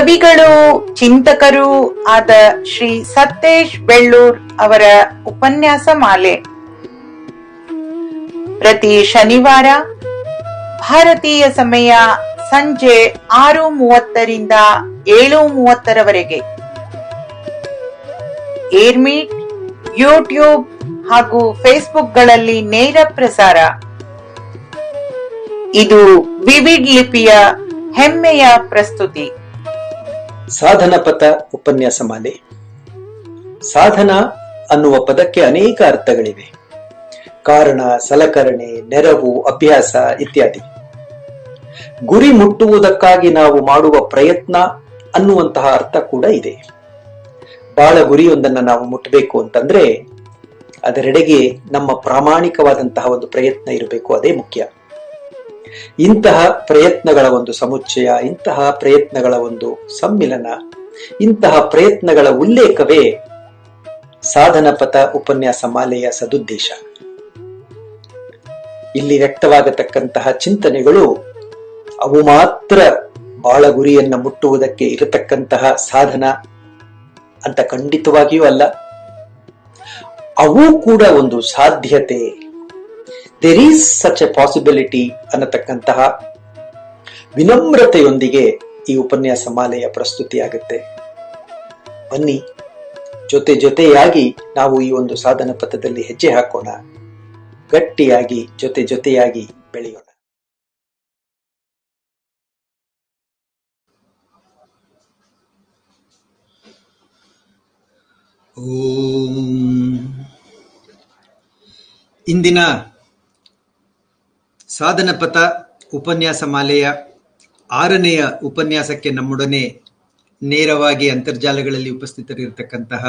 ಕವಿಗಳು ಚಿಂತಕರೂ ಆದ ಶ್ರೀ ಸತ್ತೇಶ್ ಬೆಳ್ಳೂರ್ ಅವರ ಉಪನ್ಯಾಸ ಮಾಲೆ ಪ್ರತಿ ಶನಿವಾರ ಭಾರತೀಯ ಸಮಯ ಸಂಜೆ 6:30ರಿಂದ 7:30ರವರೆಗೆ ಏರ್ಮೀಟ್, ಯೂಟ್ಯೂಬ್ ಹಾಗೂ ಫೇಸ್ಬುಕ್ಗಳಲ್ಲಿ ನೇರ ಪ್ರಸಾರ. ಇದು ವಿವಿಡ್ ಲಿಪಿಯ ಹೆಮ್ಮೆಯ ಪ್ರಸ್ತುತಿ. ಸಾಧನ ಪಥ ಉಪನ್ಯಾಸ ಮಾಲೆ. ಸಾಧನ ಅನ್ನುವ ಪದಕ್ಕೆ ಅನೇಕ ಅರ್ಥಗಳಿವೆ. ಕಾರಣ, ಸಲಕರಣೆ, ನೆರವು, ಅಭ್ಯಾಸ ಇತ್ಯಾದಿ. ಗುರಿ ಮುಟ್ಟುವುದಕ್ಕಾಗಿ ನಾವು ಮಾಡುವ ಪ್ರಯತ್ನ ಅನ್ನುವಂತಹ ಅರ್ಥ ಕೂಡ ಇದೆ. ಬಾಳ ಗುರಿಯೊಂದನ್ನ ನಾವು ಮುಟ್ಟಬೇಕು ಅಂತಂದ್ರೆ ಅದರೆಡೆಗೆ ನಮ್ಮ ಪ್ರಾಮಾಣಿಕವಾದಂತಹ ಒಂದು ಪ್ರಯತ್ನ ಇರಬೇಕು. ಅದೇ ಮುಖ್ಯ. ಇಂತಹ ಪ್ರಯತ್ನಗಳ ಒಂದು ಸಮುಚ್ಚಯ, ಇಂತಹ ಪ್ರಯತ್ನಗಳ ಒಂದು ಸಮ್ಮಿಲನ, ಇಂತಹ ಪ್ರಯತ್ನಗಳ ಉಲ್ಲೇಖವೇ ಸಾಧನ ಪಥ ಉಪನ್ಯಾಸ ಮಾಲೆಯ ಸದುದ್ದೇಶ. ಇಲ್ಲಿ ವ್ಯಕ್ತವಾಗತಕ್ಕಂತಹ ಚಿಂತನೆಗಳು ಅವು ಮಾತ್ರ ಬಾಳ ಗುರಿಯನ್ನ ಮುಟ್ಟುವುದಕ್ಕೆ ಇರತಕ್ಕಂತಹ ಸಾಧನ ಅಂತ ಖಂಡಿತವಾಗಿಯೂ ಅಲ್ಲ. ಅವು ಕೂಡ ಒಂದು ಸಾಧ್ಯತೆ, there is such a possibility ಅನ್ನತಕ್ಕಂತಹ ವಿನಮ್ರತೆಯೊಂದಿಗೆ ಈ ಉಪನ್ಯಾಸ ಮಾಲೆಯ ಪ್ರಸ್ತುತಿಯಾಗುತ್ತೆ. ಬನ್ನಿ, ಜೊತೆ ಜೊತೆಯಾಗಿ ನಾವು ಈ ಒಂದು ಸಾಧನ ಪಥದಲ್ಲಿ ಹೆಜ್ಜೆ ಹಾಕೋಣ. ಗಟ್ಟಿಯಾಗಿ ಜೊತೆ ಜೊತೆಯಾಗಿ ಬೆಳೆಯೋಣ. ಇಂದಿನ ಸಾಧನ ಪಥ ಉಪನ್ಯಾಸ ಮಾಲೆಯ 6ನೆಯ ಉಪನ್ಯಾಸಕ್ಕೆ ನಮ್ಮೊಡನೆ ನೇರವಾಗಿ ಅಂತರ್ಜಾಲಗಳಲ್ಲಿ ಉಪಸ್ಥಿತರಿರತಕ್ಕಂತಹ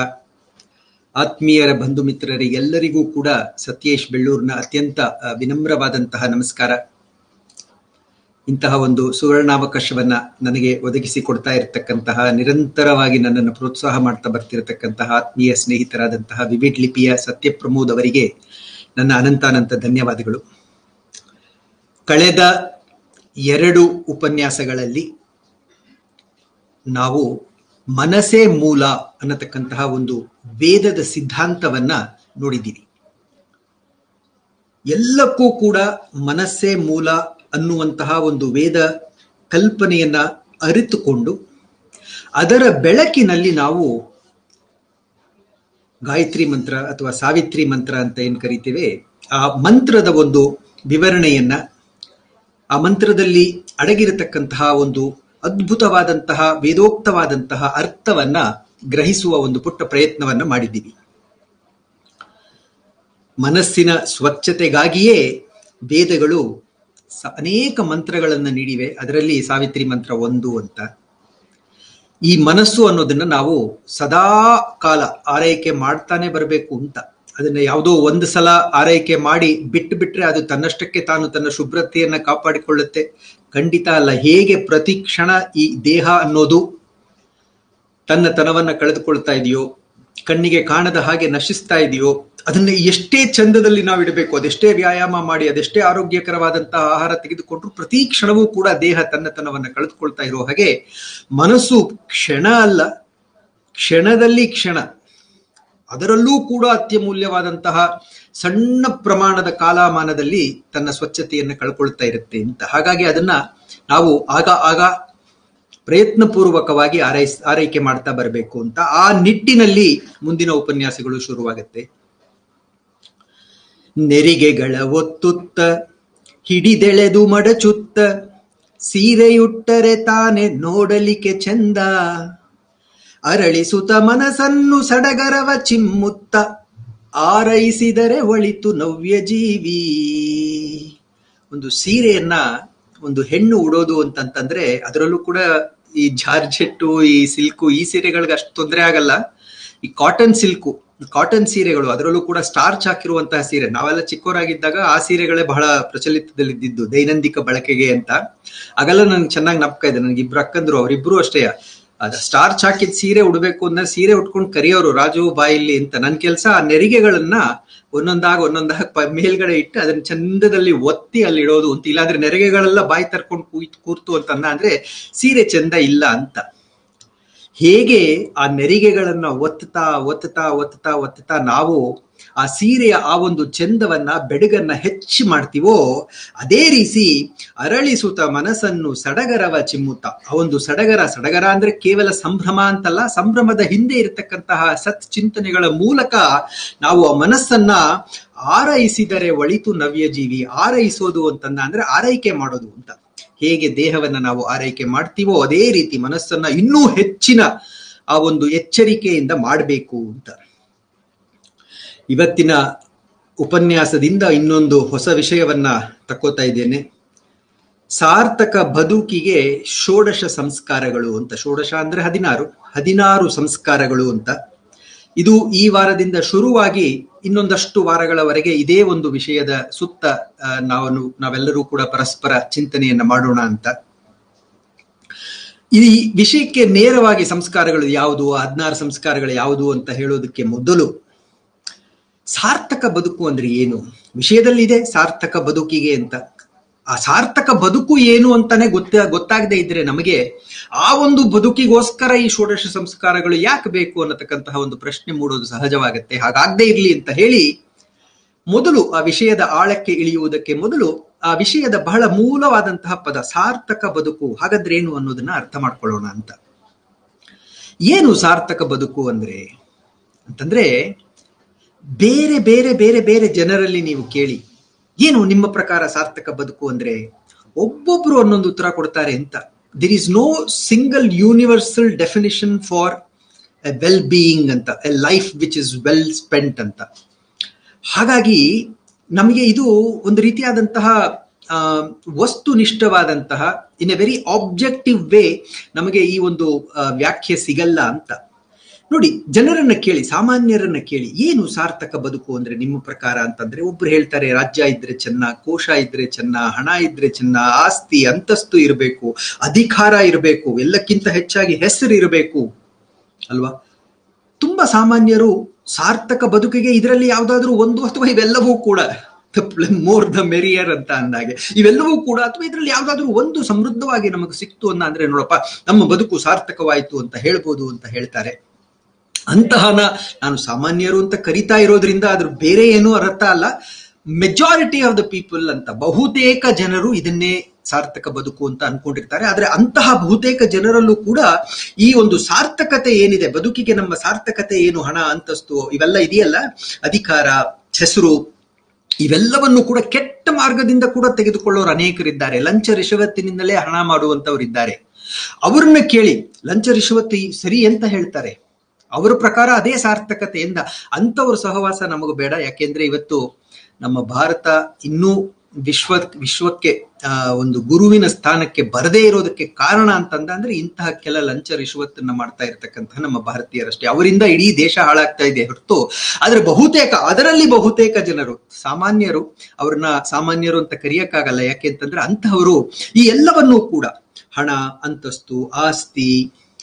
ಆತ್ಮೀಯರ ಬಂಧು ಮಿತ್ರರಿಗೆಲ್ಲರಿಗೂ ಕೂಡ ಸತ್ಯೇಶ್ ಬೆಳ್ಳೂರ್ನ ಅತ್ಯಂತ ವಿನಮ್ರವಾದಂತಹ ನಮಸ್ಕಾರ. ಇಂತಹ ಒಂದು ಸುವರ್ಣಾವಕಾಶವನ್ನ ನನಗೆ ಒದಗಿಸಿಕೊಡ್ತಾ ಇರತಕ್ಕಂತಹ, ನಿರಂತರವಾಗಿ ನನ್ನನ್ನು ಪ್ರೋತ್ಸಾಹ ಮಾಡ್ತಾ ಬರ್ತಿರತಕ್ಕಂತಹ ಆತ್ಮೀಯ ಸ್ನೇಹಿತರಾದಂತಹ ವಿವಿಡ್ ಲಿಪಿಯ ಸತ್ಯ ಪ್ರಮೋದ್ ಅವರಿಗೆ ನನ್ನ ಅನಂತಾನಂತ ಧನ್ಯವಾದಗಳು. ಕಳೆದ 2 ಉಪನ್ಯಾಸಗಳಲ್ಲಿ ನಾವು ಮನಸ್ಸೇ ಮೂಲ ಅನ್ನತಕ್ಕಂತಹ ಒಂದು ವೇದದ ಸಿದ್ಧಾಂತವನ್ನ ನೋಡಿದ್ದೀವಿ. ಎಲ್ಲಕ್ಕೂ ಕೂಡ ಮನಸ್ಸೇ ಮೂಲ ಅನ್ನುವಂತಹ ಒಂದು ವೇದ ಕಲ್ಪನೆಯನ್ನ ಅರಿತುಕೊಂಡು ಅದರ ಬೆಳಕಿನಲ್ಲಿ ನಾವು ಗಾಯತ್ರಿ ಮಂತ್ರ ಅಥವಾ ಸಾವಿತ್ರಿ ಮಂತ್ರ ಅಂತ ಏನ್ ಕರಿತೇವೆ, ಆ ಮಂತ್ರದ ಒಂದು ವಿವರಣೆಯನ್ನ, ಆ ಮಂತ್ರದಲ್ಲಿ ಅಡಗಿರತಕ್ಕಂತಹ ಒಂದು ಅದ್ಭುತವಾದಂತಹ ವೇದೋಕ್ತವಾದಂತಹ ಅರ್ಥವನ್ನ ಗ್ರಹಿಸುವ ಒಂದು ಪುಟ್ಟ ಪ್ರಯತ್ನವನ್ನ ಮಾಡಿದ್ದೀವಿ. ಮನಸ್ಸಿನ ಸ್ವಚ್ಛತೆಗಾಗಿಯೇ ವೇದಗಳು ಅನೇಕ ಮಂತ್ರಗಳನ್ನ ನೀಡಿವೆ. ಅದರಲ್ಲಿ ಸಾವಿತ್ರಿ ಮಂತ್ರ 1 ಅಂತ. ಈ ಮನಸ್ಸು ಅನ್ನೋದನ್ನ ನಾವು ಸದಾ ಕಾಲ ಆರೈಕೆ ಮಾಡ್ತಾನೆ ಬರಬೇಕು ಅಂತ. ಅದನ್ನ ಯಾವುದೋ ಒಂದು ಸಲ ಆರೈಕೆ ಮಾಡಿ ಬಿಟ್ಟು ಬಿಟ್ರೆ ಅದು ತನ್ನಷ್ಟಕ್ಕೆ ತಾನು ತನ್ನ ಶುಭ್ರತೆಯನ್ನ ಕಾಪಾಡಿಕೊಳ್ಳುತ್ತೆ? ಖಂಡಿತ ಅಲ್ಲ. ಹೇಗೆ ಪ್ರತಿ ಕ್ಷಣ ಈ ದೇಹ ಅನ್ನೋದು ತನ್ನ ತನವನ್ನ ಕಳೆದುಕೊಳ್ತಾ ಇದೆಯೋ, ಕಣ್ಣಿಗೆ ಕಾಣದ ಹಾಗೆ ನಶಿಸ್ತಾ ಇದೆಯೋ, ಅದನ್ನ ಎಷ್ಟೇ ಚಂದದಲ್ಲಿ ನಾವು ಇಡಬೇಕು, ಅದೆಷ್ಟೇ ವ್ಯಾಯಾಮ ಮಾಡಿ, ಅದೆಷ್ಟೇ ಆರೋಗ್ಯಕರವಾದಂತಹ ಆಹಾರ ತೆಗೆದುಕೊಂಡ್ರು ಪ್ರತಿ ಕ್ಷಣವೂ ಕೂಡ ದೇಹ ತನ್ನತನವನ್ನ ಕಳೆದುಕೊಳ್ತಾ ಇರೋ ಹಾಗೆ ಮನಸ್ಸು ಕ್ಷಣ ಅಲ್ಲ, ಕ್ಷಣದಲ್ಲಿ ಕ್ಷಣ, ಅದರಲ್ಲೂ ಕೂಡ ಅತ್ಯಮೂಲ್ಯವಾದಂತಹ ಸಣ್ಣ ಪ್ರಮಾಣದ ಕಾಲಮಾನದಲ್ಲಿ ತನ್ನ ಸ್ವಚ್ಛತೆಯನ್ನು ಕಳ್ಕೊಳ್ತಾ ಇರುತ್ತೆ ಅಂತ. ಹಾಗಾಗಿ ಅದನ್ನ ನಾವು ಆಗ ಪ್ರಯತ್ನ ಪೂರ್ವಕವಾಗಿ ಆರೈಕೆ ಮಾಡ್ತಾ ಬರಬೇಕು ಅಂತ. ಆ ನಿಟ್ಟಿನಲ್ಲಿ ಮುಂದಿನ ಉಪನ್ಯಾಸಗಳು ಶುರುವಾಗತ್ತೆ. ನೆರಿಗೆಗಳ ಒತ್ತುತ್ತ ಹಿಡಿದೆಳೆದು ಮಡಚುತ್ತ ಸೀರೆಯುಟ್ಟರೆ ತಾನೆ ನೋಡಲಿಕ್ಕೆ ಚಂದ, ಅರಳಿಸುತ್ತ ಮನಸ್ಸನ್ನು ಸಡಗರವ ಚಿಮ್ಮುತ್ತ ಆರೈಸಿದರೆ ಒಳಿತು ನವ್ಯ ಜೀವಿ. ಒಂದು ಸೀರೆಯನ್ನ ಒಂದು ಹೆಣ್ಣು ಉಡೋದು ಅಂತಂತಂದ್ರೆ ಅದರಲ್ಲೂ ಕೂಡ ಈ ಜಾರ್ಜೆಟ್ಟು, ಈ ಸಿಲ್ಕು, ಈ ಸೀರೆಗಳಿಗೆ ಅಷ್ಟು ತೊಂದರೆ ಆಗಲ್ಲ. ಈ ಕಾಟನ್ ಸೀರೆಗಳು, ಅದರಲ್ಲೂ ಕೂಡ ಸ್ಟಾರ್ಚ್ ಹಾಕಿರುವಂತಹ ಸೀರೆ, ನಾವೆಲ್ಲ ಚಿಕ್ಕವರಾಗಿದ್ದಾಗ ಆ ಸೀರೆಗಳೇ ಬಹಳ ಪ್ರಚಲಿತದಲ್ಲಿದ್ದು ದೈನಂದಿಕ ಬಳಕೆಗೆ ಅಂತ. ಆಗೆಲ್ಲ ನನ್ಗೆ ಚೆನ್ನಾಗಿ ಜ್ಞಾಪಕ ಇದೆ. ನನಗೆ 2 ಅಕ್ಕಂದ್ರು, ಅವರಿಬ್ರು ಅಷ್ಟೇ ಸ್ಟಾರ್ಚ್ ಹಾಕಿದ ಸೀರೆ ಉಡ್ಬೇಕು ಅಂದ್ರೆ ಸೀರೆ ಉಟ್ಕೊಂಡು ಕರಿಯೋರು ರಾಜು ಬಾಯಿಲಿ ಅಂತ. ನನ್ನ ಕೆಲಸ ಆ ನೆರಿಗೆಗಳನ್ನ ಒಂದೊಂದಾಗ ಮೇಲ್ಗಡೆ ಇಟ್ಟು ಅದನ್ನ ಚಂದದಲ್ಲಿ ಒತ್ತಿ ಅಲ್ಲಿ ಇಡೋದು ಅಂತ. ಇಲ್ಲಾಂದ್ರೆ ನೆರಿಗೆಗಳೆಲ್ಲ ಬಾಯಿ ತರ್ಕೊಂಡು ಕೂರ್ತು ಅಂತ ಅಂದ್ರೆ ಸೀರೆ ಚಂದ ಇಲ್ಲ ಅಂತ. ಹೇಗೆ ಆ ನೆರಿಗೆಗಳನ್ನ ಒತ್ತುತ್ತಾ ಒತ್ತುತ್ತಾ ಒತ್ತುತ್ತಾ ಒತ್ತುತ್ತಾ ನಾವು ಆ ಸೀರೆಯ ಆ ಒಂದು ಚಂದವನ್ನ ಬೆಡಗನ್ನ ಹೆಚ್ಚು ಮಾಡ್ತೀವೋ, ಅದೇ ರೀತಿ ಅರಳಿಸುತ್ತ ಮನಸ್ಸನ್ನು ಸಡಗರವ ಚಿಮ್ಮುತ್ತ, ಆ ಒಂದು ಸಡಗರ ಅಂದ್ರೆ ಕೇವಲ ಸಂಭ್ರಮ ಅಂತಲ್ಲ, ಸಂಭ್ರಮದ ಹಿಂದೆ ಇರತಕ್ಕಂತಹ ಸತ್ ಚಿಂತನೆಗಳ ಮೂಲಕ ನಾವು ಆ ಮನಸ್ಸನ್ನ ಆರೈಸಿದರೆ ಒಳಿತು ನವ್ಯ ಜೀವಿ. ಆರೈಸೋದು ಅಂತಂದ ಅಂದ್ರೆ ಆರೈಕೆ ಮಾಡೋದು ಅಂತ. ಹೇಗೆ ದೇಹವನ್ನ ನಾವು ಆರೈಕೆ ಮಾಡ್ತೀವೋ ಅದೇ ರೀತಿ ಮನಸ್ಸನ್ನ ಇನ್ನೂ ಹೆಚ್ಚಿನ ಆ ಒಂದು ಎಚ್ಚರಿಕೆಯಿಂದ ಮಾಡಬೇಕು ಅಂತ. ಇವತ್ತಿನ ಉಪನ್ಯಾಸದಿಂದ ಇನ್ನೊಂದು ಹೊಸ ವಿಷಯವನ್ನ ತಕ್ಕೋತಾ ಇದ್ದೇನೆ. ಸಾರ್ಥಕ ಬದುಕಿಗೆ ಷೋಡಶ ಸಂಸ್ಕಾರಗಳು ಅಂತ. ಷೋಡಶ ಅಂದ್ರೆ 16 ಸಂಸ್ಕಾರಗಳು ಅಂತ. ಇದು ಈ ವಾರದಿಂದ ಶುರುವಾಗಿ ಇನ್ನೊಂದಷ್ಟು ವಾರಗಳವರೆಗೆ ಇದೇ ಒಂದು ವಿಷಯದ ಸುತ್ತ ನಾವೆಲ್ಲರೂ ಕೂಡ ಪರಸ್ಪರ ಚಿಂತನೆಯನ್ನ ಮಾಡೋಣ ಅಂತ. ಈ ವಿಷಯಕ್ಕೆ ನೇರವಾಗಿ ಸಂಸ್ಕಾರಗಳು ಯಾವುದು, 16 ಸಂಸ್ಕಾರಗಳು ಯಾವುದು ಅಂತ ಹೇಳೋದಕ್ಕೆ ಮೊದಲು ಸಾರ್ಥಕ ಬದುಕು ಅಂದ್ರೆ ಏನು ವಿಷಯದಲ್ಲಿ ಇದೆ. ಸಾರ್ಥಕ ಬದುಕಿಗೆ ಅಂತ, ಆ ಸಾರ್ಥಕ ಬದುಕು ಏನು ಅಂತಾನೆ ಗೊತ್ತಾಗದೆ ಇದ್ರೆ ನಮಗೆ ಆ ಒಂದು ಬದುಕಿಗೋಸ್ಕರ ಈ ಷೋಡಶ ಸಂಸ್ಕಾರಗಳು ಯಾಕೆ ಬೇಕು ಅನ್ನತಕ್ಕಂತಹ ಒಂದು ಪ್ರಶ್ನೆ ಮೂಡೋದು ಸಹಜವಾಗತ್ತೆ. ಹಾಗಾಗದೇ ಇರ್ಲಿ ಅಂತ ಹೇಳಿ ಮೊದಲು ಆ ವಿಷಯದ ಆಳಕ್ಕೆ ಇಳಿಯುವುದಕ್ಕೆ ಮೊದಲು ಆ ವಿಷಯದ ಬಹಳ ಮೂಲವಾದಂತಹ ಪದ ಸಾರ್ಥಕ ಬದುಕು ಹಾಗಾದ್ರೆ ಏನು ಅನ್ನೋದನ್ನ ಅರ್ಥ ಮಾಡ್ಕೊಳ್ಳೋಣ ಅಂತ. ಏನು ಸಾರ್ಥಕ ಬದುಕು ಅಂದ್ರೆ ಅಂತಂದ್ರೆ, ಬೇರೆ ಬೇರೆ ಬೇರೆ ಬೇರೆ ಜನರಲ್ಲಿ ನೀವು ಕೇಳಿ, ಏನು ನಿಮ್ಮ ಪ್ರಕಾರ ಸಾರ್ಥಕ ಬದುಕು ಅಂದ್ರೆ, ಒಬ್ಬೊಬ್ರು ಒಂದೊಂದು ಉತ್ತರ ಕೊಡ್ತಾರೆ ಅಂತ. There is no single universal definition for a well being ಅಂತ, a life which is well spent ಅಂತ. ಹಾಗಾಗಿ ನಮಗೆ ಇದು ಒಂದು ರೀತಿಯಾದಂತಹ ವಸ್ತುನಿಷ್ಠವಾದಂತಹ in a very objective way ನಮಗೆ ಈ ಒಂದು ವ್ಯಾಖ್ಯೆ ಸಿಗಲ್ಲ ಅಂತ. ನೋಡಿ, ಜನರನ್ನ ಕೇಳಿ, ಸಾಮಾನ್ಯರನ್ನ ಕೇಳಿ, ಏನು ಸಾರ್ಥಕ ಬದುಕು ಅಂದ್ರೆ ನಿಮ್ಮ ಪ್ರಕಾರ ಅಂತಂದ್ರೆ, ಒಬ್ರು ಹೇಳ್ತಾರೆ ರಾಜ್ಯ ಇದ್ರೆ ಚೆನ್ನ, ಕೋಶ ಇದ್ರೆ ಚೆನ್ನ, ಹಣ ಇದ್ರೆ ಚೆನ್ನ, ಆಸ್ತಿ ಅಂತಸ್ತು ಇರಬೇಕು, ಅಧಿಕಾರ ಇರಬೇಕು, ಎಲ್ಲಕ್ಕಿಂತ ಹೆಚ್ಚಾಗಿ ಹೆಸರು ಇರಬೇಕು ಅಲ್ವಾ. ತುಂಬಾ ಸಾಮಾನ್ಯರು ಸಾರ್ಥಕ ಬದುಕಿಗೆ ಇದರಲ್ಲಿ ಯಾವ್ದಾದ್ರು ಒಂದು ಅಥವಾ ಇವೆಲ್ಲವೂ ಕೂಡ, ಮೋರ್ ದ ಮೆರಿಯರ್ ಅಂತ ಅಂದಾಗೆ ಇವೆಲ್ಲವೂ ಕೂಡ, ಅಥವಾ ಇದರಲ್ಲಿ ಯಾವ್ದಾದ್ರು ಒಂದು ಸಮೃದ್ಧವಾಗಿ ನಮಗೆ ಸಿಕ್ತು ಅಂದ್ರೆ ನೋಡಪ್ಪ ನಮ್ಮ ಬದುಕು ಸಾರ್ಥಕವಾಯಿತು ಅಂತ ಹೇಳ್ಬೋದು ಅಂತ ಹೇಳ್ತಾರೆ. ಅಂತಹನ ನಾನು ಸಾಮಾನ್ಯರು ಅಂತ ಕರಿತಾ ಇರೋದ್ರಿಂದ ಅದ್ರ ಬೇರೆ ಏನೂ ಅರ್ಥ ಅಲ್ಲ. ಮೆಜಾರಿಟಿ ಆಫ್ ದ ಪೀಪಲ್ ಅಂತ, ಬಹುತೇಕ ಜನರು ಇದನ್ನೇ ಸಾರ್ಥಕ ಬದುಕು ಅಂತ ಅನ್ಕೊಂಡಿರ್ತಾರೆ. ಆದ್ರೆ ಅಂತಹ ಬಹುತೇಕ ಜನರಲ್ಲೂ ಕೂಡ ಈ ಒಂದು ಸಾರ್ಥಕತೆ ಏನಿದೆ, ಬದುಕಿಗೆ ನಮ್ಮ ಸಾರ್ಥಕತೆ ಏನು, ಹಣ ಅಂತಸ್ತು ಇವೆಲ್ಲ ಇದೆಯಲ್ಲ, ಅಧಿಕಾರ, ಹೆಸರು, ಇವೆಲ್ಲವನ್ನು ಕೂಡ ಕೆಟ್ಟ ಮಾರ್ಗದಿಂದ ಕೂಡ ತೆಗೆದುಕೊಳ್ಳೋರು ಅನೇಕರಿದ್ದಾರೆ. ಲಂಚ ರಿಷವತ್ತಿನಿಂದಲೇ ಹಣ ಮಾಡುವಂತವರಿದ್ದಾರೆ. ಅವ್ರನ್ನ ಕೇಳಿ ಲಂಚ ರಿಷವತ್ತಿ ಸರಿ ಅಂತ ಹೇಳ್ತಾರೆ. ಅವರ ಪ್ರಕಾರ ಅದೇ ಸಾರ್ಥಕತೆಯಿಂದ ಅಂಥವ್ರ ಸಹವಾಸ ನಮಗೂ ಬೇಡ. ಯಾಕೆಂದ್ರೆ ಇವತ್ತು ನಮ್ಮ ಭಾರತ ಇನ್ನೂ ವಿಶ್ವಕ್ಕೆ ಒಂದು ಗುರುವಿನ ಸ್ಥಾನಕ್ಕೆ ಬರದೇ ಇರೋದಕ್ಕೆ ಕಾರಣ ಅಂತಂದ್ರೆ ಇಂತಹ ಕೆಲ ಲಂಚ ರಿಷವತ್ತನ್ನ ಮಾಡ್ತಾ ಇರತಕ್ಕಂತಹ ನಮ್ಮ ಭಾರತೀಯರಷ್ಟೇ. ಅವರಿಂದ ಇಡೀ ದೇಶ ಹಾಳಾಗ್ತಾ ಇದೆ ಹೊರತು, ಆದ್ರೆ ಅದರಲ್ಲಿ ಬಹುತೇಕ ಜನರು, ಸಾಮಾನ್ಯರು, ಅವ್ರನ್ನ ಸಾಮಾನ್ಯರು ಅಂತ ಕರೆಯಕ್ಕಾಗಲ್ಲ. ಯಾಕೆ ಅಂತಂದ್ರೆ ಅಂತಹವರು ಈ ಎಲ್ಲವನ್ನೂ ಕೂಡ, ಹಣ, ಅಂತಸ್ತು, ಆಸ್ತಿ,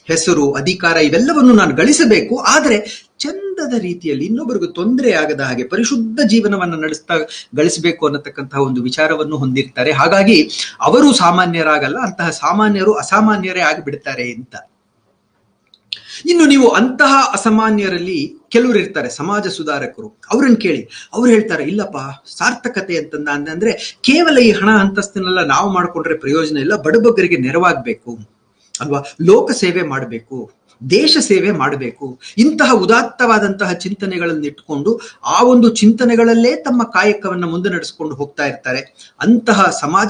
ಹೆಸರು, ಅಧಿಕಾರ ಇವೆಲ್ಲವನ್ನು ನಾನು ಗಳಿಸಬೇಕು, ಆದರೆ ಚಂದದ ರೀತಿಯಲ್ಲಿ ಇನ್ನೊಬ್ಬರಿಗೂ ತೊಂದರೆ ಆಗದ ಹಾಗೆ ಪರಿಶುದ್ಧ ಜೀವನವನ್ನು ಗಳಿಸಬೇಕು ಅನ್ನತಕ್ಕಂತಹ ಒಂದು ವಿಚಾರವನ್ನು ಹೊಂದಿರ್ತಾರೆ. ಹಾಗಾಗಿ ಅವರು ಸಾಮಾನ್ಯರಾಗಲ್ಲ, ಅಂತಹ ಸಾಮಾನ್ಯರು ಅಸಾಮಾನ್ಯರೇ ಆಗಿಬಿಡ್ತಾರೆ ಅಂತ. ಇನ್ನು ನೀವು ಅಂತಹ ಅಸಾಮಾನ್ಯರಲ್ಲಿ ಕೆಲವರು ಇರ್ತಾರೆ, ಸಮಾಜ ಸುಧಾರಕರು. ಅವ್ರನ್ನ ಕೇಳಿ, ಅವ್ರು ಹೇಳ್ತಾರೆ ಇಲ್ಲಪ್ಪ, ಸಾರ್ಥಕತೆ ಅಂತಂದ್ರೆ ಕೇವಲ ಈ ಹಣ ಅಂತಸ್ತಿನೆಲ್ಲ ನಾವು ಮಾಡ್ಕೊಂಡ್ರೆ ಪ್ರಯೋಜನ ಇಲ್ಲ, ಬಡಬಗ್ಗರಿಗೆ ನೆರವಾಗಬೇಕು ಅಲ್ವಾ, ಲೋಕ ಸೇವೆ ಮಾಡಬೇಕು, ದೇಶ ಸೇವೆ ಮಾಡಬೇಕು, ಇಂತಹ ಉದಾತ್ತವಾದಂತಹ ಚಿಂತನೆಗಳನ್ನು ಇಟ್ಕೊಂಡು ಆ ಒಂದು ಚಿಂತನೆಗಳಲ್ಲೇ ತಮ್ಮ ಕಾಯಕವನ್ನ ಮುಂದೆ ನಡೆಸ್ಕೊಂಡು ಹೋಗ್ತಾ ಇರ್ತಾರೆ. ಅಂತಹ ಸಮಾಜ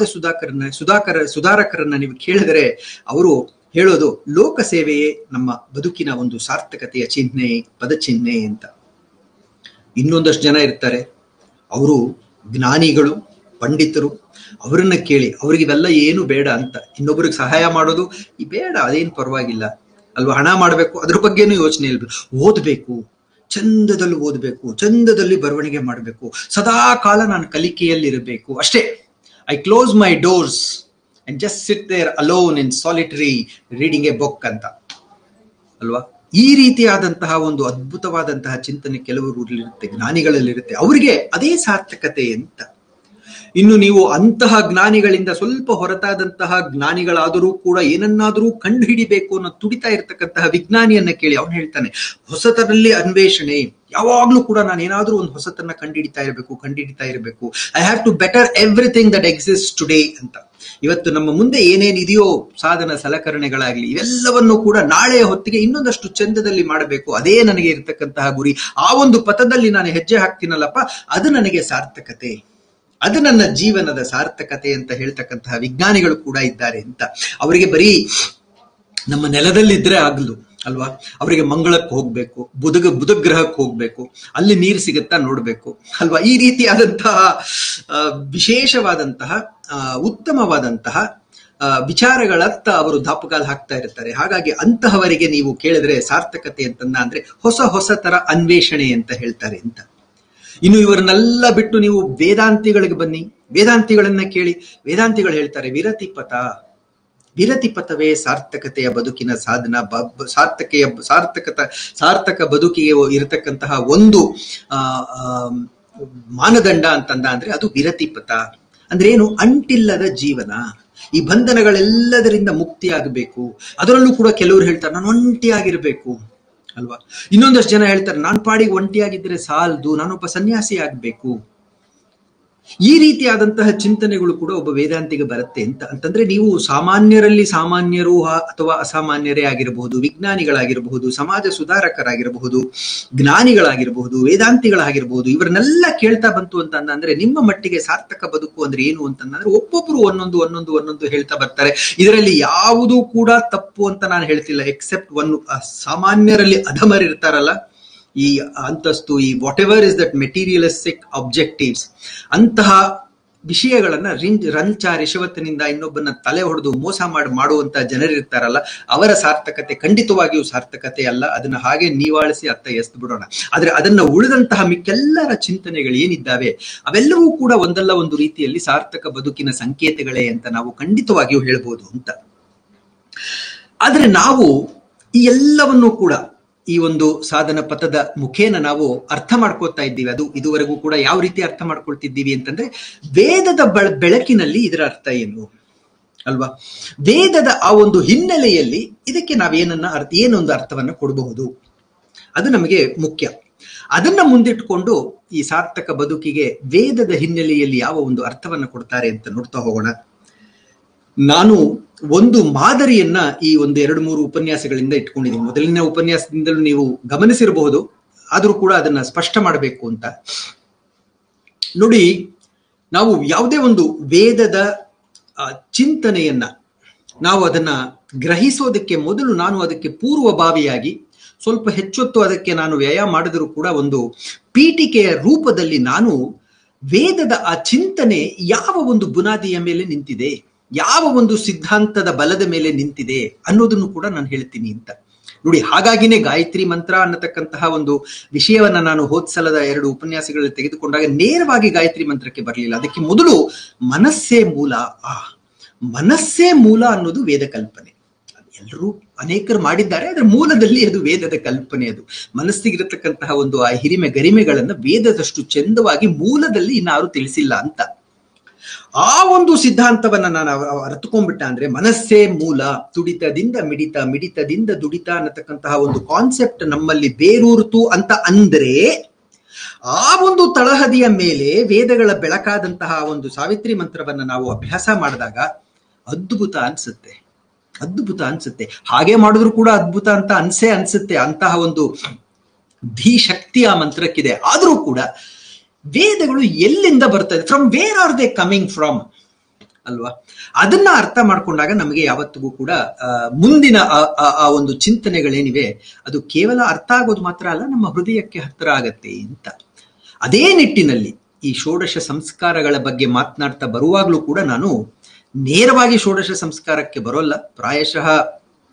ಸುಧಾರಕರನ್ನ ನೀವು ಕೇಳಿದರೆ ಅವರು ಹೇಳೋದು ಲೋಕ ಸೇವೆಯೇ ನಮ್ಮ ಬದುಕಿನ ಒಂದು ಸಾರ್ಥಕತೆಯ ಚಿಹ್ನೆ, ಪದಚಿಹ್ನೆ ಅಂತ. ಇನ್ನೊಂದಷ್ಟು ಜನ ಇರ್ತಾರೆ, ಅವರು ಜ್ಞಾನಿಗಳು, ಪಂಡಿತರು. ಅವರನ್ನ ಕೇಳಿ, ಅವ್ರಿಗಿವೆಲ್ಲ ಏನು ಬೇಡ ಅಂತ, ಇನ್ನೊಬ್ರಿಗೆ ಸಹಾಯ ಮಾಡೋದು ಈ ಬೇಡ, ಅದೇನು ಪರವಾಗಿಲ್ಲ ಅಲ್ವಾ, ಹಣ ಮಾಡಬೇಕು ಅದ್ರ ಬಗ್ಗೆನೂ ಯೋಚನೆ ಇಲ್ಲ, ಓದ್ಬೇಕು, ಚಂದದಲ್ಲಿ ಓದ್ಬೇಕು, ಚಂದದಲ್ಲಿ ಬರವಣಿಗೆ ಮಾಡಬೇಕು, ಸದಾ ಕಾಲ ನಾನು ಕಲಿಕೆಯಲ್ಲಿ ಇರಬೇಕು ಅಷ್ಟೇ. I close my doors and just sit there alone in solitary reading a book ಅಂತ ಅಲ್ವಾ. ಈ ರೀತಿಯಾದಂತಹ ಒಂದು ಅದ್ಭುತವಾದಂತಹ ಚಿಂತನೆ ಕೆಲವರು ಇರುತ್ತೆ, ಜ್ಞಾನಿಗಳಲ್ಲಿರುತ್ತೆ. ಅವರಿಗೆ ಅದೇ ಸಾರ್ಥಕತೆ ಅಂತ. ಇನ್ನು ನೀವು ಅಂತಹ ಜ್ಞಾನಿಗಳಿಂದ ಸ್ವಲ್ಪ ಹೊರತಾದಂತಹ ಜ್ಞಾನಿಗಳಾದರೂ ಕೂಡ ಏನನ್ನಾದರೂ ಕಂಡು ಹಿಡಿಬೇಕು ಅನ್ನೋ ತುಡಿತಾ ಇರತಕ್ಕಂತಹ ವಿಜ್ಞಾನಿಯನ್ನ ಕೇಳಿ, ಅವನು ಹೇಳ್ತಾನೆ ಹೊಸತರಲ್ಲಿ ಅನ್ವೇಷಣೆ, ಯಾವಾಗ್ಲೂ ಕೂಡ ನಾನು ಏನಾದ್ರೂ ಒಂದು ಹೊಸತನ್ನ ಕಂಡಿಡಿತಾ ಇರಬೇಕು. I have to better everything that exist today ಅಂತ. ಇವತ್ತು ನಮ್ಮ ಮುಂದೆ ಏನೇನಿದೆಯೋ ಸಾಧನ ಸಲಕರಣೆಗಳಾಗ್ಲಿ, ಇವೆಲ್ಲವನ್ನು ಕೂಡ ನಾಳೆಯ ಹೊತ್ತಿಗೆ ಇನ್ನೊಂದಷ್ಟು ಚಂದದಲ್ಲಿ ಮಾಡಬೇಕು. ಅದೇ ನನಗೆ ಇರತಕ್ಕಂತಹ ಗುರಿ. ಆ ಒಂದು ಪಥದಲ್ಲಿ ನಾನು ಹೆಜ್ಜೆ ಹಾಕ್ತೀನಲ್ಲಪ್ಪ, ಅದು ನನಗೆ ಸಾರ್ಥಕತೆ, ಅದು ನನ್ನ ಜೀವನದ ಸಾರ್ಥಕತೆ ಅಂತ ಹೇಳ್ತಕ್ಕಂತಹ ವಿಜ್ಞಾನಿಗಳು ಕೂಡ ಇದ್ದಾರೆ ಅಂತ. ಅವರಿಗೆ ಬರೀ ನಮ್ಮ ನೆಲದಲ್ಲಿದ್ರೆ ಆಗಲು ಅಲ್ವಾ, ಅವರಿಗೆ ಮಂಗಳಕ್ಕೆ ಹೋಗ್ಬೇಕು, ಬುಧ ಗ್ರಹಕ್ಕೆ ಹೋಗ್ಬೇಕು, ಅಲ್ಲಿ ನೀರು ಸಿಗುತ್ತಾ ನೋಡ್ಬೇಕು ಅಲ್ವಾ. ಈ ರೀತಿಯಾದಂತಹ ವಿಶೇಷವಾದಂತಹ ಉತ್ತಮವಾದಂತಹ ವಿಚಾರಗಳತ್ತ ಅವರು ದಾಪುಗಾಲು ಹಾಕ್ತಾ ಇರ್ತಾರೆ. ಹಾಗಾಗಿ ಅಂತಹವರಿಗೆ ನೀವು ಕೇಳಿದ್ರೆ ಸಾರ್ಥಕತೆ ಅಂತಂದ ಅಂದ್ರೆ ಹೊಸ ತರ ಅನ್ವೇಷಣೆ ಅಂತ ಹೇಳ್ತಾರೆ ಅಂತ. ಇನ್ನು ಇವರನ್ನೆಲ್ಲ ಬಿಟ್ಟು ನೀವು ವೇದಾಂತಿಗಳಿಗೆ ಬನ್ನಿ, ವೇದಾಂತಿಗಳನ್ನ ಕೇಳಿ. ವೇದಾಂತಿಗಳು ಹೇಳ್ತಾರೆ ವಿರತಿ ಪಥವೇ ಸಾರ್ಥಕತೆಯ ಬದುಕಿನ ಸಾಧನ, ಸಾರ್ಥಕ ಬದುಕಿಗೆ ಇರತಕ್ಕಂತಹ ಒಂದು ಮಾನದಂಡ ಅಂತಂದ ಅಂದ್ರೆ ಅದು ವಿರತಿ ಪಥ. ಅಂದ್ರೆ ಏನು? ಅಂಟಿಲ್ಲದ ಜೀವನ. ಈ ಬಂಧನಗಳೆಲ್ಲದರಿಂದ ಮುಕ್ತಿಯಾಗಬೇಕು. ಅದರಲ್ಲೂ ಕೂಡ ಕೆಲವರು ಹೇಳ್ತಾರೆ ನಾನು ಒಂಟಿಯಾಗಿರ್ಬೇಕು ಅಲ್ವಾ. ಇನ್ನೊಂದಷ್ಟು ಜನ ಹೇಳ್ತಾರೆ ನಾನು ಪಾಡಿಗೆ ಒಂಟಿಯಾಗಿದ್ರೆ ಸಾಲದು, ನಾನೊಬ್ಬ ಸನ್ಯಾಸಿ ಆಗ್ಬೇಕು. ಈ ರೀತಿಯಾದಂತಹ ಚಿಂತನೆಗಳು ಕೂಡ ಒಬ್ಬ ವೇದಾಂತಿಗೆ ಬರುತ್ತೆ ಅಂತಂದ್ರೆ ನೀವು ಸಾಮಾನ್ಯರಲ್ಲಿ ಸಾಮಾನ್ಯರು ಅಥವಾ ಅಸಾಮಾನ್ಯರೇ ಆಗಿರಬಹುದು, ವಿಜ್ಞಾನಿಗಳಾಗಿರಬಹುದು, ಸಮಾಜ ಸುಧಾರಕರಾಗಿರಬಹುದು, ಜ್ಞಾನಿಗಳಾಗಿರಬಹುದು, ವೇದಾಂತಿಗಳಾಗಿರಬಹುದು, ಇವರನ್ನೆಲ್ಲ ಕೇಳ್ತಾ ಬಂತು ಅಂತಂದ್ರೆ ನಿಮ್ಮ ಮಟ್ಟಿಗೆ ಸಾರ್ಥಕ ಬದುಕು ಅಂದ್ರೆ ಏನು ಅಂತಂದ್ರೆ ಒಬ್ಬೊಬ್ರು ಒಂದೊಂದು ಹೇಳ್ತಾ ಬರ್ತಾರೆ. ಇದರಲ್ಲಿ ಯಾವುದೂ ಕೂಡ ತಪ್ಪು ಅಂತ ನಾನು ಹೇಳ್ತಿಲ್ಲ, ಎಕ್ಸೆಪ್ಟ್ ಸಾಮಾನ್ಯರಲ್ಲಿ ಅಧಮರಿರ್ತಾರಲ್ಲ, ಈ ಅಂತಸ್ತು, ಈ what ever is that materialistic objectives, ಅಂತಹ ವಿಷಯಗಳನ್ನ ರಂಚ ರಿಷವತ್ತಿನಿಂದ ಇನ್ನೊಬ್ಬನ ತಲೆ ಹೊಡೆದು ಮೋಸ ಮಾಡುವಂತ ಜನರಿರ್ತಾರಲ್ಲ, ಅವರ ಸಾರ್ಥಕತೆ ಖಂಡಿತವಾಗಿಯೂ ಸಾರ್ಥಕತೆ ಅಲ್ಲ. ಅದನ್ನ ಹಾಗೆ ನೀವಾಳಿಸಿ ಅತ್ತ ಎಸ್ದು ಬಿಡೋಣ. ಆದ್ರೆ ಅದನ್ನ ಉಳಿದಂತಹ ಮಿಕ್ಕೆಲ್ಲರ ಚಿಂತನೆಗಳು ಏನಿದ್ದಾವೆ ಅವೆಲ್ಲವೂ ಕೂಡ ಒಂದಲ್ಲ ಒಂದು ರೀತಿಯಲ್ಲಿ ಸಾರ್ಥಕ ಬದುಕಿನ ಸಂಕೇತಗಳೇ ಅಂತ ನಾವು ಖಂಡಿತವಾಗಿಯೂ ಹೇಳ್ಬೋದು ಅಂತ. ಆದ್ರೆ ನಾವು ಈ ಎಲ್ಲವನ್ನೂ ಕೂಡ ಈ ಒಂದು ಸಾಧನ ಪಥದ ಮುಖೇನ ನಾವು ಅರ್ಥ ಮಾಡ್ಕೊಳ್ತಾ ಇದ್ದೀವಿ. ಅದು ಇದುವರೆಗೂ ಕೂಡ ಯಾವ ರೀತಿ ಅರ್ಥ ಮಾಡ್ಕೊಳ್ತಿದ್ದೀವಿ ಅಂತಂದ್ರೆ ವೇದದ ಬೆಳಕಿನಲ್ಲಿ ಇದರ ಅರ್ಥ ಏನು ಅಲ್ವಾ. ವೇದದ ಆ ಒಂದು ಹಿನ್ನೆಲೆಯಲ್ಲಿ ಇದಕ್ಕೆ ಏನೊಂದು ಅರ್ಥವನ್ನ ಕೊಡಬಹುದು, ಅದು ನಮಗೆ ಮುಖ್ಯ. ಅದನ್ನ ಮುಂದಿಟ್ಟುಕೊಂಡು ಈ ಸಾರ್ಥಕ ಬದುಕಿಗೆ ವೇದದ ಹಿನ್ನೆಲೆಯಲ್ಲಿ ಯಾವ ಒಂದು ಅರ್ಥವನ್ನ ಕೊಡ್ತಾರೆ ಅಂತ ನೋಡ್ತಾ ಹೋಗೋಣ. ನಾನು ಒಂದು ಮಾದರಿಯನ್ನ ಈ ಒಂದು 2-3 ಉಪನ್ಯಾಸಗಳಿಂದ ಇಟ್ಕೊಂಡಿದ್ದೀನಿ. ಮೊದಲಿನ ಉಪನ್ಯಾಸದಿಂದಲೂ ನೀವು ಗಮನಿಸಿರಬಹುದು, ಆದ್ರೂ ಕೂಡ ಅದನ್ನ ಸ್ಪಷ್ಟ ಮಾಡಬೇಕು ಅಂತ. ನೋಡಿ, ನಾವು ಯಾವುದೇ ಒಂದು ವೇದದ ಚಿಂತನೆಯನ್ನ ನಾವು ಅದನ್ನ ಗ್ರಹಿಸೋದಕ್ಕೆ ಮೊದಲು ನಾನು ಅದಕ್ಕೆ ಪೂರ್ವಭಾವಿಯಾಗಿ ಸ್ವಲ್ಪ ಹೆಚ್ಚೊತ್ತು ಅದಕ್ಕೆ ನಾನು ವ್ಯಯ ಮಾಡಿದರೂ ಕೂಡ ಒಂದು ಪೀಠಿಕೆಯ ರೂಪದಲ್ಲಿ ನಾನು ವೇದದ ಆ ಚಿಂತನೆ ಯಾವ ಒಂದು ಬುನಾದಿಯ ಮೇಲೆ ನಿಂತಿದೆ, ಯಾವ ಒಂದು ಸಿದ್ಧಾಂತದ ಬಲದ ಮೇಲೆ ನಿಂತಿದೆ ಅನ್ನೋದನ್ನು ಕೂಡ ನಾನು ಹೇಳ್ತೀನಿ ಅಂತ. ನೋಡಿ, ಹಾಗಾಗಿನೇ ಗಾಯತ್ರಿ ಮಂತ್ರ ಅನ್ನತಕ್ಕಂತಹ ಒಂದು ವಿಷಯವನ್ನ ನಾನು ಹೋದ್ಸಲದ 2 ಉಪನ್ಯಾಸಗಳಲ್ಲಿ ತೆಗೆದುಕೊಂಡಾಗ ನೇರವಾಗಿ ಗಾಯತ್ರಿ ಮಂತ್ರಕ್ಕೆ ಬರಲಿಲ್ಲ. ಅದಕ್ಕೆ ಮೊದಲು ಮನಸ್ಸೇ ಮೂಲ ಅನ್ನೋದು ವೇದ ಕಲ್ಪನೆ. ಎಲ್ಲರೂ ಅನೇಕರು ಮಾಡಿದ್ದಾರೆ, ಆದ್ರೆ ಮೂಲದಲ್ಲಿ ಅದು ವೇದದ ಕಲ್ಪನೆ. ಅದು ಮನಸ್ಸಿಗಿರತಕ್ಕಂತಹ ಒಂದು ಆ ಹಿರಿಮೆ ಗರಿಮೆಗಳನ್ನ ವೇದದಷ್ಟು ಚಂದವಾಗಿ ಮೂಲದಲ್ಲಿ ಇನ್ನಾರು ತಿಳಿಸಿಲ್ಲ ಅಂತ. ಆ ಒಂದು ಸಿದ್ಧಾಂತವನ್ನ ನಾನು ಅರ್ಥಕೊಂಡ್ಬಿಟ್ಟ ಅಂದ್ರೆ ಮನಸ್ಸೇ ಮೂಲ, ತುಡಿತದಿಂದ ಮಿಡಿತ, ಮಿಡಿತದಿಂದ ದುಡಿತ ಅನ್ನತಕ್ಕಂತಹ ಒಂದು ಕಾನ್ಸೆಪ್ಟ್ ನಮ್ಮಲ್ಲಿ ಬೇರೂರ್ತು ಅಂತ ಅಂದ್ರೆ ಆ ಒಂದು ತಳಹದಿಯ ಮೇಲೆ ವೇದಗಳ ಬೆಳಕಾದಂತಹ ಒಂದು ಸಾವಿತ್ರಿ ಮಂತ್ರವನ್ನ ನಾವು ಅಭ್ಯಾಸ ಮಾಡಿದಾಗ ಅದ್ಭುತ ಅನ್ಸುತ್ತೆ. ಹಾಗೆ ಮಾಡಿದ್ರು ಕೂಡ ಅದ್ಭುತ ಅಂತ ಅನ್ಸುತ್ತೆ. ಅಂತಹ ಒಂದು ಧೀಶಕ್ತಿ ಆ ಮಂತ್ರಕ್ಕಿದೆ. ಆದ್ರೂ ಕೂಡ ವೇದಗಳು ಎಲ್ಲಿಂದ ಬರ್ತದೆ, from where are they coming from ಅಲ್ವಾ. ಅದನ್ನ ಅರ್ಥ ಮಾಡ್ಕೊಂಡಾಗ ನಮಗೆ ಯಾವತ್ತಿಗೂ ಕೂಡ ಮುಂದಿನ ಆ ಒಂದು ಚಿಂತನೆಗಳೇನಿವೆ ಅದು ಕೇವಲ ಅರ್ಥ ಆಗೋದು ಮಾತ್ರ ಅಲ್ಲ, ನಮ್ಮ ಹೃದಯಕ್ಕೆ ಹತ್ತಿರ ಆಗತ್ತೆ ಅಂತ. ಅದೇ ನಿಟ್ಟಿನಲ್ಲಿ ಈ ಷೋಡಶ ಸಂಸ್ಕಾರಗಳ ಬಗ್ಗೆ ಮಾತನಾಡ್ತಾ ಬರುವಾಗ್ಲೂ ಕೂಡ ನಾನು ನೇರವಾಗಿ ಷೋಡಶ ಸಂಸ್ಕಾರಕ್ಕೆ ಬರೋಲ್ಲ. ಪ್ರಾಯಶಃ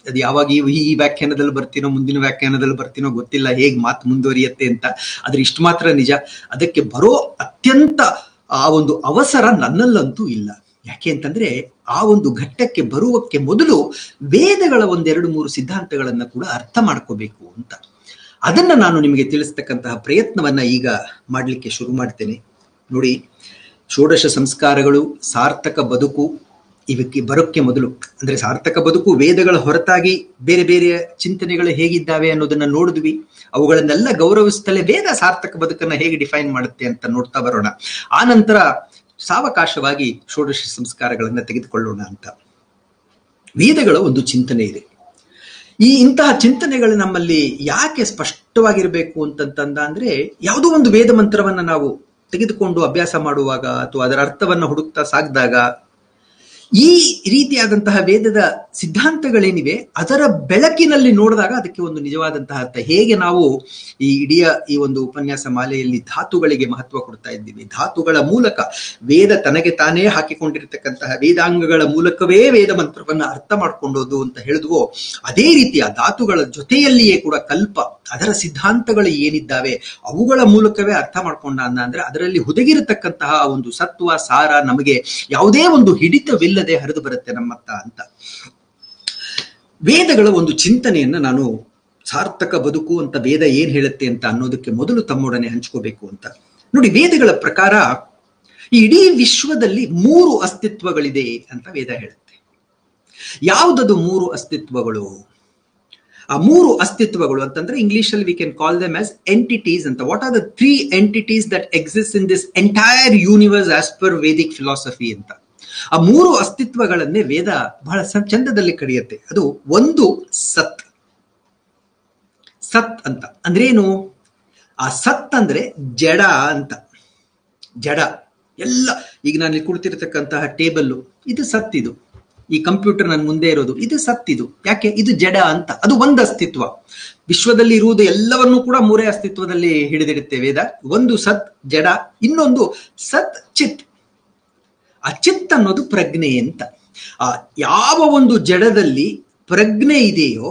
ಅದು ಯಾವಾಗ ಈ ವ್ಯಾಖ್ಯಾನದಲ್ಲಿ ಬರ್ತೀನೋ ಮುಂದಿನ ವ್ಯಾಖ್ಯಾನದಲ್ಲಿ ಬರ್ತೀನೋ ಗೊತ್ತಿಲ್ಲ, ಹೇಗ್ ಮಾತು ಮುಂದುವರಿಯತ್ತೆ ಅಂತ. ಆದ್ರೆ ಇಷ್ಟು ಮಾತ್ರ ನಿಜ, ಅದಕ್ಕೆ ಬರೋ ಅತ್ಯಂತ ಆ ಒಂದು ಅವಸರ ನನ್ನಲ್ಲಂತೂ ಇಲ್ಲ. ಯಾಕೆ ಅಂತಂದ್ರೆ ಆ ಒಂದು ಘಟ್ಟಕ್ಕೆ ಬರುವಕ್ಕೆ ಮೊದಲು ವೇದಗಳ 1-2-3 ಸಿದ್ಧಾಂತಗಳನ್ನ ಕೂಡ ಅರ್ಥ ಮಾಡ್ಕೋಬೇಕು ಅಂತ. ಅದನ್ನ ನಾನು ನಿಮಗೆ ತಿಳಿಸ್ತಕ್ಕಂತಹ ಪ್ರಯತ್ನವನ್ನ ಈಗ ಮಾಡ್ಲಿಕ್ಕೆ ಶುರು ಮಾಡ್ತೇನೆ. ನೋಡಿ, ಷೋಡಶ ಸಂಸ್ಕಾರಗಳು, ಸಾರ್ಥಕ ಬದುಕು ಇವಕ್ಕೆ ಬರೋಕ್ಕೆ ಮೊದಲು, ಅಂದ್ರೆ ಸಾರ್ಥಕ ಬದುಕು ವೇದಗಳ ಹೊರತಾಗಿ ಬೇರೆ ಬೇರೆ ಚಿಂತನೆಗಳು ಹೇಗಿದ್ದಾವೆ ಅನ್ನೋದನ್ನ ನೋಡಿದ್ವಿ. ಅವುಗಳನ್ನೆಲ್ಲ ಗೌರವಿಸ್ತಲೇ ವೇದ ಸಾರ್ಥಕ ಬದುಕನ್ನ ಹೇಗೆ ಡಿಫೈನ್ ಮಾಡುತ್ತೆ ಅಂತ ನೋಡ್ತಾ ಬರೋಣ. ಆ ನಂತರ ಸಾವಕಾಶವಾಗಿ ಷೋಡಶ ಸಂಸ್ಕಾರಗಳನ್ನ ತೆಗೆದುಕೊಳ್ಳೋಣ ಅಂತ. ವೇದಗಳ ಒಂದು ಚಿಂತನೆ ಇದೆ. ಇಂತಹ ಚಿಂತನೆಗಳು ನಮ್ಮಲ್ಲಿ ಯಾಕೆ ಸ್ಪಷ್ಟವಾಗಿರ್ಬೇಕು ಅಂತಂದ ಅಂದ್ರೆ, ಯಾವುದೋ ಒಂದು ವೇದ ಮಂತ್ರವನ್ನ ನಾವು ತೆಗೆದುಕೊಂಡು ಅಭ್ಯಾಸ ಮಾಡುವಾಗ ಅಥವಾ ಅದರ ಅರ್ಥವನ್ನ ಹುಡುಕ್ತಾ ಸಾಗಿದಾಗ ಈ ರೀತಿಯಾದಂತಹ ವೇದದ ಸಿದ್ಧಾಂತಗಳೇನಿವೆ ಅದರ ಬೆಳಕಿನಲ್ಲಿ ನೋಡಿದಾಗ ಅದಕ್ಕೆ ಒಂದು ನಿಜವಾದಂತಹ ಅರ್ಥ. ಹೇಗೆ ನಾವು ಈ ಒಂದು ಉಪನ್ಯಾಸ ಮಾಲೆಯಲ್ಲಿ ಧಾತುಗಳಿಗೆ ಮಹತ್ವ ಕೊಡ್ತಾ ಇದ್ದೀವಿ, ಧಾತುಗಳ ಮೂಲಕ ವೇದ ತನಗೆ ತಾನೇ ಹಾಕಿಕೊಂಡಿರ್ತಕ್ಕಂತಹ ವೇದಾಂಗಗಳ ಮೂಲಕವೇ ವೇದ ಮಂತ್ರವನ್ನ ಅರ್ಥ ಮಾಡ್ಕೊಂಡೋದು ಅಂತ ಹೇಳಿದ್ವೋ, ಅದೇ ರೀತಿಯ ಧಾತುಗಳ ಜೊತೆಯಲ್ಲಿಯೇ ಕೂಡ ಕಲ್ಪ, ಅದರ ಸಿದ್ಧಾಂತಗಳು ಏನಿದ್ದಾವೆ ಅವುಗಳ ಮೂಲಕವೇ ಅರ್ಥ ಮಾಡ್ಕೊಂಡ ಅಂದ್ರೆ ಅದರಲ್ಲಿ ಹುದುಗಿರತಕ್ಕಂತಹ ಒಂದು ಸತ್ವ ಸಾರ ನಮಗೆ ಯಾವುದೇ ಒಂದು ಹಿಡಿತವಿಲ್ಲದೆ ಹರಿದು ಬರುತ್ತೆ ನಮ್ಮತ್ತ ಅಂತ. ವೇದಗಳ ಒಂದು ಚಿಂತನೆಯನ್ನ ನಾನು ಸಾರ್ಥಕ ಬದುಕು ಅಂತ ವೇದ ಏನ್ ಹೇಳುತ್ತೆ ಅಂತ ಅನ್ನೋದಕ್ಕೆ ಮೊದಲು ತಮ್ಮೊಡನೆ ಹಂಚ್ಕೋಬೇಕು ಅಂತ. ನೋಡಿ, ವೇದಗಳ ಪ್ರಕಾರ ಈ ಇಡೀ ವಿಶ್ವದಲ್ಲಿ 3 ಅಸ್ತಿತ್ವಗಳಿದೆ ಅಂತ ವೇದ ಹೇಳುತ್ತೆ. ಯಾವುದದು 3 ಅಸ್ತಿತ್ವಗಳು? ಆ 3 ಅಸ್ತಿತ್ವಗಳು ಅಂತಂದ್ರೆ ಇಂಗ್ಲಿಷ್ ಅಲ್ಲಿ we can call them as entities ಅಂತ. What are the 3 entities that exist in this entire universe as per Vedic philosophy ಅಂತ. ಆ 3 ಅಸ್ತಿತ್ವಗಳನ್ನೇ ವೇದ ಬಹಳ ಚಂದದಲ್ಲಿ ಕರೆಯುತ್ತೆ. ಅದು ಒಂದು ಸತ್. ಸತ್ ಅಂತ ಅಂದ್ರೇನು? ಆ ಸತ್ ಅಂದ್ರೆ ಜಡ ಅಂತ. ಜಡ ಎಲ್ಲ, ಈಗ ನಾನು ಕುಳಿತಿರ್ತಕ್ಕಂತಹ ಟೇಬಲ್ ಇದು ಸತ್, ಇದು ಈ ಕಂಪ್ಯೂಟರ್ ನನ್ನ ಮುಂದೆ ಇರೋದು ಇದು ಸತ್. ಇದು ಯಾಕೆ? ಇದು ಜಡ ಅಂತ. ಅದು ಒಂದು ಅಸ್ತಿತ್ವ. ವಿಶ್ವದಲ್ಲಿ ಇರುವುದು ಎಲ್ಲವನ್ನೂ ಕೂಡ 3 ಅಸ್ತಿತ್ವದಲ್ಲಿ ಹಿಡಿದಿರುತ್ತೆ ವೇದ. ಒಂದು ಸತ್ ಜಡ, ಇನ್ನೊಂದು ಸತ್ ಚಿತ್. ಆ ಚಿತ್ ಅನ್ನೋದು ಪ್ರಜ್ಞೆ ಅಂತ. ಯಾವ ಒಂದು ಜಡದಲ್ಲಿ ಪ್ರಜ್ಞೆ ಇದೆಯೋ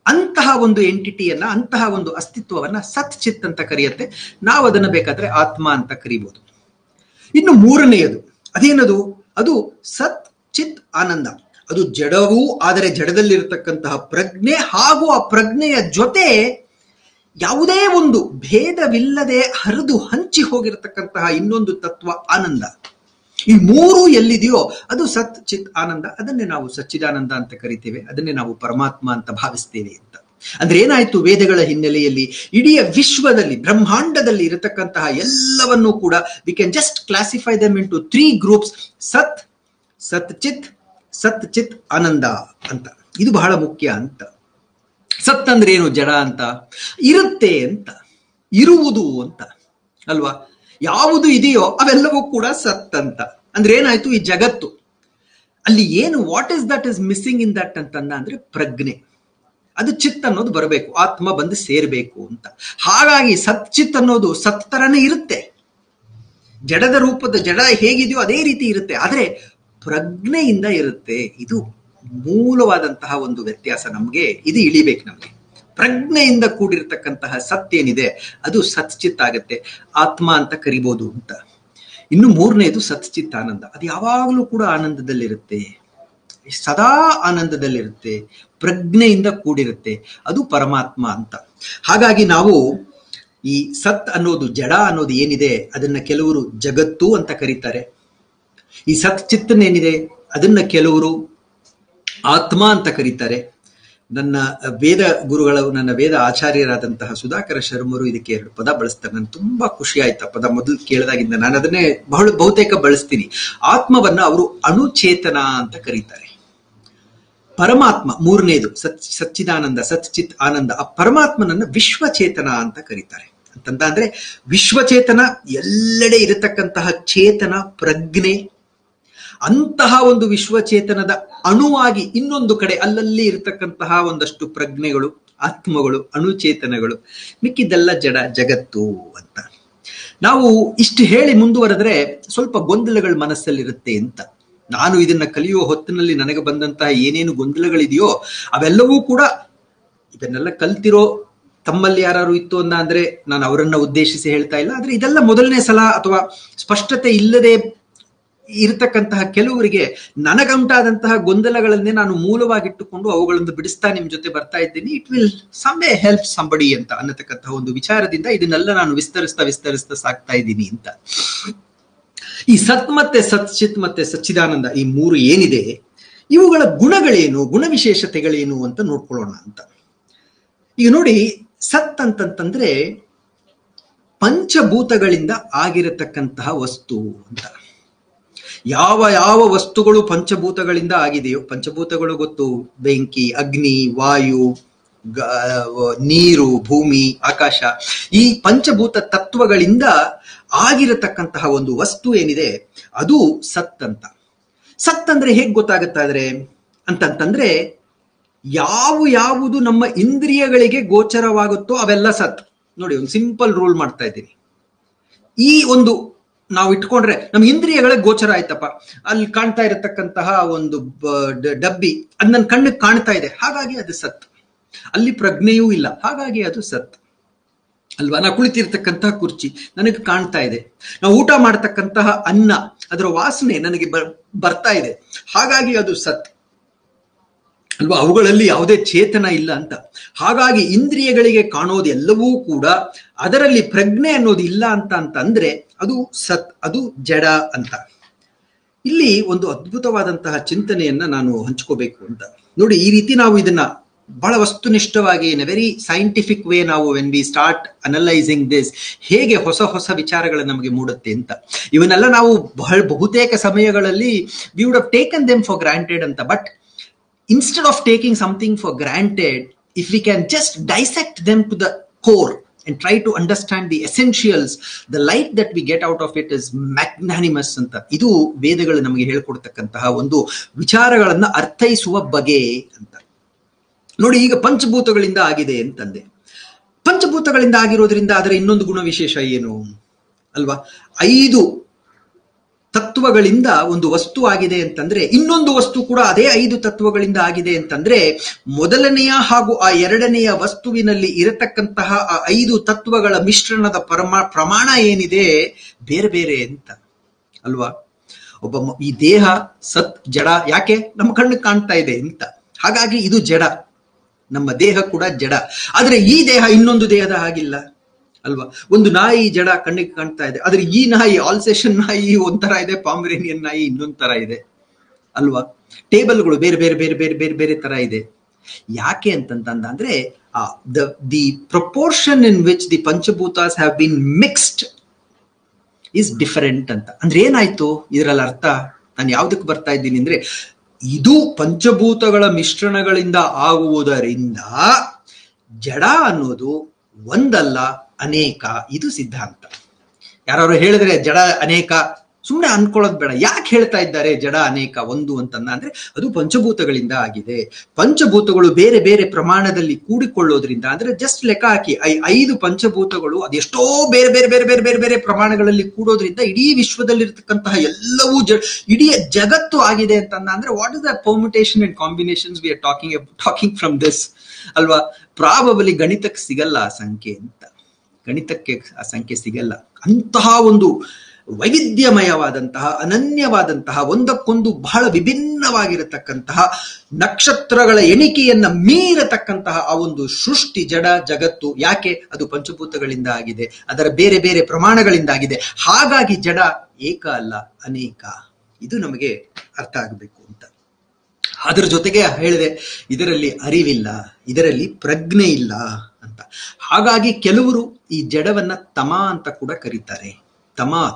ಅಂತಹ ಒಂದು ಎಂಟಿಟಿಯನ್ನ, ಅಂತಹ ಒಂದು ಅಸ್ತಿತ್ವವನ್ನ ಸತ್ ಚಿತ್ ಅಂತ ಕರೆಯುತ್ತೆ. ನಾವು ಅದನ್ನ ಬೇಕಾದ್ರೆ ಆತ್ಮ ಅಂತ ಕರಿಬಹುದು. ಇನ್ನು 3ನೇಯದು ಅದೇನದು? ಅದು ಸತ್ ಚಿತ್ ಆನಂದ. ಅದು ಜಡವೂ ಆದರೆ ಜಡದಲ್ಲಿರತಕ್ಕಂತಹ ಪ್ರಜ್ಞೆ, ಹಾಗೂ ಆ ಪ್ರಜ್ಞೆಯ ಜೊತೆ ಯಾವುದೇ ಒಂದು ಭೇದವಿಲ್ಲದೆ ಹರಿದು ಹಂಚಿ ಹೋಗಿರತಕ್ಕಂತಹ ಇನ್ನೊಂದು ತತ್ವ ಆನಂದ. ಈ 3 ಎಲ್ಲಿದೆಯೋ ಅದು ಸತ್ ಚಿತ್ ಆನಂದ. ಅದನ್ನೇ ನಾವು ಸಚ್ಚಿದಾನಂದ ಅಂತ ಕರಿತೇವೆ. ಅದನ್ನೇ ನಾವು ಪರಮಾತ್ಮ ಅಂತ ಭಾವಿಸ್ತೇವೆ ಅಂತ. ಅಂದ್ರೆ ಏನಾಯ್ತು? ವೇದಗಳ ಹಿನ್ನೆಲೆಯಲ್ಲಿ ಇಡೀ ವಿಶ್ವದಲ್ಲಿ, ಬ್ರಹ್ಮಾಂಡದಲ್ಲಿ ಇರತಕ್ಕಂತಹ ಎಲ್ಲವನ್ನೂ ಕೂಡ we can just classify them into 3 groups: ಸತ್, ಸತ್ ಚಿತ್, ಸತ್ ಚಿತ್ ಆನಂದ ಅಂತ. ಇದು ಬಹಳ ಮುಖ್ಯ ಅಂತ. ಸತ್ ಅಂದ್ರೆ ಏನು? ಜಡ ಅಂತ. ಇರುತ್ತೆ ಅಂತ, ಇರುವುದು ಅಂತ ಅಲ್ವಾ? ಯಾವುದು ಇದೆಯೋ ಅವೆಲ್ಲವೂ ಕೂಡ ಸತ್ ಅಂತ. ಅಂದ್ರೆ ಏನಾಯ್ತು? ಈ ಜಗತ್ತು ಅಲ್ಲಿ ಏನು, what is that is missing in that ಅಂತಂದ ಅಂದ್ರೆ ಪ್ರಜ್ಞೆ. ಅದು ಚಿತ್ ಅನ್ನೋದು ಬರಬೇಕು, ಆತ್ಮ ಬಂದು ಸೇರ್ಬೇಕು ಅಂತ. ಹಾಗಾಗಿ ಸತ್ ಚಿತ್ ಅನ್ನೋದು ಸತ್ ತರನೇ ಇರುತ್ತೆ. ಜಡದ ರೂಪದ ಜಡ ಹೇಗಿದೆಯೋ ಅದೇ ರೀತಿ ಇರುತ್ತೆ, ಆದ್ರೆ ಪ್ರಜ್ಞೆಯಿಂದ ಇರುತ್ತೆ. ಇದು ಮೂಲವಾದಂತಹ ಒಂದು ವ್ಯತ್ಯಾಸ. ನಮ್ಗೆ ಇದು ಇಳಿಬೇಕು. ನಮ್ಗೆ ಪ್ರಜ್ಞೆಯಿಂದ ಕೂಡಿರ್ತಕ್ಕಂತಹ ಸತ್ಯೇನಿದೆ ಅದು ಸತ್ಚಿತ್ ಆಗತ್ತೆ, ಆತ್ಮ ಅಂತ ಕರಿಬಹುದು ಅಂತ. ಇನ್ನು 3ನೇದು ಸತ್ಚಿತ್ ಆನಂದ. ಅದು ಯಾವಾಗಲೂ ಕೂಡ ಆನಂದದಲ್ಲಿರುತ್ತೆ, ಸದಾ ಆನಂದದಲ್ಲಿರುತ್ತೆ, ಪ್ರಜ್ಞೆಯಿಂದ ಕೂಡಿರುತ್ತೆ. ಅದು ಪರಮಾತ್ಮ ಅಂತ. ಹಾಗಾಗಿ ನಾವು ಈ ಸತ್ ಅನ್ನೋದು, ಜಡ ಅನ್ನೋದು ಏನಿದೆ ಅದನ್ನ ಕೆಲವರು ಜಗತ್ತು ಅಂತ ಕರೀತಾರೆ. ಈ ಸತ್ ಚಿತ್ತನೇನಿದೆ ಅದನ್ನ ಕೆಲವರು ಆತ್ಮ ಅಂತ ಕರೀತಾರೆ. ನನ್ನ ವೇದ ಗುರುಗಳು, ನನ್ನ ವೇದ ಆಚಾರ್ಯರಾದಂತಹ ಸುಧಾಕರ ಶರ್ಮರು ಇದಕ್ಕೆ 2 ಪದ ಬಳಸ್ತಾರೆ. ನನ್ಗೆ ತುಂಬಾ ಖುಷಿ ಆಯ್ತು ಆ ಪದ ಮೊದಲು ಕೇಳಿದಾಗಿಂದ. ನಾನು ಅದನ್ನೇ ಬಹುತೇಕ ಬಳಸ್ತೀನಿ. ಆತ್ಮವನ್ನ ಅವರು ಅಣುಚೇತನ ಅಂತ ಕರೀತಾರೆ. ಪರಮಾತ್ಮ 3ನೇದು ಸಚ್ಚಿದಾನಂದ, ಸತ್ ಚಿತ್ ಆನಂದ. ಆ ಪರಮಾತ್ಮನನ್ನ ವಿಶ್ವಚೇತನ ಅಂತ ಕರೀತಾರೆ. ಅಂತಂದ ಅಂದ್ರೆ ವಿಶ್ವಚೇತನ, ಎಲ್ಲೆಡೆ ಇರತಕ್ಕಂತಹ ಚೇತನ, ಪ್ರಜ್ಞೆ. ಅಂತಹ ಒಂದು ವಿಶ್ವಚೇತನದ ಅಣುವಾಗಿ ಇನ್ನೊಂದು ಕಡೆ ಅಲ್ಲಲ್ಲಿ ಇರತಕ್ಕಂತಹ ಒಂದಷ್ಟು ಪ್ರಜ್ಞೆಗಳು, ಆತ್ಮಗಳು, ಅಣುಚೇತನಗಳು. ಮಿಕ್ಕಿದ್ದೆಲ್ಲ ಜಡ, ಜಗತ್ತು ಅಂತ. ನಾವು ಇಷ್ಟು ಹೇಳಿ ಮುಂದುವರೆದ್ರೆ ಸ್ವಲ್ಪ ಗೊಂದಲಗಳು ಮನಸ್ಸಲ್ಲಿರುತ್ತೆ ಅಂತ. ನಾನು ಇದನ್ನ ಕಲಿಯುವ ಹೊತ್ತಿನಲ್ಲಿ ನನಗೆ ಬಂದಂತಹ ಏನೇನು ಗೊಂದಲಗಳಿದೆಯೋ ಅವೆಲ್ಲವೂ ಕೂಡ, ಇದನ್ನೆಲ್ಲ ಕಲ್ತಿರೋ ತಮ್ಮಲ್ಲಿ ಯಾರು ಇತ್ತು ಅಂದ್ರೆ ನಾನು ಅವರನ್ನ ಉದ್ದೇಶಿಸಿ ಹೇಳ್ತಾ ಇಲ್ಲ. ಆದ್ರೆ ಇದೆಲ್ಲ ಮೊದಲನೇ ಸಲ ಅಥವಾ ಸ್ಪಷ್ಟತೆ ಇಲ್ಲದೆ ಇರತಕ್ಕಂತಹ ಕೆಲವರಿಗೆ ನನಗುಂಟಾದಂತಹ ಗೊಂದಲಗಳನ್ನೇ ನಾನು ಮೂಲವಾಗಿಟ್ಟುಕೊಂಡು ಅವುಗಳನ್ನು ಬಿಡಿಸ್ತಾ ನಿಮ್ ಜೊತೆ ಬರ್ತಾ ಇದ್ದೀನಿ. It will some way help somebody ಅಂತ ಅನ್ನತಕ್ಕಂತಹ ಒಂದು ವಿಚಾರದಿಂದ ಇದನ್ನೆಲ್ಲ ನಾನು ವಿಸ್ತರಿಸ್ತಾ ಸಾಕ್ತಾ ಇದ್ದೀನಿ ಅಂತ. ಈ ಸತ್ ಮತ್ತೆ ಸತ್ ಚಿತ್ ಮತ್ತೆ ಸಚ್ಚಿದಾನಂದ ಈ ಮೂರು ಏನಿದೆ, ಇವುಗಳ ಗುಣಗಳೇನು, ಗುಣವಿಶೇಷತೆಗಳೇನು ಅಂತ ನೋಡ್ಕೊಳ್ಳೋಣ ಅಂತ. ಈಗ ನೋಡಿ, ಸತ್ ಅಂತಂತಂದ್ರೆ ಪಂಚಭೂತಗಳಿಂದ ಆಗಿರತಕ್ಕಂತಹ ವಸ್ತು ಅಂತ. ಯಾವ ಯಾವ ವಸ್ತುಗಳು ಪಂಚಭೂತಗಳಿಂದ ಆಗಿದೆಯೋ, ಪಂಚಭೂತಗಳು ಗೊತ್ತು, ಬೆಂಕಿ, ಅಗ್ನಿ, ವಾಯು, ನೀರು, ಭೂಮಿ, ಆಕಾಶ, ಈ ಪಂಚಭೂತ ತತ್ವಗಳಿಂದ ಆಗಿರತಕ್ಕಂತಹ ಒಂದು ವಸ್ತು ಏನಿದೆ ಅದು ಸತ್ ಅಂತ. ಸತ್ ಅಂದ್ರೆ ಹೇಗ್ ಗೊತ್ತಾಗುತ್ತಾದ್ರೆ ಅಂತಂತಂದ್ರೆ, ಯಾವುದು ನಮ್ಮ ಇಂದ್ರಿಯಗಳಿಗೆ ಗೋಚರವಾಗುತ್ತೋ ಅವೆಲ್ಲ ಸತ್. ನೋಡಿ, ಒಂದು ಸಿಂಪಲ್ ರೂಲ್ ಮಾಡ್ತಾ ಇದ್ದೀನಿ. ಈ ಒಂದು ನಾವು ಇಟ್ಕೊಂಡ್ರೆ ನಮ್ಮ ಇಂದ್ರಿಯಗಳಿಗೆ ಗೋಚರ ಆಯ್ತಪ್ಪ, ಅಲ್ಲಿ ಕಾಣ್ತಾ ಇರತಕ್ಕಂತಹ ಒಂದು ಡಬ್ಬಿ ಅದು ನನ್ನ ಕಣ್ಣಿಗೆ ಕಾಣ್ತಾ ಇದೆ, ಹಾಗಾಗಿ ಅದು ಸತ್. ಅಲ್ಲಿ ಪ್ರಜ್ಞೆಯೂ ಇಲ್ಲ, ಹಾಗಾಗಿ ಅದು ಸತ್ ಅಲ್ವಾ. ನಾವು ಕುಳಿತಿರ್ತಕ್ಕಂತಹ ಕುರ್ಚಿ ನನಗೆ ಕಾಣ್ತಾ ಇದೆ, ನಾವು ಊಟ ಮಾಡತಕ್ಕಂತಹ ಅನ್ನ ಅದರ ವಾಸನೆ ನನಗೆ ಬರ್ತಾ ಇದೆ, ಹಾಗಾಗಿ ಅದು ಸತ್ ಅಲ್ವಾ. ಅವುಗಳಲ್ಲಿ ಯಾವುದೇ ಚೇತನ ಇಲ್ಲ ಅಂತ. ಹಾಗಾಗಿ ಇಂದ್ರಿಯಗಳಿಗೆ ಕಾಣೋದೆಲ್ಲವೂ ಕೂಡ ಅದರಲ್ಲಿ ಪ್ರಜ್ಞೆ ಅನ್ನೋದು ಇಲ್ಲ ಅಂತಂದ್ರೆ ಅದು ಸತ್, ಅದು ಜಡ ಅಂತ. ಇಲ್ಲಿ ಒಂದು ಅದ್ಭುತವಾದಂತಹ ಚಿಂತನೆಯನ್ನ ನಾನು ಹಂಚ್ಕೋಬೇಕು ಅಂತ. ನೋಡಿ, ಈ ರೀತಿ ನಾವು ಇದನ್ನ ಬಹಳ ವಸ್ತುನಿಷ್ಠವಾಗಿ ಇನ್ ವೆರಿ ಸೈಂಟಿಫಿಕ್ ವೇ ನಾವು when we start analysing this, ಹೇಗೆ ಹೊಸ ಹೊಸ ವಿಚಾರಗಳು ನಮಗೆ ಮೂಡುತ್ತೆ ಅಂತ. ಇವನ್ನೆಲ್ಲ ನಾವು ಬಹುತೇಕ ಸಮಯಗಳಲ್ಲಿ we would have taken them for granted ಅಂತ. But instead of taking something for granted, if we can just dissect them to the core and try to understand the essentials, the light that we get out of it is magnanimous ಅಂತ. ಇದು ವೇದಗಳು ನಮಗೆ ಹೇಳಿಕೊಡ್ತಕ್ಕಂತಹ ಒಂದು ವಿಚಾರಗಳನ್ನ ಅರ್ಥೈಸುವ ಬಗೆ ಅಂತ. ನೋಡಿ, ಈಗ ಪಂಚಭೂತಗಳಿಂದ ಆಗಿದೆ ಅಂತಂದೆ. ಪಂಚಭೂತಗಳಿಂದ ಆಗಿರೋದ್ರಿಂದ ಅದರ ಇನ್ನೊಂದು ಗುಣವಿಶೇಷ ಏನು ಅಲ್ವಾ. 5 ತತ್ವಗಳಿಂದ ಒಂದು ವಸ್ತು ಆಗಿದೆ ಅಂತಂದ್ರೆ ಇನ್ನೊಂದು ವಸ್ತು ಕೂಡ ಅದೇ 5 ತತ್ವಗಳಿಂದ ಆಗಿದೆ ಅಂತಂದ್ರೆ ಮೊದಲನೆಯ ಹಾಗೂ ಆ ಎರಡನೆಯ ವಸ್ತುವಿನಲ್ಲಿ ಇರತಕ್ಕಂತಹ ಆ 5 ತತ್ವಗಳ ಮಿಶ್ರಣದ ಪ್ರಮಾಣ ಏನಿದೆ ಬೇರೆ ಬೇರೆ ಅಂತ ಅಲ್ವಾ. ಈ ದೇಹ ಸತ್ ಜಡ, ಯಾಕೆ? ನಮ್ಮ ಕಣ್ಣಿಗೆ ಕಾಣ್ತಾ ಇದೆ ಅಂತ, ಹಾಗಾಗಿ ಇದು ಜಡ. ನಮ್ಮ ದೇಹ ಕೂಡ ಜಡ, ಆದ್ರೆ ಈ ದೇಹ ಇನ್ನೊಂದು ದೇಹದ ಹಾಗಿಲ್ಲ ಅಲ್ವಾ. ಒಂದು ನಾಯಿ ಜಡ, ಕಣ್ಣಿಗೆ ಕಾಣ್ತಾ ಇದೆ, ಆದ್ರೆ ಈ ನಾಯಿ ಆಲ್ಸೇಷನ್ ನಾಯಿ ಒಂಥರ ಇದೆ, ಪಾಮರೇನಿಯನ್ ನಾಯಿ ಇನ್ನೊಂದ್ ತರ ಇದೆ ಅಲ್ವಾ. ಟೇಬಲ್ಗಳು ಬೇರೆ ಬೇರೆ ಬೇರೆ ಬೇರೆ ಬೇರೆ ಬೇರೆ ತರ ಇದೆ. ಯಾಕೆ ಅಂತಂದ್ರೆ the proportion in which the panchabhutas have been mixed is different ಅಂತ. ಅಂದ್ರೆ ಏನಾಯ್ತು ಇದರಲ್ಲಿ ಅರ್ಥ? ನಾನು ಯಾವ್ದಕ್ಕೆ ಬರ್ತಾ ಇದ್ದೀನಿ ಅಂದ್ರೆ, ಇದು ಪಂಚಭೂತಗಳ ಮಿಶ್ರಣಗಳಿಂದ ಆಗುವುದರಿಂದ ಜಡ ಅನ್ನೋದು ಒಂದಲ್ಲ ಅನೇಕ, ಇದು ಸಿದ್ಧಾಂತ. ಯಾರು ಹೇಳಿದ್ರೆ ಜಡ ಅನೇಕ, ಸುಮ್ಮನೆ ಅನ್ಕೊಳ್ಳೋದು ಬೇಡ. ಯಾಕೆ ಹೇಳ್ತಾ ಇದ್ದಾರೆ ಜಡ ಅನೇಕ ಒಂದು ಅಂತಂದ್ರೆ ಅದು ಪಂಚಭೂತಗಳಿಂದ ಆಗಿದೆ. ಪಂಚಭೂತಗಳು ಬೇರೆ ಬೇರೆ ಪ್ರಮಾಣದಲ್ಲಿ ಕೂಡಿಕೊಳ್ಳೋದ್ರಿಂದ, ಅಂದ್ರೆ ಜಸ್ಟ್ ಲೆಕ್ಕ ಹಾಕಿ 5 ಪಂಚಭೂತಗಳು ಅದೆಷ್ಟೋ ಬೇರೆ ಬೇರೆ ಬೇರೆ ಬೇರೆ ಬೇರೆ ಬೇರೆ ಪ್ರಮಾಣಗಳಲ್ಲಿ ಕೂಡೋದ್ರಿಂದ ಇಡೀ ವಿಶ್ವದಲ್ಲಿರ್ತಕ್ಕಂತಹ ಎಲ್ಲವೂ ಇಡೀ ಜಗತ್ತು ಆಗಿದೆ ಅಂತಂದ್ರೆ what is the permutation and combinations we are talking from this ಅಲ್ವಾ. ಪ್ರಾಬಬಲಿ ಗಣಿತಕ್ಕೆ ಸಿಗಲ್ಲ ಆ ಸಂಖ್ಯೆ ಅಂತ, ಗಣಿತಕ್ಕೆ ಆ ಸಂಖ್ಯೆ ಸಿಗಲ್ಲ. ಅಂತಹ ಒಂದು ವೈವಿಧ್ಯಮಯವಾದಂತಹ, ಅನನ್ಯವಾದಂತಹ, ಒಂದಕ್ಕೊಂದು ಬಹಳ ವಿಭಿನ್ನವಾಗಿರತಕ್ಕಂತಹ, ನಕ್ಷತ್ರಗಳ ಎಣಿಕೆಯನ್ನ ಮೀರತಕ್ಕಂತಹ ಆ ಒಂದು ಸೃಷ್ಟಿ ಜಡ ಜಗತ್ತು. ಯಾಕೆ? ಅದು ಪಂಚಭೂತಗಳಿಂದ ಆಗಿದೆ, ಅದರ ಬೇರೆ ಬೇರೆ ಪ್ರಮಾಣಗಳಿಂದ ಆಗಿದೆ. ಹಾಗಾಗಿ ಜಡ ಏಕ ಅಲ್ಲ ಅನೇಕ. ಇದು ನಮಗೆ ಅರ್ಥ ಆಗಬೇಕು ಅಂತ. ಅದರ ಜೊತೆಗೆ ಹೇಳಿದೆ, ಇದರಲ್ಲಿ ಅರಿವಿಲ್ಲ, ಇದರಲ್ಲಿ ಪ್ರಜ್ಞೆ ಇಲ್ಲ ಅಂತ. ಹಾಗಾಗಿ ಕೆಲವರು ಈ ಜಡವನ್ನ ತಮ ಅಂತ ಕೂಡ ಕರೀತಾರೆ.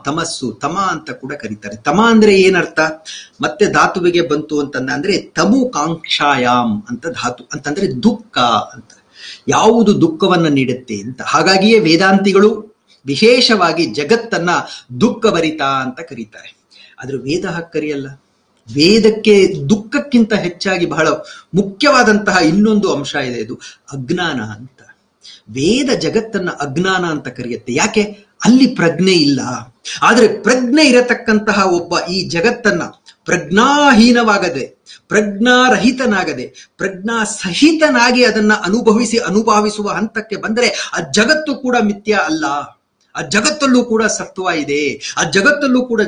ತಮಸ್ಸು, ತಮ ಅಂತ ಕೂಡ ಕರೀತಾರೆ. ತಮ ಅಂದ್ರೆ ಏನರ್ಥ? ಮತ್ತೆ ಧಾತುವಿಗೆ ಬಂತು ಅಂತಂದ್ರೆ ತಮು ಕಾಂಕ್ಷಾಯಾಮ್ ಅಂತ ಧಾತು ಅಂತಂದ್ರೆ ದುಃಖ ಅಂತ. ಯಾವುದು ದುಃಖವನ್ನ ನೀಡುತ್ತೆ ಅಂತ. ಹಾಗಾಗಿಯೇ ವೇದಾಂತಿಗಳು ವಿಶೇಷವಾಗಿ ಜಗತ್ತನ್ನ ದುಃಖಭರಿತ ಅಂತ ಕರೀತಾರೆ. ಆದ್ರೆ ವೇದ ಕರೆಯಲ್ಲ. ವೇದಕ್ಕೆ ದುಃಖಕ್ಕಿಂತ ಹೆಚ್ಚಾಗಿ ಬಹಳ ಮುಖ್ಯವಾದಂತಹ ಇನ್ನೊಂದು ಅಂಶ ಇದೆ, ಇದು ಅಜ್ಞಾನ ಅಂತ. ವೇದ ಜಗತ್ತನ್ನ ಅಜ್ಞಾನ ಅಂತ ಕರೆಯುತ್ತೆ. ಯಾಕೆ? ಅಲ್ಲಿ ಪ್ರಜ್ಞೆ ಇಲ್ಲ. ಆದ್ರೆ ಪ್ರಜ್ಞೆ ಇರತಕ್ಕಂತಹ ಒಬ್ಬ ಈ ಜಗತ್ತನ್ನ ಪ್ರಜ್ಞಾಹೀನವಾಗದೆ, ಪ್ರಜ್ಞಾರಹಿತನಾಗದೆ, ಪ್ರಜ್ಞಾ ಸಹಿತನಾಗಿ ಅದನ್ನ ಅನುಭವಿಸುವ ಹಂತಕ್ಕೆ ಬಂದರೆ ಆ ಜಗತ್ತು ಕೂಡ ಮಿಥ್ಯ ಅಲ್ಲ. ಆ ಜಗತ್ತಲ್ಲೂ ಕೂಡ ಸತ್ವ ಇದೆ. ಆ ಜಗತ್ತಲ್ಲೂ ಕೂಡ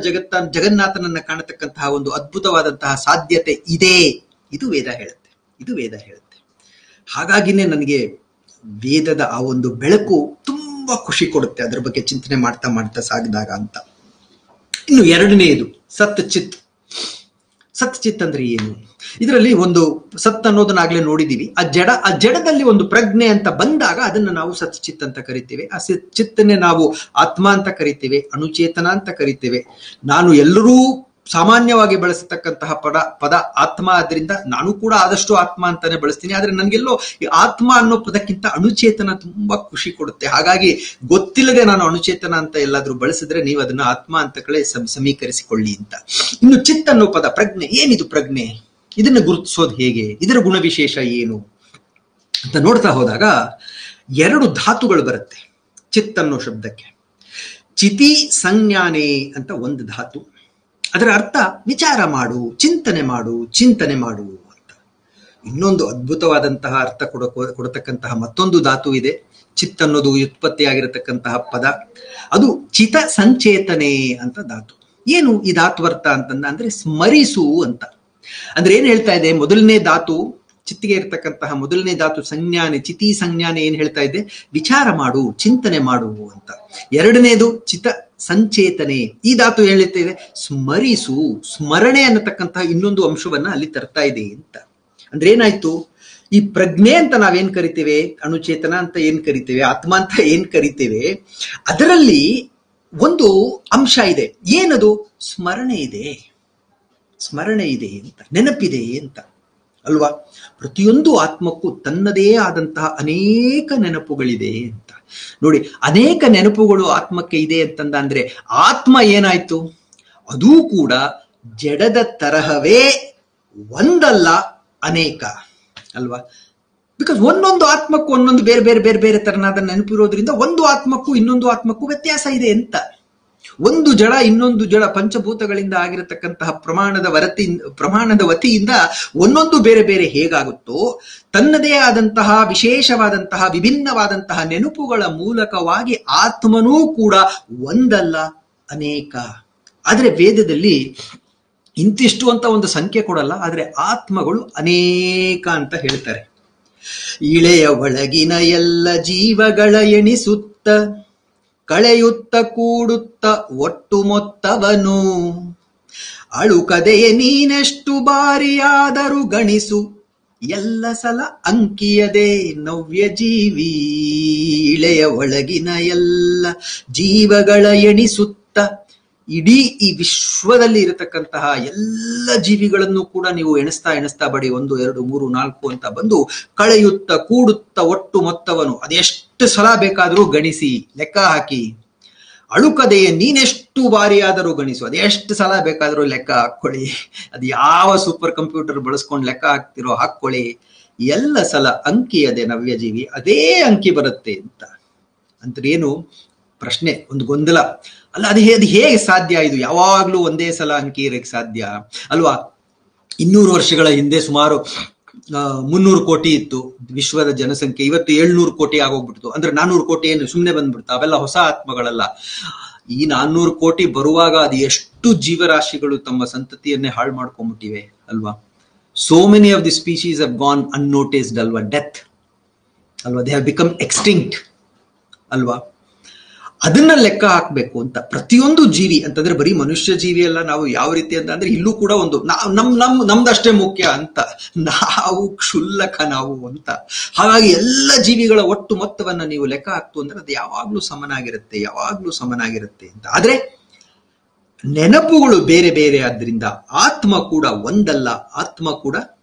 ಜಗನ್ನಾಥನನ್ನ ಕಾಣತಕ್ಕಂತಹ ಒಂದು ಅದ್ಭುತವಾದಂತಹ ಸಾಧ್ಯತೆ ಇದೆ. ಇದು ವೇದ ಹೇಳುತ್ತೆ. ಹಾಗಾಗಿನೇ ನನಗೆ ವೇದದ ಆ ಒಂದು ಬೆಳಕು ತುಂಬಾ ಖುಷಿ ಕೊಡುತ್ತೆ, ಅದರ ಬಗ್ಗೆ ಚಿಂತನೆ ಮಾಡ್ತಾ ಸಾಗಿದಾಗ ಅಂತ. ಇನ್ನು ಎರಡನೆಯದು ಸತ್ ಚಿತ್. ಸತ್ ಚಿತ್ ಅಂದ್ರೆ ಏನು? ಇದರಲ್ಲಿ ಒಂದು ಸತ್ ಅನ್ನೋದನ್ನಾಗ್ಲೇ ನೋಡಿದೀವಿ. ಆ ಜಡದಲ್ಲಿ ಒಂದು ಪ್ರಜ್ಞೆ ಅಂತ ಬಂದಾಗ ಅದನ್ನ ನಾವು ಸತ್ ಚಿತ್ ಅಂತ ಕರಿತೇವೆ. ಆ ಚಿತ್ತನ್ನೇ ನಾವು ಆತ್ಮ ಅಂತ ಕರಿತೇವೆ, ಅಣುಚೇತನ ಅಂತ ಕರಿತೇವೆ. ನಾನು ಎಲ್ಲರೂ ಸಾಮಾನ್ಯವಾಗಿ ಬಳಸತಕ್ಕಂತಹ ಪದ ಆತ್ಮ. ಆದ್ರಿಂದ ನಾನು ಕೂಡ ಆದಷ್ಟು ಆತ್ಮ ಅಂತಾನೆ ಬಳಸ್ತೀನಿ. ಆದ್ರೆ ನನ್ಗೆಲ್ಲೋ ಈ ಆತ್ಮ ಅನ್ನೋ ಪದಕ್ಕಿಂತ ಅಣುಚೇತನ ತುಂಬಾ ಖುಷಿ ಕೊಡುತ್ತೆ. ಹಾಗಾಗಿ ಗೊತ್ತಿಲ್ಲದೆ ನಾನು ಅಣುಚೇತನ ಅಂತ ಎಲ್ಲಾದ್ರೂ ಬಳಸಿದ್ರೆ ನೀವು ಅದನ್ನ ಆತ್ಮ ಅಂತ ಸಮೀಕರಿಸಿಕೊಳ್ಳಿ ಅಂತ. ಇನ್ನು ಚಿತ್ ಅನ್ನೋ ಪದ, ಪ್ರಜ್ಞೆ. ಏನಿದು ಪ್ರಜ್ಞೆ? ಇದನ್ನ ಗುರುತಿಸೋದು ಹೇಗೆ? ಇದರ ಗುಣವಿಶೇಷ ಏನು ಅಂತ ನೋಡ್ತಾ ಹೋದಾಗ 2 ಧಾತುಗಳು ಬರುತ್ತೆ ಚಿತ್ ಅನ್ನೋ ಶಬ್ದಕ್ಕೆ. ಚಿತಿ ಸಂಜ್ಞಾನೆ ಅಂತ ಒಂದು ಧಾತು. ಅದರ ಅರ್ಥ ವಿಚಾರ ಮಾಡು, ಚಿಂತನೆ ಮಾಡು, ಚಿಂತನೆ ಮಾಡು ಅಂತ. ಇನ್ನೊಂದು ಅದ್ಭುತವಾದಂತಹ ಅರ್ಥ ಕೊಡತಕ್ಕಂತಹ ಮತ್ತೊಂದು ಧಾತು ಇದೆ. ಚಿತ್ ಅನ್ನೋದು ವ್ಯುತ್ಪತ್ತಿಯಾಗಿರತಕ್ಕಂತಹ ಪದ, ಅದು ಚಿತ ಸಂಚೇತನೆ ಅಂತ ಧಾತು. ಏನು ಈ ಧಾತು ಅರ್ಥ ಅಂತಂದ್ರೆ ಸ್ಮರಿಸು ಅಂತ. ಅಂದ್ರೆ ಏನ್ ಹೇಳ್ತಾ ಇದೆ? ಮೊದಲನೇ ಧಾತು ಚಿತ್ತಿಗೆ ಇರತಕ್ಕಂತಹ ಮೊದಲನೇ ಧಾತು ಸಂಜ್ಞಾನೆ, ಚಿತಿ ಸಂಜ್ಞಾನೆ ಏನ್ ಹೇಳ್ತಾ ಇದೆ? ವಿಚಾರ ಮಾಡು, ಚಿಂತನೆ ಮಾಡು ಅಂತ. ಎರಡನೇದು ಚಿತ ಸಂಚೇತನೆ. ಈ ಧಾತು ಹೇಳ್ತಾ ಇದೆ ಸ್ಮರಿಸು, ಸ್ಮರಣೆ ಅನ್ನತಕ್ಕಂತಹ ಇನ್ನೊಂದು ಅಂಶವನ್ನ ಅಲ್ಲಿ ತರ್ತಾ ಇದೆ ಅಂತ. ಅಂದ್ರೆ ಏನಾಯ್ತು? ಈ ಪ್ರಜ್ಞೆ ಅಂತ ನಾವೇನ್ ಕರಿತೇವೆ, ಅಣುಚೇತನ ಅಂತ ಏನ್ ಕರಿತೇವೆ, ಆತ್ಮ ಅಂತ ಏನ್ ಕರಿತೇವೆ, ಅದರಲ್ಲಿ ಒಂದು ಅಂಶ ಇದೆ. ಏನದು? ಸ್ಮರಣೆ ಇದೆ, ಸ್ಮರಣೆ ಇದೆ ಅಂತ, ನೆನಪಿದೆ ಅಂತ ಅಲ್ವಾ? ಪ್ರತಿಯೊಂದು ಆತ್ಮಕ್ಕೂ ತನ್ನದೇ ಆದಂತಹ ಅನೇಕ ನೆನಪುಗಳಿದೆ ಅಂತ. ನೋಡಿ, ಅನೇಕ ನೆನಪುಗಳು ಆತ್ಮಕ್ಕೆ ಇದೆ ಅಂತಂದ್ರೆ ಆತ್ಮ ಏನಾಯ್ತು? ಅದೂ ಕೂಡ ಜಡದ ತರಹವೇ, ಒಂದಲ್ಲ ಅನೇಕ ಅಲ್ವಾ? ಬಿಕಾಸ್ ಒಂದೊಂದು ಆತ್ಮಕ್ಕೂ ಒಂದೊಂದು ಬೇರೆ ಬೇರೆ ಬೇರೆ ಬೇರೆ ತರನಾದ ನೆನಪಿರೋದ್ರಿಂದ ಒಂದು ಆತ್ಮಕ್ಕೂ ಇನ್ನೊಂದು ಆತ್ಮಕ್ಕೂ ವ್ಯತ್ಯಾಸ ಇದೆ ಅಂತ. ಒಂದು ಜಡ ಇನ್ನೊಂದು ಜಡ ಪಂಚಭೂತಗಳಿಂದ ಆಗಿರತಕ್ಕಂತಹ ಪ್ರಮಾಣದ ವತಿಯಿಂದ ಒಂದೊಂದು ಬೇರೆ ಬೇರೆ ಹೇಗಾಗುತ್ತೋ, ತನ್ನದೇ ಆದಂತಹ ವಿಶೇಷವಾದಂತಹ ವಿಭಿನ್ನವಾದಂತಹ ನೆನಪುಗಳ ಮೂಲಕವಾಗಿ ಆತ್ಮನೂ ಕೂಡ ಒಂದಲ್ಲ ಅನೇಕ. ಆದ್ರೆ ವೇದದಲ್ಲಿ ಇಂತಿಷ್ಟು ಅಂತ ಒಂದು ಸಂಖ್ಯೆ ಕೊಡಲ್ಲ, ಆದ್ರೆ ಆತ್ಮಗಳು ಅನೇಕ ಅಂತ ಹೇಳ್ತಾರೆ. ಇಳೆಯ ಒಳಗಿನ ಎಲ್ಲ ಜೀವಗಳ ಎಣಿಸುತ್ತ ಕಳೆಯುತ್ತ ಕೂಡುತ್ತ ಒಟ್ಟು ಮೊತ್ತವನು, ಅಳುಕದೆಯೇ ನೀನೆಷ್ಟು ಬಾರಿಯಾದರೂ ಗಣಿಸು, ಎಲ್ಲ ಸಲ ಅಂಕಿಯದೆ ನವ್ಯ ಜೀವಿ. ಇಳೆಯ ಒಳಗಿನ ಎಲ್ಲ ಜೀವಗಳ ಎಣಿಸುತ್ತ, ಇಡೀ ಈ ವಿಶ್ವದಲ್ಲಿ ಇರತಕ್ಕಂತಹ ಎಲ್ಲ ಜೀವಿಗಳನ್ನು ಕೂಡ ನೀವು ಎಣಿಸ್ತಾ ಬಡಿ 1 2 3 4 ಅಂತ ಬಂದು ಕಳೆಯುತ್ತ ಕೂಡುತ್ತ ಒಟ್ಟು ಮೊತ್ತವನು, ಅದೆಷ್ಟು ಸಲ ಬೇಕಾದರೂ ಗಣಿಸಿ ಲೆಕ್ಕ ಹಾಕಿ. ಅಳುಕದೆಯೇ ನೀನೆಷ್ಟು ಬಾರಿಯಾದರೂ ಗಣಿಸು, ಅದೆಷ್ಟು ಸಲ ಬೇಕಾದರೂ ಲೆಕ್ಕ ಹಾಕೊಳ್ಳಿ. ಅದು ಯಾವ ಸೂಪರ್ ಕಂಪ್ಯೂಟರ್ ಬಳಸ್ಕೊಂಡು ಲೆಕ್ಕ ಹಾಕ್ತಿರೋ ಹಾಕೊಳ್ಳಿ. ಎಲ್ಲ ಸಲ ಅಂಕಿಯದೆ ನವ್ಯಜೀವಿ, ಅದೇ ಅಂಕಿ ಬರುತ್ತೆ ಅಂತ. ಅಂದ್ರೆ ಏನು ಪ್ರಶ್ನೆ, ಒಂದು ಗೊಂದಲ ಅಲ್ಲ. ಅದು ಹೇಗೆ ಸಾಧ್ಯ? ಇದು ಯಾವಾಗ್ಲೂ ಒಂದೇ ಸಲ ಅಂಕಿ ಇರಕ್ಕೆ ಸಾಧ್ಯ ಅಲ್ವಾ? 200 ವರ್ಷಗಳ ಹಿಂದೆ ಸುಮಾರು 300 ಕೋಟಿ ಇತ್ತು ವಿಶ್ವದ ಜನಸಂಖ್ಯೆ. ಇವತ್ತು 700 ಕೋಟಿ ಆಗೋಗ್ಬಿಡ್ತು. ಅಂದ್ರೆ 400 ಕೋಟಿ ಏನು ಸುಮ್ಮನೆ ಬಂದ್ಬಿಡ್ತು? ಅವೆಲ್ಲ ಹೊಸ ಆತ್ಮಗಳಲ್ಲ. ಈ 400 ಕೋಟಿ ಬರುವಾಗ ಅದು ಎಷ್ಟು ಜೀವರಾಶಿಗಳು ತಮ್ಮ ಸಂತತಿಯನ್ನೇ ಹಾಳು ಮಾಡ್ಕೊಂಡ್ಬಿಟ್ಟಿವೆ ಅಲ್ವಾ? So many of the species have gone unnoticed ಅಲ್ವಾ? ಡೆತ್ ಅಲ್ವಾ? ದೇ ಹ್ಯಾವ್ ಬಿಕಮ್ ಎಕ್ಸ್ಟಿಂಕ್ಟ್ ಅಲ್ವಾ? ಅದನ್ನ ಲೆಕ್ಕ ಹಾಕ್ಬೇಕು ಅಂತ. ಪ್ರತಿಯೊಂದು ಜೀವಿ ಅಂತಂದ್ರೆ ಬರೀ ಮನುಷ್ಯ ಜೀವಿ ಅಲ್ಲ. ನಾವು ಯಾವ ರೀತಿ ಅಂದ್ರೆ ಇಲ್ಲೂ ಕೂಡ ಒಂದು ನಮ್ದಷ್ಟೇ ಮುಖ್ಯ ಅಂತ, ನಾವು ಕ್ಷುಲ್ಲಕ ನಾವು ಅಂತ. ಹಾಗಾಗಿ ಎಲ್ಲ ಜೀವಿಗಳ ಒಟ್ಟು ಮೊತ್ತವನ್ನ ನೀವು ಲೆಕ್ಕ ಹಾಕ್ತು ಅಂದ್ರೆ ಅದು ಯಾವಾಗ್ಲೂ ಸಮನಾಗಿರುತ್ತೆ ಅಂತ. ಆದ್ರೆ ನೆನಪುಗಳು ಬೇರೆ ಬೇರೆ ಆದ್ರಿಂದ ಆತ್ಮ ಕೂಡ ಒಂದಲ್ಲ, ಆತ್ಮ ಕೂಡ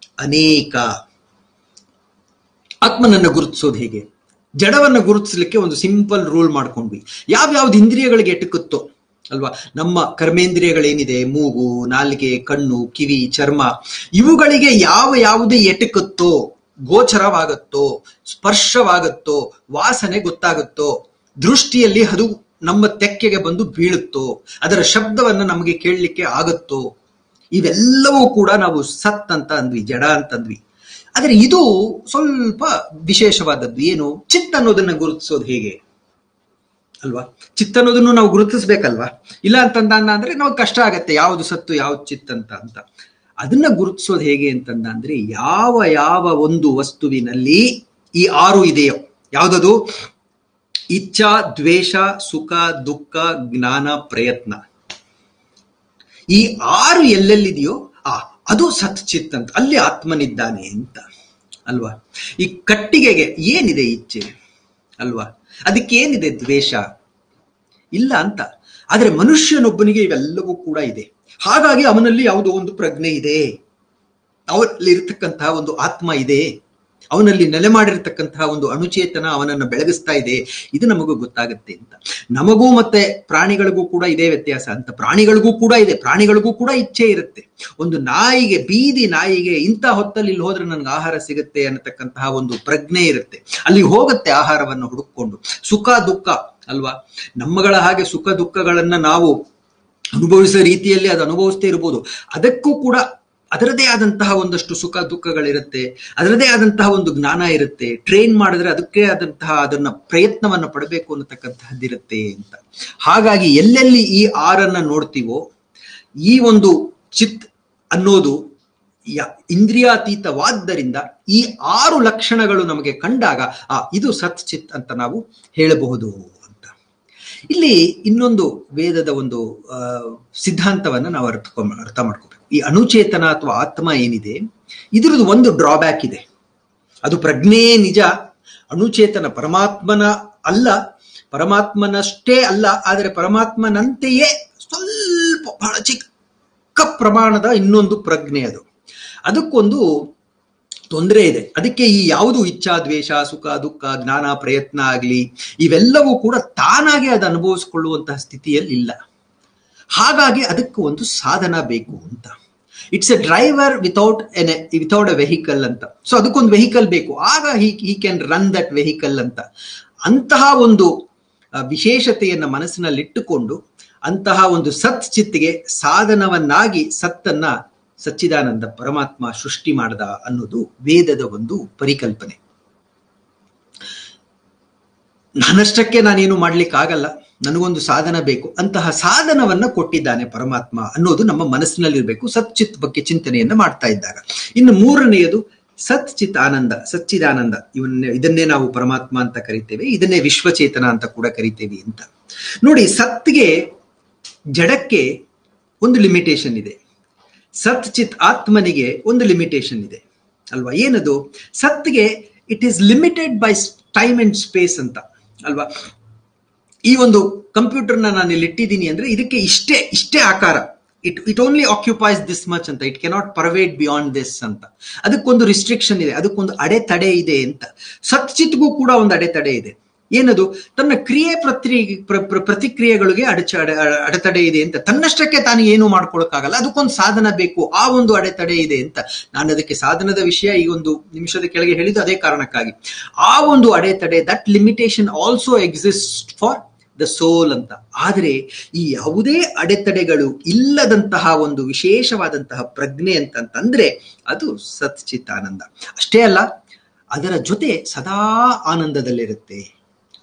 ಅನೇಕ. ಆತ್ಮನನ್ನ ಗುರುತಿಸೋದು ಹೇಗೆ? ಜಡವನ್ನ ಗುರುತಿಸಲಿಕ್ಕೆ ಒಂದು ಸಿಂಪಲ್ ರೂಲ್ ಮಾಡ್ಕೊಂಡ್ವಿ. ಯಾವ್ಯಾವ್ದು ಇಂದ್ರಿಯಗಳಿಗೆ ಎಟುಕುತ್ತೋ ಅಲ್ವಾ? ನಮ್ಮ ಕರ್ಮೇಂದ್ರಿಯಗಳೇನಿದೆ, ಮೂಗು, ನಾಲಿಗೆ, ಕಣ್ಣು, ಕಿವಿ, ಚರ್ಮ, ಇವುಗಳಿಗೆ ಯಾವುದೇ ಎಟುಕುತ್ತೋ, ಗೋಚರವಾಗುತ್ತೋ, ಸ್ಪರ್ಶವಾಗುತ್ತೋ, ವಾಸನೆ ಗೊತ್ತಾಗುತ್ತೋ, ದೃಷ್ಟಿಯಲ್ಲಿ ಅದು ನಮ್ಮ ತೆಕ್ಕೆಗೆ ಬಂದು ಬೀಳುತ್ತೋ, ಅದರ ಶಬ್ದವನ್ನ ನಮಗೆ ಕೇಳಲಿಕ್ಕೆ ಆಗುತ್ತೋ, ಇವೆಲ್ಲವೂ ಕೂಡ ನಾವು ಸತ್ ಅಂತ ಅಂದ್ವಿ, ಜಡ ಅಂತಂದ್ವಿ. ಆದ್ರೆ ಇದು ಸ್ವಲ್ಪ ವಿಶೇಷವಾದದ್ದು. ಏನು? ಚಿತ್ ಅನ್ನೋದನ್ನ ಗುರುತಿಸೋದು ಹೇಗೆ ಅಲ್ವಾ? ಚಿತ್ ಅನ್ನೋದನ್ನು ನಾವು ಗುರುತಿಸ್ಬೇಕಲ್ವಾ? ಇಲ್ಲ ಅಂತಂದ್ರೆ ನಾವು ಕಷ್ಟ ಆಗತ್ತೆ, ಯಾವ್ದು ಸತ್ತು ಯಾವ್ದು ಚಿತ್ ಅಂತ. ಅದನ್ನ ಗುರುತಿಸೋದು ಹೇಗೆ ಅಂತಂದ್ರೆ ಯಾವ ಒಂದು ವಸ್ತುವಿನಲ್ಲಿ ಈ 6 ಇದೆಯೋ, ಯಾವ್ದದು? ಇಚ್ಛಾ, ದ್ವೇಷ, ಸುಖ, ದುಃಖ, ಜ್ಞಾನ, ಪ್ರಯತ್ನ. ಈ 6 ಎಲ್ಲೆಲ್ಲಿದೆಯೋ ಅದು ಸತ್ ಚಿತ್ ಅಂತ, ಅಲ್ಲಿ ಆತ್ಮನಿದ್ದಾನೆ ಅಂತ ಅಲ್ವಾ. ಈ ಕಟ್ಟಿಗೆಗೆ ಏನಿದೆ ಇಚ್ಛೆ ಅಲ್ವಾ, ಅದಕ್ಕೇನಿದೆ ದ್ವೇಷ ಇಲ್ಲ ಅಂತ. ಆದ್ರೆ ಮನುಷ್ಯನೊಬ್ಬನಿಗೆ ಇವೆಲ್ಲವೂ ಕೂಡ ಇದೆ. ಹಾಗಾಗಿ ಅವನಲ್ಲಿ ಯಾವುದೋ ಒಂದು ಪ್ರಜ್ಞೆ ಇದೆ, ಅವನಲ್ಲಿ ಇರತಕ್ಕಂತಹ ಒಂದು ಆತ್ಮ ಇದೆ, ಅವನಲ್ಲಿ ನೆಲೆ ಮಾಡಿರ್ತಕ್ಕಂತಹ ಒಂದು ಅಣುಚೇತನ ಅವನನ್ನು ಬೆಳಗಿಸ್ತಾ ಇದೆ. ಇದು ನಮಗೂ ಗೊತ್ತಾಗುತ್ತೆ ಅಂತ. ನಮಗೂ ಮತ್ತೆ ಪ್ರಾಣಿಗಳಿಗೂ ಕೂಡ ಇದೇ ವ್ಯತ್ಯಾಸ ಅಂತ. ಪ್ರಾಣಿಗಳಿಗೂ ಕೂಡ ಇದೆ, ಪ್ರಾಣಿಗಳಿಗೂ ಕೂಡ ಇಚ್ಛೆ ಇರುತ್ತೆ. ಒಂದು ನಾಯಿಗೆ, ಬೀದಿ ನಾಯಿಗೆ ಇಂಥ ಹೊತ್ತಲ್ಲಿ ಇಲ್ಲಿ ಹೋದ್ರೆ ನನ್ಗೆ ಆಹಾರ ಸಿಗುತ್ತೆ ಅನ್ನತಕ್ಕಂತಹ ಒಂದು ಪ್ರಜ್ಞೆ ಇರುತ್ತೆ. ಅಲ್ಲಿ ಹೋಗುತ್ತೆ ಆಹಾರವನ್ನು ಹುಡುಕೊಂಡು. ಸುಖ ದುಃಖ ಅಲ್ವಾ, ನಮ್ಮಗಳ ಹಾಗೆ ಸುಖ ದುಃಖಗಳನ್ನ ನಾವು ಅನುಭವಿಸೋ ರೀತಿಯಲ್ಲಿ ಅದು ಅನುಭವಿಸ್ತೇ ಇರ್ಬೋದು. ಅದಕ್ಕೂ ಕೂಡ ಅದರದೇ ಆದಂತಹ ಒಂದಷ್ಟು ಸುಖ ದುಃಖಗಳಿರುತ್ತೆ, ಅದರದೇ ಆದಂತಹ ಒಂದು ಜ್ಞಾನ ಇರುತ್ತೆ. ಟ್ರೈನ್ ಮಾಡಿದ್ರೆ ಅದಕ್ಕೆ ಆದಂತಹ ಅದನ್ನ ಪ್ರಯತ್ನವನ್ನ ಪಡಬೇಕು ಅನ್ನತಕ್ಕಂತಹದ್ದಿರುತ್ತೆ ಅಂತ. ಹಾಗಾಗಿ ಎಲ್ಲೆಲ್ಲಿ ಈ 6 ನೋಡ್ತೀವೋ, ಈ ಒಂದು ಚಿತ್ ಅನ್ನೋದು ಇಂದ್ರಿಯಾತೀತವಾದ್ದರಿಂದ ಈ 6 ಲಕ್ಷಣಗಳು ನಮಗೆ ಕಂಡಾಗ ಇದು ಸತ್ ಚಿತ್ ಅಂತ ನಾವು ಹೇಳಬಹುದು ಅಂತ. ಇಲ್ಲಿ ಇನ್ನೊಂದು ವೇದದ ಒಂದು ಸಿದ್ಧಾಂತವನ್ನ ನಾವು ಅರ್ಥ ಮಾಡ್ಕೋಬೇಕು. ಈ ಅಣುಚೇತನ ಅಥವಾ ಆತ್ಮ ಏನಿದೆ, ಇದ್ರದ್ದು ಒಂದು ಡ್ರಾಬ್ಯಾಕ್ ಇದೆ. ಅದು ಪ್ರಜ್ಞೆ ನಿಜ, ಅಣುಚೇತನ ಪರಮಾತ್ಮನ ಅಲ್ಲ, ಪರಮಾತ್ಮನಷ್ಟೇ ಅಲ್ಲ, ಆದರೆ ಪರಮಾತ್ಮನಂತೆಯೇ ಸ್ವಲ್ಪ ಬಹಳ ಚಿಕ್ಕ ಪ್ರಮಾಣದ ಇನ್ನೊಂದು ಪ್ರಜ್ಞೆ ಅದು. ಅದಕ್ಕೊಂದು ತೊಂದರೆ ಇದೆ. ಅದಕ್ಕೆ ಈ ಯಾವುದು ಇಚ್ಛಾ ದ್ವೇಷ ಸುಖ ದುಃಖ ಜ್ಞಾನ ಪ್ರಯತ್ನ ಆಗಲಿ ಇವೆಲ್ಲವೂ ಕೂಡ ತಾನಾಗೆ ಅದು ಅನುಭವಿಸಿಕೊಳ್ಳುವಂತಹ ಸ್ಥಿತಿಯಲ್ಲಿ ಇಲ್ಲ. ಹಾಗಾಗಿ ಅದಕ್ಕೆ ಒಂದು ಸಾಧನ ಬೇಕು ಅಂತ. It's A driver without A vehicle ಅಂತ. ಸೊ ಅದಕ್ಕೊಂದು ವೆಹಿಕಲ್ ಬೇಕು, ಆಗ he can run that vehicle ಅಂತ. ಅಂತಹ ಒಂದು ವಿಶೇಷತೆಯನ್ನ ಮನಸ್ಸಿನಲ್ಲಿಟ್ಟುಕೊಂಡು ಅಂತಹ ಒಂದು ಸತ್ ಚಿತ್ತಿಗೆ ಸಾಧನವನ್ನಾಗಿ ಸತ್ತನ್ನ ಸಚ್ಚಿದಾನಂದ ಪರಮಾತ್ಮ ಸೃಷ್ಟಿ ಮಾಡ್ದ ಅನ್ನೋದು ವೇದದ ಒಂದು ಪರಿಕಲ್ಪನೆ. ನನ್ನಷ್ಟಕ್ಕೆ ನಾನೇನು ಮಾಡ್ಲಿಕ್ಕಾಗಲ್ಲ, ನನಗೊಂದು ಸಾಧನ ಬೇಕು, ಅಂತಹ ಸಾಧನವನ್ನ ಕೊಟ್ಟಿದ್ದಾನೆ ಪರಮಾತ್ಮ ಅನ್ನೋದು ನಮ್ಮ ಮನಸ್ಸಿನಲ್ಲಿರ್ಬೇಕು ಸತ್ ಚಿತ್ ಬಗ್ಗೆ ಚಿಂತನೆಯನ್ನ ಮಾಡ್ತಾ ಇದ್ದಾಗ. ಇನ್ನು 3ನೇದು ಸತ್ ಚಿತ್ ಆನಂದ, ಸಚ್ಚಿದಾನಂದ. ಇದನ್ನೇ ನಾವು ಪರಮಾತ್ಮ ಅಂತ ಕರಿತೇವೆ, ಇದನ್ನೇ ವಿಶ್ವಚೇತನ ಅಂತ ಕೂಡ ಕರಿತೇವೆ ಅಂತ. ನೋಡಿ, ಸತ್ಗೆ ಜಡಕ್ಕೆ ಒಂದು ಲಿಮಿಟೇಷನ್ ಇದೆ, ಸತ್ ಚಿತ್ ಆತ್ಮನಿಗೆ ಒಂದು ಲಿಮಿಟೇಷನ್ ಇದೆ ಅಲ್ವಾ. ಏನದು? ಸತ್ಗೆ it is limited by time and space ಅಂತ ಅಲ್ವಾ. ಈ ಒಂದು ಕಂಪ್ಯೂಟರ್ನ ನಾನು ಇಲ್ಲಿ ಇಟ್ಟಿದ್ದೀನಿ ಅಂದ್ರೆ ಇದಕ್ಕೆ ಇಷ್ಟೇ ಆಕಾರ, it only occupies this much ಅಂತ, it cannot pervade beyond this ಅಂತ. ಅದಕ್ಕೊಂದು ರಿಸ್ಟ್ರಿಕ್ಷನ್ ಇದೆ, ಅದಕ್ಕೊಂದು ಅಡೆತಡೆ ಇದೆ ಅಂತ. ಸತ್ಚಿತ್ಗೂ ಕೂಡ ಒಂದು ಅಡೆತಡೆ ಇದೆ. ಏನದು? ತನ್ನ ಕ್ರಿಯೆ ಪ್ರತಿಕ್ರಿಯೆಗಳಿಗೆ ಅಡೆತಡೆ ಇದೆ ಅಂತ. ತನ್ನಷ್ಟಕ್ಕೆ ತಾನು ಏನು ಮಾಡ್ಕೊಳಕ್ಕಾಗಲ್ಲ, ಅದಕ್ಕೊಂದು ಸಾಧನ ಬೇಕು, ಆ ಒಂದು ಅಡೆತಡೆ ಇದೆ ಅಂತ. ನಾನು ಅದಕ್ಕೆ ಸಾಧನದ ವಿಷಯ ಈ ಒಂದು ನಿಮಿಷದ ಕೆಳಗೆ ಹೇಳಿದ್ದು ಅದೇ ಕಾರಣಕ್ಕಾಗಿ. ಆ ಒಂದು ಅಡೆತಡೆ, that limitation also exist for the soul ಅಂತ. ಆದರೆ ಈ ಯಾವುದೇ ಅಡೆತಡೆಗಳು ಇಲ್ಲದಂತಹ ಒಂದು ವಿಶೇಷವಾದಂತಹ ಪ್ರಜ್ಞೆ ಅಂತಂದ್ರೆ ಅದು ಸಚ್ಚಿತ್ತಾನಂದ. ಅಷ್ಟೇ ಅಲ್ಲ, ಅದರ ಜೊತೆ ಸದಾ ಆನಂದದಲ್ಲಿರುತ್ತೆ.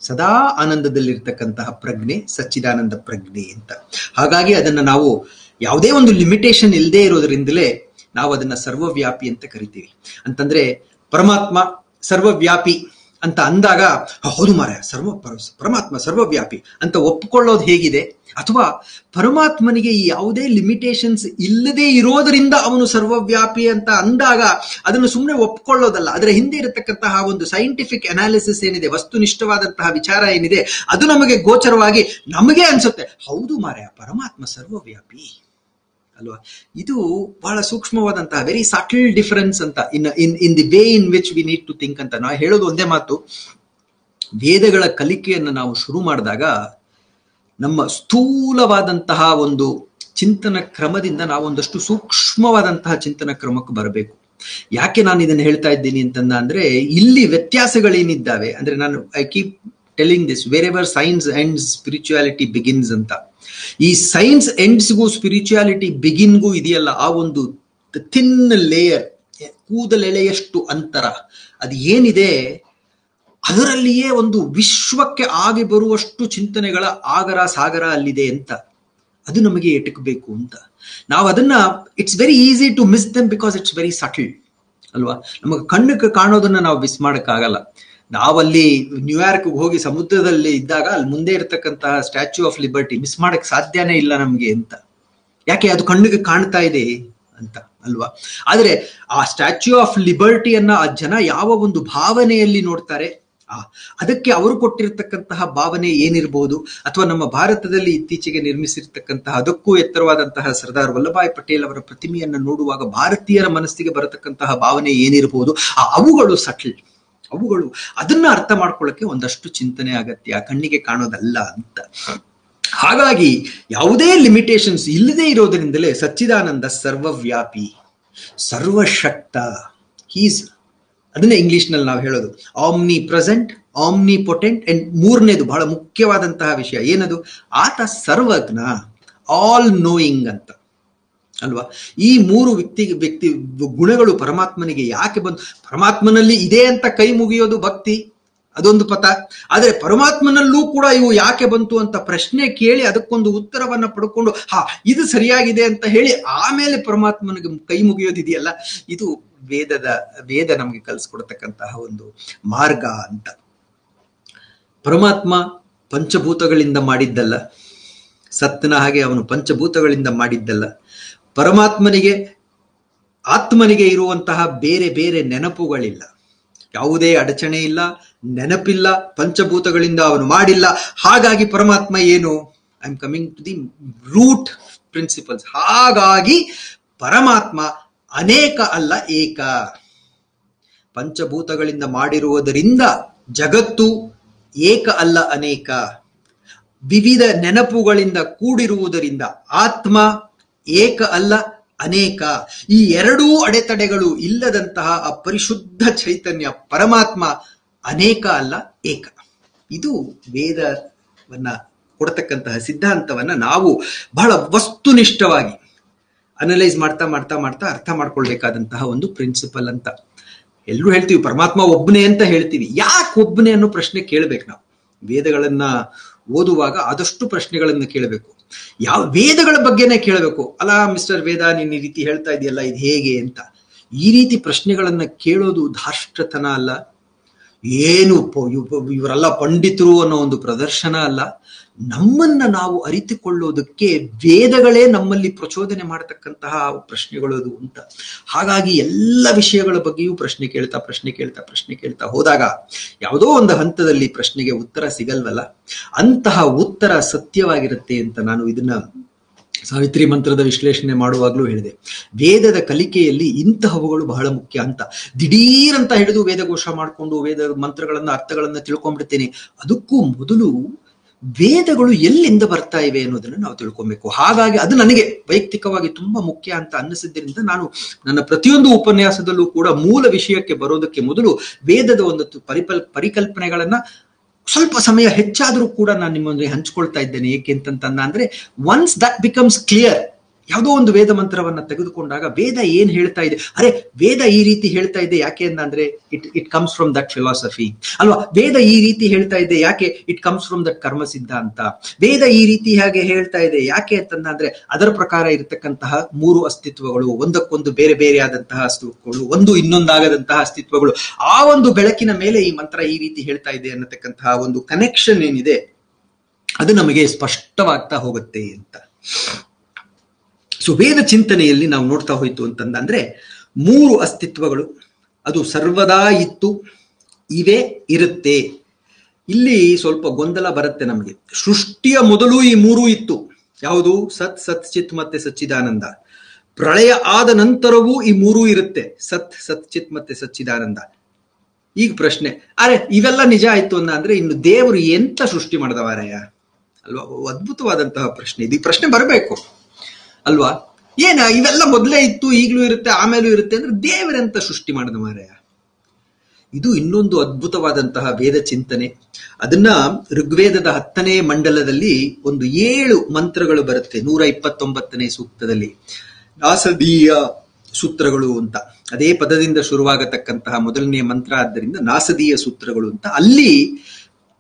ಸದಾ ಆನಂದದಲ್ಲಿರ್ತಕ್ಕಂತಹ ಪ್ರಜ್ಞೆ ಸಚ್ಚಿದಾನಂದ ಪ್ರಜ್ಞೆ ಅಂತ. ಹಾಗಾಗಿ ಅದನ್ನ ನಾವು ಯಾವುದೇ ಒಂದು ಲಿಮಿಟೇಷನ್ ಇಲ್ಲದೆ ಇರೋದ್ರಿಂದಲೇ ನಾವು ಅದನ್ನ ಸರ್ವವ್ಯಾಪಿ ಅಂತ ಕರಿತೀವಿ. ಅಂತಂದ್ರೆ ಪರಮಾತ್ಮ ಸರ್ವವ್ಯಾಪಿ ಅಂತ ಅಂದಾಗ ಹೌದು ಮಾರಾಯ, ಪರಮಾತ್ಮ ಸರ್ವವ್ಯಾಪಿ ಅಂತ ಒಪ್ಕೊಳ್ಳೋದು ಹೇಗಿದೆ? ಅಥವಾ ಪರಮಾತ್ಮನಿಗೆ ಈ ಯಾವುದೇ ಲಿಮಿಟೇಷನ್ಸ್ ಇಲ್ಲದೆ ಇರೋದರಿಂದ ಅವನು ಸರ್ವವ್ಯಾಪಿ ಅಂತ ಅಂದಾಗ ಅದನ್ನು ಸುಮ್ಮನೆ ಒಪ್ಕೊಳ್ಳೋದಲ್ಲ, ಅದರ ಹಿಂದೆ ಇರತಕ್ಕಂತಹ ಒಂದು ಸೈಂಟಿಫಿಕ್ ಅನಾಲಿಸಿಸ್ ಏನಿದೆ, ವಸ್ತುನಿಷ್ಠವಾದಂತಹ ವಿಚಾರ ಏನಿದೆ, ಅದು ನಮಗೆ ಗೋಚರವಾಗಿ ನಮಗೆ ಅನ್ಸುತ್ತೆ ಹೌದು ಮಾರಾಯ, ಪರಮಾತ್ಮ ಸರ್ವವ್ಯಾಪಿ ಅಲ್ವಾ. ಇದು ಬಹಳ ಸೂಕ್ಷ್ಮವಾದಂತಹ ವೆರಿ ಸಟಲ್ ಡಿಫರೆನ್ಸ್ ಅಂತ in the way in which we need to think ಅಂತ. ನಾವು ಹೇಳೋದು ಒಂದೇ ಮಾತು, ವೇದಗಳ ಕಲಿಕೆಯನ್ನು ನಾವು ಶುರು ಮಾಡಿದಾಗ ನಮ್ಮ ಸ್ಥೂಲವಾದಂತಹ ಒಂದು ಚಿಂತನ ಕ್ರಮದಿಂದ ನಾವು ಒಂದಷ್ಟು ಸೂಕ್ಷ್ಮವಾದಂತಹ ಚಿಂತನ ಕ್ರಮಕ್ಕೆ ಬರಬೇಕು. ಯಾಕೆ ನಾನು ಇದನ್ನು ಹೇಳ್ತಾ ಇದ್ದೀನಿ ಅಂತಂದ ಅಂದ್ರೆ, ಇಲ್ಲಿ ವ್ಯತ್ಯಾಸಗಳೇನಿದ್ದಾವೆ ಅಂದ್ರೆ, ನಾನು I keep telling this, wherever science ends spirituality begins ಅಂತ. ಈ ಸೈನ್ಸ್ ಎಂಡ್ಸ್ಗೂ ಸ್ಪಿರಿಚುಯಾಲಿಟಿ ಬಿಗಿನ್ಗೂ ಇದೆಯಲ್ಲ, ಆ ಒಂದು ಥಿನ್ ಲೇಯರ್, ಕೂದಲೆಳೆಯಷ್ಟು ಅಂತರ, ಅದು ಏನಿದೆ ಅದರಲ್ಲಿಯೇ ಒಂದು ವಿಶ್ವಕ್ಕೆ ಆಗಿ ಬರುವಷ್ಟು ಚಿಂತನೆಗಳ ಆಗರ ಸಾಗರ ಅಲ್ಲಿದೆ ಅಂತ. ಅದು ನಮಗೆ ಎಟಕಬೇಕು ಅಂತ. ನಾವು ಅದನ್ನ it's very easy to miss them because it's very subtle ಅಲ್ವಾ. ನಮಗೆ ಕಣ್ಣಕ್ಕೆ ಕಾಣೋದನ್ನ ನಾವು ಮಿಸ್ ಮಾಡಕ್ಕಾಗಲ್ಲ. ನಾವಲ್ಲಿ ನ್ಯೂಯಾರ್ಕ್ಗೆ ಹೋಗಿ ಸಮುದ್ರದಲ್ಲಿ ಇದ್ದಾಗ ಅಲ್ಲಿ ಮುಂದೆ ಇರತಕ್ಕಂತಹ ಸ್ಟ್ಯಾಚ್ಯೂ ಆಫ್ ಲಿಬರ್ಟಿ ಮಿಸ್ ಮಾಡಕ್ ಸಾಧ್ಯನೇ ಇಲ್ಲ ನಮ್ಗೆ ಅಂತ. ಯಾಕೆ ಅದು ಕಣ್ಣಿಗೆ ಕಾಣ್ತಾ ಇದೆ ಅಂತ ಅಲ್ವಾ. ಆದ್ರೆ ಆ ಸ್ಟ್ಯಾಚ್ಯೂ ಆಫ್ ಲಿಬರ್ಟಿಯನ್ನ ಆ ಜನ ಯಾವ ಒಂದು ಭಾವನೆಯಲ್ಲಿ ನೋಡ್ತಾರೆ, ಅದಕ್ಕೆ ಅವರು ಕೊಟ್ಟಿರ್ತಕ್ಕಂತಹ ಭಾವನೆ ಏನಿರಬಹುದು, ಅಥವಾ ನಮ್ಮ ಭಾರತದಲ್ಲಿ ಇತ್ತೀಚೆಗೆ ನಿರ್ಮಿಸಿರ್ತಕ್ಕಂತಹ ಅದಕ್ಕೂ ಎತ್ತರವಾದಂತಹ ಸರ್ದಾರ್ ವಲ್ಲಭಾಯ್ ಪಟೇಲ್ ಅವರ ಪ್ರತಿಮೆಯನ್ನು ನೋಡುವಾಗ ಭಾರತೀಯರ ಮನಸ್ಸಿಗೆ ಬರತಕ್ಕಂತಹ ಭಾವನೆ ಏನಿರಬಹುದು, ಅವುಗಳು ಸಟಲ್, ಅವುಗಳು ಅದನ್ನ ಅರ್ಥ ಮಾಡ್ಕೊಳ್ಳಕ್ಕೆ ಒಂದಷ್ಟು ಚಿಂತನೆ ಅಗತ್ಯ, ಕಣ್ಣಿಗೆ ಕಾಣೋದಲ್ಲ ಅಂತ. ಹಾಗಾಗಿ ಯಾವುದೇ ಲಿಮಿಟೇಷನ್ಸ್ ಇಲ್ಲದೆ ಇರೋದ್ರಿಂದಲೇ ಸಚ್ಚಿದಾನಂದ ಸರ್ವವ್ಯಾಪಿ, ಸರ್ವಶಕ್ತ, ಹೀಸ್, ಅದನ್ನೇ ಇಂಗ್ಲಿಷ್ ನಲ್ಲಿ ನಾವು ಹೇಳೋದು Omni present, Omni potent, and ಮೂರನೇದು ಬಹಳ ಮುಖ್ಯವಾದಂತಹ ವಿಷಯ ಏನದು, ಆತ ಸರ್ವಜ್ಞ, ಆಲ್ ನೋಯಿಂಗ್ ಅಂತ ಅಲ್ವಾ. ಈ ಮೂರು ವ್ಯಕ್ತಿ ಗುಣಗಳು ಪರಮಾತ್ಮನಿಗೆ ಯಾಕೆ ಬಂತು? ಪರಮಾತ್ಮನಲ್ಲಿ ಇದೆ ಅಂತ ಕೈ ಮುಗಿಯೋದು ಭಕ್ತಿ, ಅದೊಂದು ಪಥ. ಆದ್ರೆ ಪರಮಾತ್ಮನಲ್ಲೂ ಕೂಡ ಇವು ಯಾಕೆ ಬಂತು ಅಂತ ಪ್ರಶ್ನೆ ಕೇಳಿ ಅದಕ್ಕೊಂದು ಉತ್ತರವನ್ನ ಪಡ್ಕೊಂಡು ಇದು ಸರಿಯಾಗಿದೆ ಅಂತ ಹೇಳಿ ಆಮೇಲೆ ಪರಮಾತ್ಮನಿಗೆ ಕೈ ಮುಗಿಯೋದಿದೆಯಲ್ಲ, ಇದು ವೇದ ನಮಗೆ ಕಲಿಸ್ಕೊಡ್ತಕ್ಕಂತಹ ಒಂದು ಮಾರ್ಗ ಅಂತ. ಪರಮಾತ್ಮ ಪಂಚಭೂತಗಳಿಂದ ಮಾಡಿದ್ದಲ್ಲ, ಸತ್ತನ ಹಾಗೆ ಅವನು ಪಂಚಭೂತಗಳಿಂದ ಮಾಡಿದ್ದಲ್ಲ. ಪರಮಾತ್ಮನಿಗೆ, ಆತ್ಮನಿಗೆ ಇರುವಂತಹ ಬೇರೆ ಬೇರೆ ನೆನಪುಗಳಿಲ್ಲ, ಯಾವುದೇ ಅಡಚಣೆ ಇಲ್ಲ, ನೆನಪಿಲ್ಲ, ಪಂಚಭೂತಗಳಿಂದ ಅವನು ಮಾಡಿಲ್ಲ. ಹಾಗಾಗಿ ಪರಮಾತ್ಮ ಏನು, I am coming to the root principles. ಹಾಗಾಗಿ ಪರಮಾತ್ಮ ಅನೇಕ ಅಲ್ಲ ಏಕ. ಪಂಚಭೂತಗಳಿಂದ ಮಾಡಿರುವುದರಿಂದ ಜಗತ್ತು ಏಕ ಅಲ್ಲ ಅನೇಕ. ವಿವಿಧ ನೆನಪುಗಳಿಂದ ಕೂಡಿರುವುದರಿಂದ ಆತ್ಮ ಏಕ ಅಲ್ಲ ಅನೇಕ. ಈ ಎರಡೂ ಅಡೆತಡೆಗಳು ಇಲ್ಲದಂತಹ ಆ ಪರಿಶುದ್ಧ ಚೈತನ್ಯ ಪರಮಾತ್ಮ ಅನೇಕ ಅಲ್ಲ ಏಕ. ಇದು ವೇದವನ್ನ ಕೊಡತಕ್ಕಂತಹ ಸಿದ್ಧಾಂತವನ್ನ ನಾವು ಬಹಳ ವಸ್ತುನಿಷ್ಠವಾಗಿ ಅನಲೈಸ್ ಮಾಡ್ತಾ ಮಾಡ್ತಾ ಮಾಡ್ತಾ ಅರ್ಥ ಮಾಡ್ಕೊಳ್ಬೇಕಾದಂತಹ ಒಂದು ಪ್ರಿನ್ಸಿಪಲ್ ಅಂತ. ಎಲ್ಲರೂ ಹೇಳ್ತೀವಿ ಪರಮಾತ್ಮ ಒಬ್ಬನೇ ಅಂತ ಹೇಳ್ತೀವಿ. ಯಾಕೆ ಒಬ್ಬನೇ ಅನ್ನೋ ಪ್ರಶ್ನೆ ಕೇಳ್ಬೇಕು. ನಾವು ವೇದಗಳನ್ನ ಓದುವಾಗ ಆದಷ್ಟು ಪ್ರಶ್ನೆಗಳನ್ನ ಕೇಳಬೇಕು. ಯಾವ ವೇದಗಳ ಬಗ್ಗೆನೇ ಕೇಳಬೇಕು. ಅಲ್ಲ ಮಿಸ್ಟರ್ ವೇದ, ನೀನ್ ಈ ರೀತಿ ಹೇಳ್ತಾ ಇದೆಯಲ್ಲ, ಇದು ಹೇಗೆ ಅಂತ. ಈ ರೀತಿ ಪ್ರಶ್ನೆಗಳನ್ನ ಕೇಳೋದು ಧಾರ್ಷ್ಟ್ರತನ ಅಲ್ಲ, ಏನು ಇವರೆಲ್ಲ ಪಂಡಿತರು ಅನ್ನೋ ಒಂದು ಪ್ರದರ್ಶನ ಅಲ್ಲ. ನಮ್ಮನ್ನ ನಾವು ಅರಿತುಕೊಳ್ಳೋದಕ್ಕೆ ವೇದಗಳೇ ನಮ್ಮಲ್ಲಿ ಪ್ರಚೋದನೆ ಮಾಡತಕ್ಕಂತಹ ಪ್ರಶ್ನೆಗಳು ಅದು ಅಂತ. ಹಾಗಾಗಿ ಎಲ್ಲ ವಿಷಯಗಳ ಬಗ್ಗೆಯೂ ಪ್ರಶ್ನೆ ಕೇಳ್ತಾ ಹೋದಾಗ ಯಾವುದೋ ಒಂದು ಹಂತದಲ್ಲಿ ಪ್ರಶ್ನೆಗೆ ಉತ್ತರ ಸಿಗಲ್ವಲ್ಲ, ಅಂತಹ ಉತ್ತರ ಸತ್ಯವಾಗಿರುತ್ತೆ ಅಂತ ನಾನು ಇದನ್ನ ಸಾವಿತ್ರಿ ಮಂತ್ರದ ವಿಶ್ಲೇಷಣೆ ಮಾಡುವಾಗ್ಲೂ ಹೇಳಿದೆ. ವೇದದ ಕಲಿಕೆಯಲ್ಲಿ ಇಂತಹವುಗಳು ಬಹಳ ಮುಖ್ಯ ಅಂತ. ದಿಢೀರಂತ ಹಿಡಿದು ವೇದಘೋಷ ಮಾಡಿಕೊಂಡು ವೇದ ಮಂತ್ರಗಳನ್ನ ಅರ್ಥಗಳನ್ನ ತಿಳ್ಕೊಂಡ್ಬಿಡ್ತೇನೆ. ಅದಕ್ಕೂ ಮೊದಲು ವೇದಗಳು ಎಲ್ಲಿಂದ ಬರ್ತಾ ಇವೆ ಅನ್ನೋದನ್ನ ನಾವು ತಿಳ್ಕೊಬೇಕು. ಹಾಗಾಗಿ ಅದು ನನಗೆ ವೈಯಕ್ತಿಕವಾಗಿ ತುಂಬಾ ಮುಖ್ಯ ಅಂತ ಅನ್ನಿಸಿದ್ದರಿಂದ ನಾನು ನನ್ನ ಪ್ರತಿಯೊಂದು ಉಪನ್ಯಾಸದಲ್ಲೂ ಕೂಡ ಮೂಲ ವಿಷಯಕ್ಕೆ ಬರೋದಕ್ಕೆ ಮೊದಲು ವೇದದ ಒಂದು ಪರಿಕಲ್ಪನೆಗಳನ್ನ ಸ್ವಲ್ಪ ಸಮಯ ಹೆಚ್ಚಾದರೂ ಕೂಡ ನಾನು ನಿಮ್ಮೊಂದಿಗೆ ಹಂಚ್ಕೊಳ್ತಾ ಇದ್ದೇನೆ. ಏಕೆ ಅಂತಂದ್ರೆ ಒನ್ಸ್ ದಟ್ ಬಿಕಮ್ಸ್ ಕ್ಲಿಯರ್, ಯಾವುದೋ ಒಂದು ವೇದ ಮಂತ್ರವನ್ನ ತೆಗೆದುಕೊಂಡಾಗ ವೇದ ಏನ್ ಹೇಳ್ತಾ ಇದೆ, ಅರೆ ವೇದ ಈ ರೀತಿ ಹೇಳ್ತಾ ಇದೆ ಯಾಕೆ ಅಂತಂದ್ರೆ it comes from that philosophy ಅಲ್ವಾ. ವೇದ ಈ ರೀತಿ ಹೇಳ್ತಾ ಇದೆ ಯಾಕೆ, ಇಟ್ ಕಮ್ಸ್ ಫ್ರಮ್ ದಟ್ ಕರ್ಮ ಸಿದ್ಧಾಂತ. ವೇದ ಈ ರೀತಿ ಹಾಗೆ ಹೇಳ್ತಾ ಇದೆ ಯಾಕೆ ಅಂತಂದ್ರೆ ಅದರ ಪ್ರಕಾರ ಇರತಕ್ಕಂತಹ ಮೂರು ಅಸ್ತಿತ್ವಗಳು, ಒಂದಕ್ಕೊಂದು ಬೇರೆ ಬೇರೆ ಆದಂತಹ ಅಸ್ತಿತ್ವಗಳು, ಒಂದು ಇನ್ನೊಂದಾಗದಂತಹ ಅಸ್ತಿತ್ವಗಳು, ಆ ಒಂದು ಬೆಳಕಿನ ಮೇಲೆ ಈ ಮಂತ್ರ ಈ ರೀತಿ ಹೇಳ್ತಾ ಇದೆ ಅನ್ನತಕ್ಕಂತಹ ಒಂದು ಕನೆಕ್ಷನ್ ಏನಿದೆ ಅದು ನಮಗೆ ಸ್ಪಷ್ಟವಾಗ್ತಾ ಹೋಗುತ್ತೆ ಅಂತ. ಸೊ ವೇದ ಚಿಂತನೆಯಲ್ಲಿ ನಾವು ನೋಡ್ತಾ ಹೋಯ್ತು ಅಂತಂದ್ರೆ ಮೂರು ಅಸ್ತಿತ್ವಗಳು ಅದು ಸರ್ವದಾ ಇತ್ತು, ಇವೆ, ಇರುತ್ತೆ. ಇಲ್ಲಿ ಸ್ವಲ್ಪ ಗೊಂದಲ ಬರುತ್ತೆ ನಮಗೆ. ಸೃಷ್ಟಿಯ ಮೊದಲು ಈ ಮೂರು ಇತ್ತು. ಯಾವುದು? ಸತ್, ಸತ್ ಚಿತ್ ಮತ್ತೆ ಸಚ್ಚಿದಾನಂದ. ಪ್ರಳಯ ಆದ ನಂತರವೂ ಈ ಮೂರು ಇರುತ್ತೆ, ಸತ್, ಸತ್ ಚಿತ್ ಮತ್ತೆ ಸಚ್ಚಿದಾನಂದ. ಈಗ ಪ್ರಶ್ನೆ, ಅರೆ ಇವೆಲ್ಲ ನಿಜ ಆಯ್ತು ಅಂದ್ರೆ ಇನ್ನು ದೇವರು ಎಂತ ಸೃಷ್ಟಿ ಮಾಡಿದವಾರಯ್ಯ ಅಲ್ವಾ? ಅದ್ಭುತವಾದಂತಹ ಪ್ರಶ್ನೆ ಇದು. ಈ ಪ್ರಶ್ನೆ ಬರಬೇಕು ಅಲ್ವಾ? ಏನ ಇವೆಲ್ಲ ಮೊದಲೇ ಇತ್ತು, ಈಗಲೂ ಇರುತ್ತೆ, ಆಮೇಲೂ ಇರುತ್ತೆ ಅಂದ್ರೆ ದೇವರೆಂತ ಸೃಷ್ಟಿ ಮಾಡಿದ ಮಾರಾಯ? ಇದು ಇನ್ನೊಂದು ಅದ್ಭುತವಾದಂತಹ ವೇದ ಚಿಂತನೆ. ಅದನ್ನ ಋಗ್ವೇದದ 10ನೇ ಮಂಡಲದಲ್ಲಿ ಒಂದು 7 ಮಂತ್ರಗಳು ಬರುತ್ತೆ. 129ನೇ ಸೂಕ್ತದಲ್ಲಿ ನಾಸದೀಯ ಸೂತ್ರಗಳು ಅಂತ, ಅದೇ ಪದದಿಂದ ಶುರುವಾಗತಕ್ಕಂತಹ ಮೊದಲನೇ ಮಂತ್ರ. ಆದ್ದರಿಂದ ನಾಸದೀಯ ಸೂತ್ರಗಳು ಅಂತ ಅಲ್ಲಿ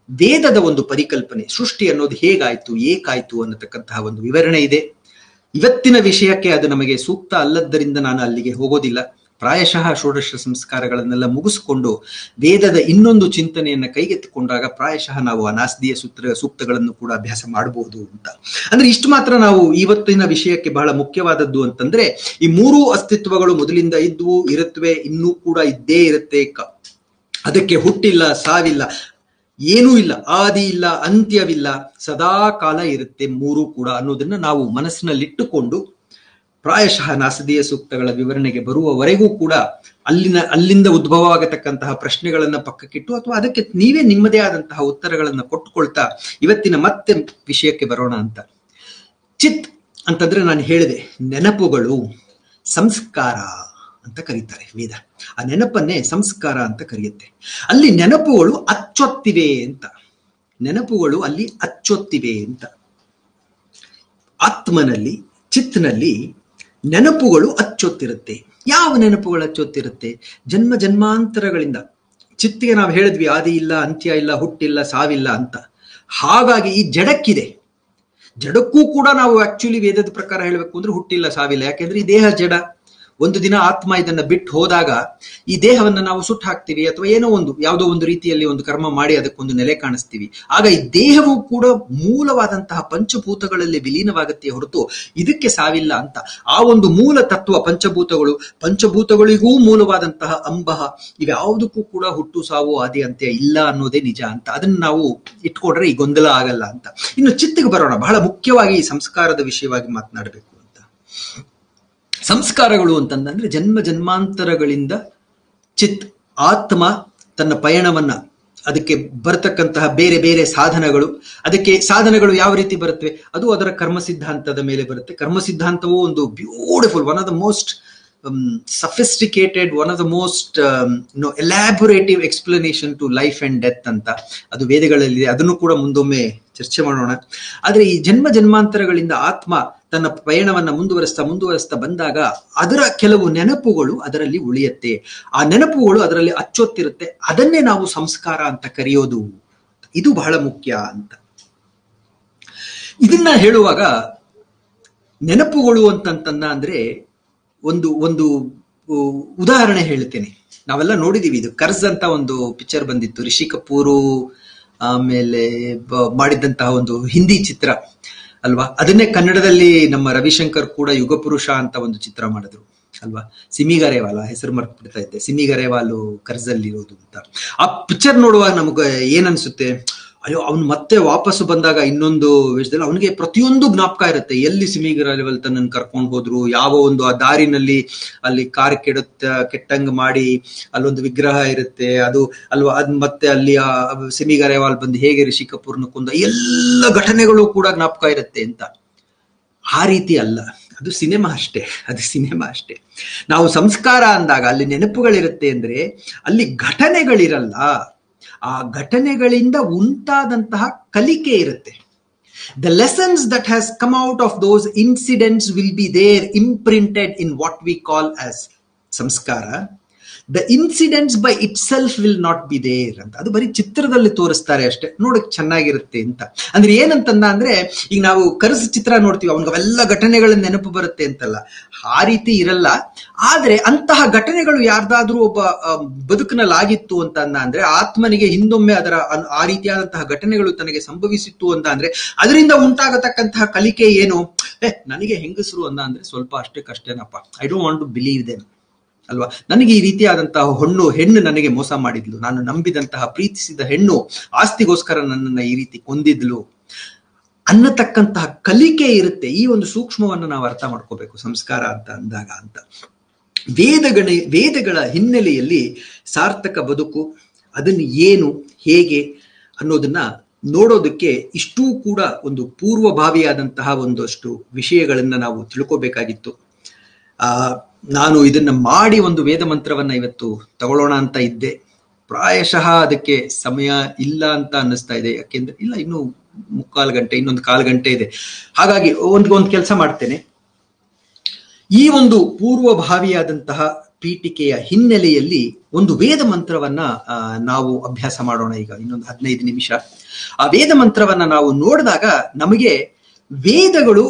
ವೇದದ ಒಂದು ಪರಿಕಲ್ಪನೆ, ಸೃಷ್ಟಿ ಅನ್ನೋದು ಹೇಗಾಯ್ತು, ಏಕಾಯ್ತು ಅನ್ನತಕ್ಕಂತಹ ಒಂದು ವಿವರಣೆ ಇದೆ. ಇವತ್ತಿನ ವಿಷಯಕ್ಕೆ ಅದು ನಮಗೆ ಸೂಕ್ತ ಅಲ್ಲದ್ದರಿಂದ ನಾನು ಅಲ್ಲಿಗೆ ಹೋಗೋದಿಲ್ಲ. ಪ್ರಾಯಶಃ ಷೋಡಶ ಸಂಸ್ಕಾರಗಳನ್ನೆಲ್ಲ ಮುಗಿಸ್ಕೊಂಡು ವೇದದ ಇನ್ನೊಂದು ಚಿಂತನೆಯನ್ನ ಕೈಗೆತ್ತಿಕೊಂಡಾಗ ಪ್ರಾಯಶಃ ನಾವು ಆ ನಾಸ್ದಿಯ ಸೂಕ್ತಗಳನ್ನು ಕೂಡ ಅಭ್ಯಾಸ ಮಾಡಬಹುದು ಅಂತ. ಅಂದ್ರೆ ಇಷ್ಟು ಮಾತ್ರ ನಾವು ಇವತ್ತಿನ ವಿಷಯಕ್ಕೆ ಬಹಳ ಮುಖ್ಯವಾದದ್ದು ಅಂತಂದ್ರೆ, ಈ ಮೂರೂ ಅಸ್ತಿತ್ವಗಳು ಮೊದಲಿಂದ ಇದ್ವು, ಇರುತ್ತವೆ, ಇನ್ನೂ ಕೂಡ ಇದ್ದೇ ಇರುತ್ತೆ. ಅದಕ್ಕೆ ಹುಟ್ಟಿಲ್ಲ, ಸಾವಿಲ್ಲ, ಏನೂ ಇಲ್ಲ, ಆದಿ ಇಲ್ಲ, ಅಂತ್ಯವಿಲ್ಲ, ಸದಾ ಕಾಲ ಇರುತ್ತೆ ಮೂರೂ ಕೂಡ ಅನ್ನೋದನ್ನ ನಾವು ಮನಸ್ಸಿನಲ್ಲಿಟ್ಟುಕೊಂಡು ಪ್ರಾಯಶಃ ನಾಸದೀಯ ಸೂಕ್ತಗಳ ವಿವರಣೆಗೆ ಬರುವವರೆಗೂ ಕೂಡ ಅಲ್ಲಿಂದ ಉದ್ಭವ ಆಗತಕ್ಕಂತಹ ಪ್ರಶ್ನೆಗಳನ್ನ ಪಕ್ಕಕ್ಕಿಟ್ಟು ಅಥವಾ ಅದಕ್ಕೆ ನೀವೇ ನಿಮ್ಮದೇ ಆದಂತಹ ಉತ್ತರಗಳನ್ನ ಕೊಟ್ಟುಕೊಳ್ತಾ ಇವತ್ತಿನ ಮತ್ತೆ ವಿಷಯಕ್ಕೆ ಬರೋಣ ಅಂತ. ಚಿತ್ ಅಂತಂದ್ರೆ ನಾನು ಹೇಳಿದೆ, ನೆನಪುಗಳು ಸಂಸ್ಕಾರ ಅಂತ ಕರೀತಾರೆ ವೇದ. ಆ ನೆನಪನ್ನೇ ಸಂಸ್ಕಾರ ಅಂತ ಕರೆಯುತ್ತೆ. ಅಲ್ಲಿ ನೆನಪುಗಳು ಅಚ್ಚೊತ್ತಿವೆ ಅಂತ, ನೆನಪುಗಳು ಅಲ್ಲಿ ಅಚ್ಚೊತ್ತಿವೆ ಅಂತ. ಆತ್ಮನಲ್ಲಿ, ಚಿತ್ನಲ್ಲಿ ನೆನಪುಗಳು ಅಚ್ಚೊತ್ತಿರುತ್ತೆ. ಯಾವ ನೆನಪುಗಳು ಅಚ್ಚೊತ್ತಿರುತ್ತೆ? ಜನ್ಮ ಜನ್ಮಾಂತರಗಳಿಂದ. ಚಿತ್ತಿಗೆ ನಾವು ಹೇಳಿದ್ವಿ ಆದಿ ಇಲ್ಲ, ಅಂತ್ಯ ಇಲ್ಲ, ಹುಟ್ಟಿಲ್ಲ, ಸಾವಿಲ್ಲ ಅಂತ. ಹಾಗಾಗಿ ಈ ಜಡಕ್ಕಿದೆ. ಜಡಕ್ಕೂ ಕೂಡ ನಾವು ಆಕ್ಚುಲಿ ವೇದದ ಪ್ರಕಾರ ಹೇಳಬೇಕು ಅಂದ್ರೆ ಹುಟ್ಟಿಲ್ಲ, ಸಾವಿಲ್ಲ. ಯಾಕೆಂದ್ರೆ ಈ ದೇಹ ಜಡ. ಒಂದು ದಿನ ಆತ್ಮ ಇದನ್ನ ಬಿಟ್ಟು ಹೋದಾಗ ಈ ದೇಹವನ್ನ ನಾವು ಸುಟ್ಟು ಹಾಕ್ತಿವಿ ಅಥವಾ ಏನೋ ಯಾವುದೋ ಒಂದು ರೀತಿಯಲ್ಲಿ ಒಂದು ಕರ್ಮ ಮಾಡಿ ಅದಕ್ಕೊಂದು ನೆಲೆ ಕಾಣಿಸ್ತೀವಿ. ಆಗ ಈ ದೇಹವು ಕೂಡ ಮೂಲವಾದಂತಹ ಪಂಚಭೂತಗಳಲ್ಲಿ ವಿಲೀನವಾಗತ್ತೆ ಹೊರತು ಇದಕ್ಕೆ ಸಾವಿಲ್ಲ ಅಂತ. ಆ ಒಂದು ಮೂಲ ತತ್ವ ಪಂಚಭೂತಗಳಿಗೂ ಮೂಲವಾದಂತಹ ಅಂಬಹ, ಇವ್ಯಾವುದಕ್ಕೂ ಕೂಡ ಹುಟ್ಟು ಸಾವು ಆದಿ ಅಂತ್ಯ ಇಲ್ಲ ಅನ್ನೋದೇ ನಿಜ ಅಂತ. ಅದನ್ನ ನಾವು ಇಟ್ಕೊಂಡ್ರೆ ಈ ಗೊಂದಲ ಆಗಲ್ಲ ಅಂತ. ಇನ್ನು ಚಿತ್ತಿಗೆ ಬರೋಣ. ಬಹಳ ಮುಖ್ಯವಾಗಿ ಈ ಸಂಸ್ಕಾರದ ವಿಷಯವಾಗಿ ಮಾತನಾಡಬೇಕು ಅಂತ. ಸಂಸ್ಕಾರಗಳು ಅಂತಂದ್ರೆ ಜನ್ಮ ಜನ್ಮಾಂತರಗಳಿಂದ ಚಿತ್ ಆತ್ಮ ತನ್ನ ಪಯಣವನ್ನ, ಅದಕ್ಕೆ ಬರತಕ್ಕಂತಹ ಬೇರೆ ಬೇರೆ ಸಾಧನಗಳು, ಅದಕ್ಕೆ ಸಾಧನಗಳು ಯಾವ ರೀತಿ ಬರುತ್ತವೆ ಅದು ಅದರ ಕರ್ಮ ಸಿದ್ಧಾಂತದ ಮೇಲೆ ಬರುತ್ತೆ. ಕರ್ಮ ಸಿದ್ಧಾಂತವು ಒಂದು beautiful, one of the most sophisticated, one of the most elaborative explanation to life and death ಅಂತ ಅದು ವೇದಗಳಲ್ಲಿ. ಅದನ್ನು ಕೂಡ ಮುಂದೊಮ್ಮೆ ಚರ್ಚೆ ಮಾಡೋಣ. ಆದ್ರೆ ಈ ಜನ್ಮ ಜನ್ಮಾಂತರಗಳಿಂದ ಆತ್ಮ ತನ್ನ ಪಯಣವನ್ನ ಮುಂದುವರಿಸ್ತಾ ಬಂದಾಗ ಅದರ ಕೆಲವು ನೆನಪುಗಳು ಅದರಲ್ಲಿ ಉಳಿಯುತ್ತೆ. ಆ ನೆನಪುಗಳು ಅದರಲ್ಲಿ ಅಚ್ಚೊತ್ತಿರುತ್ತೆ. ಅದನ್ನೇ ನಾವು ಸಂಸ್ಕಾರ ಅಂತ ಕರೆಯೋದು. ಇದು ಬಹಳ ಮುಖ್ಯ ಅಂತ. ಇದನ್ನ ಹೇಳುವಾಗ ನೆನಪುಗಳು ಅಂದ್ರೆ ಒಂದು ಉದಾಹರಣೆ ಹೇಳ್ತೇನೆ. ನಾವೆಲ್ಲ ನೋಡಿದೀವಿ, ಇದು ಕರ್ಜ್ ಅಂತ ಒಂದು ಪಿಕ್ಚರ್ ಬಂದಿತ್ತು, ರಿಷಿ ಕಪೂರು ಆಮೇಲೆ ಮಾಡಿದಂತಹ ಒಂದು ಹಿಂದಿ ಚಿತ್ರ ಅಲ್ವಾ. ಅದನ್ನೇ ಕನ್ನಡದಲ್ಲಿ ನಮ್ಮ ರವಿಶಂಕರ್ ಕೂಡ ಯುಗಪುರುಷ ಅಂತ ಒಂದು ಚಿತ್ರ ಮಾಡಿದ್ರು ಅಲ್ವಾ. ಸಿಮಿ ಗರೇವಾಲ್, ಹೆಸರು ಮರ್ತು ಬಿಡ್ತಾ ಇದ್ದೆ, ಸಿಮಿ ಗರೇವಾಲ್ ಕರ್ಜ್ ಅಲ್ಲಿ ಇರೋದು ಅಂತ. ಆ ಪಿಕ್ಚರ್ ನೋಡುವಾಗ ನಮಗೆ ಏನನ್ಸುತ್ತೆ, ಅಯ್ಯೋ ಅವ್ನು ಮತ್ತೆ ವಾಪಸ್ಸು ಬಂದಾಗ ಇನ್ನೊಂದು ವಿಷಯದಲ್ಲಿ ಅವನಿಗೆ ಪ್ರತಿಯೊಂದು ಜ್ಞಾಪಕ ಇರುತ್ತೆ. ಎಲ್ಲಿ ಸಿಮಿ ಗರೇವಾಲ್ ತನ್ನನ್ನು ಕರ್ಕೊಂಡು ಹೋದ್ರು, ಯಾವ ಒಂದು ಆ ದಾರಿನಲ್ಲಿ ಅಲ್ಲಿ ಕಾರ್ ಕೆಟ್ಟಂಗ್ ಮಾಡಿ ಅಲ್ಲೊಂದು ವಿಗ್ರಹ ಇರುತ್ತೆ ಅದು ಅಲ್ವಾ. ಅದ್ ಮತ್ತೆ ಅಲ್ಲಿ ಆ ಸಿಮಿ ಗರೇವಾಲ್ ಬಂದು ಹೇಗೆ ರಿಷಿ ಕಪೂರ್ನ ಕೊಂದ, ಎಲ್ಲ ಘಟನೆಗಳು ಕೂಡ ಜ್ಞಾಪಕ ಇರುತ್ತೆ ಅಂತ. ಆ ರೀತಿ ಅಲ್ಲ, ಅದು ಸಿನಿಮಾ ಅಷ್ಟೇ. ನಾವು ಸಂಸ್ಕಾರ ಅಂದಾಗ ಅಲ್ಲಿ ನೆನಪುಗಳಿರುತ್ತೆ ಅಂದ್ರೆ ಅಲ್ಲಿ ಘಟನೆಗಳಿರಲ್ಲ. ಆ ಘಟನೆಗಳಿಂದ ಉಂಟಾದಂತಹ ಕಲಿಕೆ ಇರುತ್ತೆ. The lessons that has come out of those incidents will be there imprinted in what we call as samskara. The incidents by itself will not be there ಅಂತ. ಅದು ಬರೀ ಚಿತ್ರದಲ್ಲಿ ತೋರಿಸ್ತಾರೆ ಅಷ್ಟೇ, ನೋಡಕ್ ಚೆನ್ನಾಗಿರುತ್ತೆ ಅಂತ. ಅಂದ್ರೆ ಏನಂತಂದ್ರೆ ಈಗ ನಾವು ಕರ್ಜ್ ಚಿತ್ರ ನೋಡ್ತೀವಿ, ಅವನಿಗೆ ಅವೆಲ್ಲ ಘಟನೆಗಳ ನೆನಪು ಬರುತ್ತೆ ಅಂತಲ್ಲ, ಆ ರೀತಿ ಇರಲ್ಲ. ಆದ್ರೆ ಅಂತಹ ಘಟನೆಗಳು ಯಾರ್ದಾದ್ರೂ ಒಬ್ಬ ಬದುಕಿನಲ್ಲಿ ಆಗಿತ್ತು ಅಂತ ಅಂದ್ರೆ ಆತ್ಮನಿಗೆ ಹಿಂದೊಮ್ಮೆ ಅದರ ಆ ರೀತಿಯಾದಂತಹ ಘಟನೆಗಳು ತನಗೆ ಸಂಭವಿಸಿತ್ತು ಅಂತ ಅಂದ್ರೆ ಅದರಿಂದ ಉಂಟಾಗತಕ್ಕಂತಹ ಕಲಿಕೆ ಏನು, ನನಗೆ ಹೆಂಗಸರು ಅಂದ್ರೆ ಸ್ವಲ್ಪ ಅಷ್ಟೇನಪ್ಪ, I don't want to believe them ಅಲ್ವಾ. ನನಗೆ ಈ ರೀತಿಯಾದಂತಹ ಹೆಣ್ಣು ನನಗೆ ಮೋಸ ಮಾಡಿದ್ಲು, ನಾನು ನಂಬಿದಂತಹ ಪ್ರೀತಿಸಿದ ಹೆಣ್ಣು ಆಸ್ತಿಗೋಸ್ಕರ ನನ್ನನ್ನ ಈ ರೀತಿ ಕೊಂದಿದ್ಲು ಅನ್ನತಕ್ಕಂತಹ ಕಲಿಕೆ ಇರುತ್ತೆ. ಈ ಒಂದು ಸೂಕ್ಷ್ಮವನ್ನು ನಾವು ಅರ್ಥ ಮಾಡ್ಕೋಬೇಕು ಸಂಸ್ಕಾರ ಅಂತ ಅಂದಾಗ ಅಂತ. ವೇದಗಳ ಹಿನ್ನೆಲೆಯಲ್ಲಿ ಸಾರ್ಥಕ ಬದುಕು ಅದನ್ನು ಏನು ಹೇಗೆ ಅನ್ನೋದನ್ನ ನೋಡೋದಕ್ಕೆ ಇಷ್ಟೂ ಕೂಡ ಒಂದು ಪೂರ್ವಭಾವಿಯಾದಂತಹ ಒಂದಷ್ಟು ವಿಷಯಗಳನ್ನ ನಾವು ತಿಳ್ಕೋಬೇಕಾಗಿತ್ತು. ನಾನು ಇದನ್ನ ಮಾಡಿ ಒಂದು ವೇದ ಮಂತ್ರವನ್ನ ಇವತ್ತು ತಗೊಳ್ಳೋಣ ಅಂತ ಇದ್ದೆ. ಪ್ರಾಯಶಃ ಅದಕ್ಕೆ ಸಮಯ ಇಲ್ಲ ಅಂತ ಅನ್ನಿಸ್ತಾ ಇದೆ. ಯಾಕೆಂದ್ರೆ ಇಲ್ಲ, ಇನ್ನು ಇನ್ನೊಂದು ಕಾಲು ಗಂಟೆ ಇದೆ. ಹಾಗಾಗಿ ಒಂದು ಕೆಲಸ ಮಾಡ್ತೇನೆ. ಈ ಒಂದು ಪೂರ್ವಭಾವಿಯಾದಂತಹ ಪೀಠಿಕೆಯ ಹಿನ್ನೆಲೆಯಲ್ಲಿ ಒಂದು ವೇದ ಮಂತ್ರವನ್ನ ನಾವು ಅಭ್ಯಾಸ ಮಾಡೋಣ. ಈಗ ಇನ್ನೊಂದು 15 ನಿಮಿಷ ಆ ವೇದ ಮಂತ್ರವನ್ನ ನಾವು ನೋಡಿದಾಗ ನಮಗೆ ವೇದಗಳು